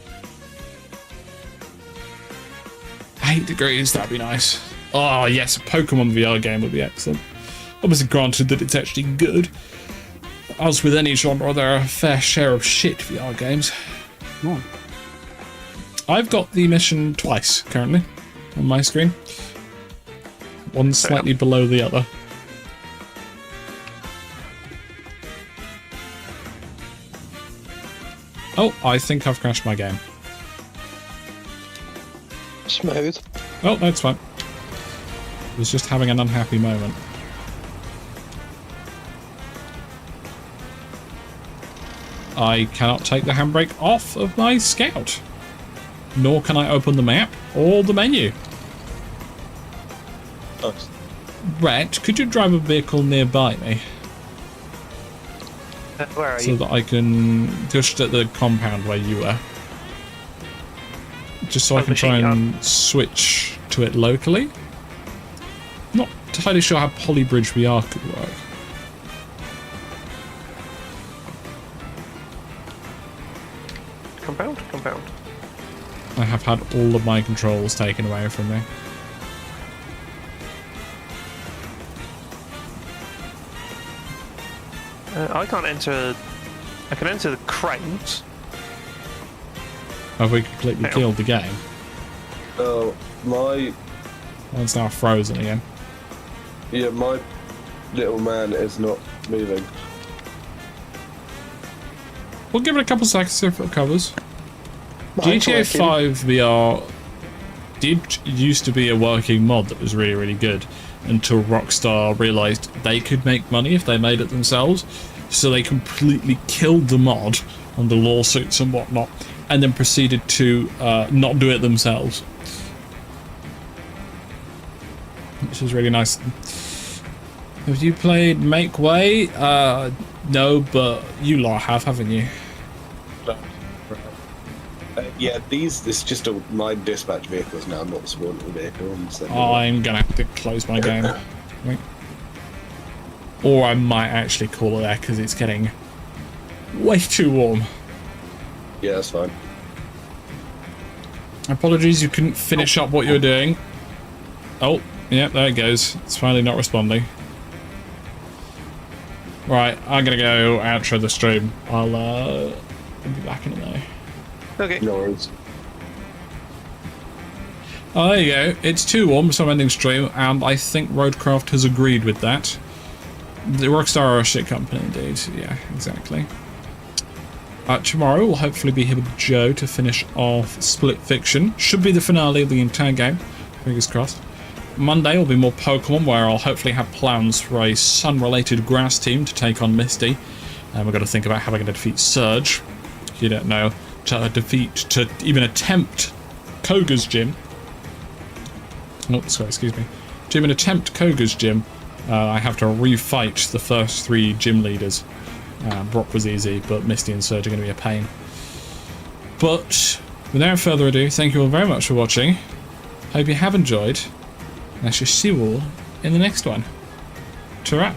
8 degrees, that'd be nice. Oh yes, a Pokemon VR game would be excellent. Obviously granted that it's actually good. As with any genre, there are a fair share of shit VR games. Come on. I've got the mission twice currently on my screen. One slightly below the other. Oh, I think I've crashed my game. Smooth. Oh, that's fine. I was just having an unhappy moment. I cannot take the handbrake off of my Scout. Nor can I open the map or the menu. Nice. Rhett, could you drive a vehicle nearby me? Where are So you? that I can just at the compound where you were. Just so I can try and switch to it locally. Not entirely sure how Polybridge VR could work. Compound. I have had all of my controls taken away from me. I can't enter. I can enter the cranes. Have we completely Hang on. killed the game? Oh, my Oh, it's now frozen again. my little man is not moving. We'll give it a couple seconds see if it recovers. Mine's GTA working. 5 VR used to be a working mod that was really, really good until Rockstar realised they could make money if they made it themselves. So they completely killed the mod on the lawsuits and whatnot, and then proceeded to not do it themselves. Which is really nice. Have you played Make Way? No, but you lot have, haven't you? Yeah, it's just my dispatch vehicles now, not the spawn vehicle. I'm gonna have to close my game. Wait. Or I might actually call it there because it's getting way too warm. Yeah, that's fine. Apologies, you couldn't finish up what you were doing. Oh, yeah, there it goes. It's finally not responding. Right, I'm gonna go outro the stream. I'll be back in a minute. Okay. No worries. Oh, there you go. It's too warm, so I'm ending stream, and I think RoadCraft has agreed with that. The Rockstar are a shit company indeed. Yeah, exactly. Tomorrow we'll hopefully be here with Joe to finish off Split Fiction. Should be the finale of the entire game. Fingers crossed. Monday will be more Pokemon, where I'll hopefully have plans for a sun-related grass team to take on Misty. And we've got to think about how we're going to defeat Surge. If you don't know, to even attempt Koga's gym. Oh, sorry, excuse me. To even attempt Koga's gym, I have to refight the first 3 gym leaders. Brock was easy, but Misty and Surge are going to be a pain. But without further ado, thank you all very much for watching. Hope you have enjoyed. And I shall see you all in the next one. Ta-ra!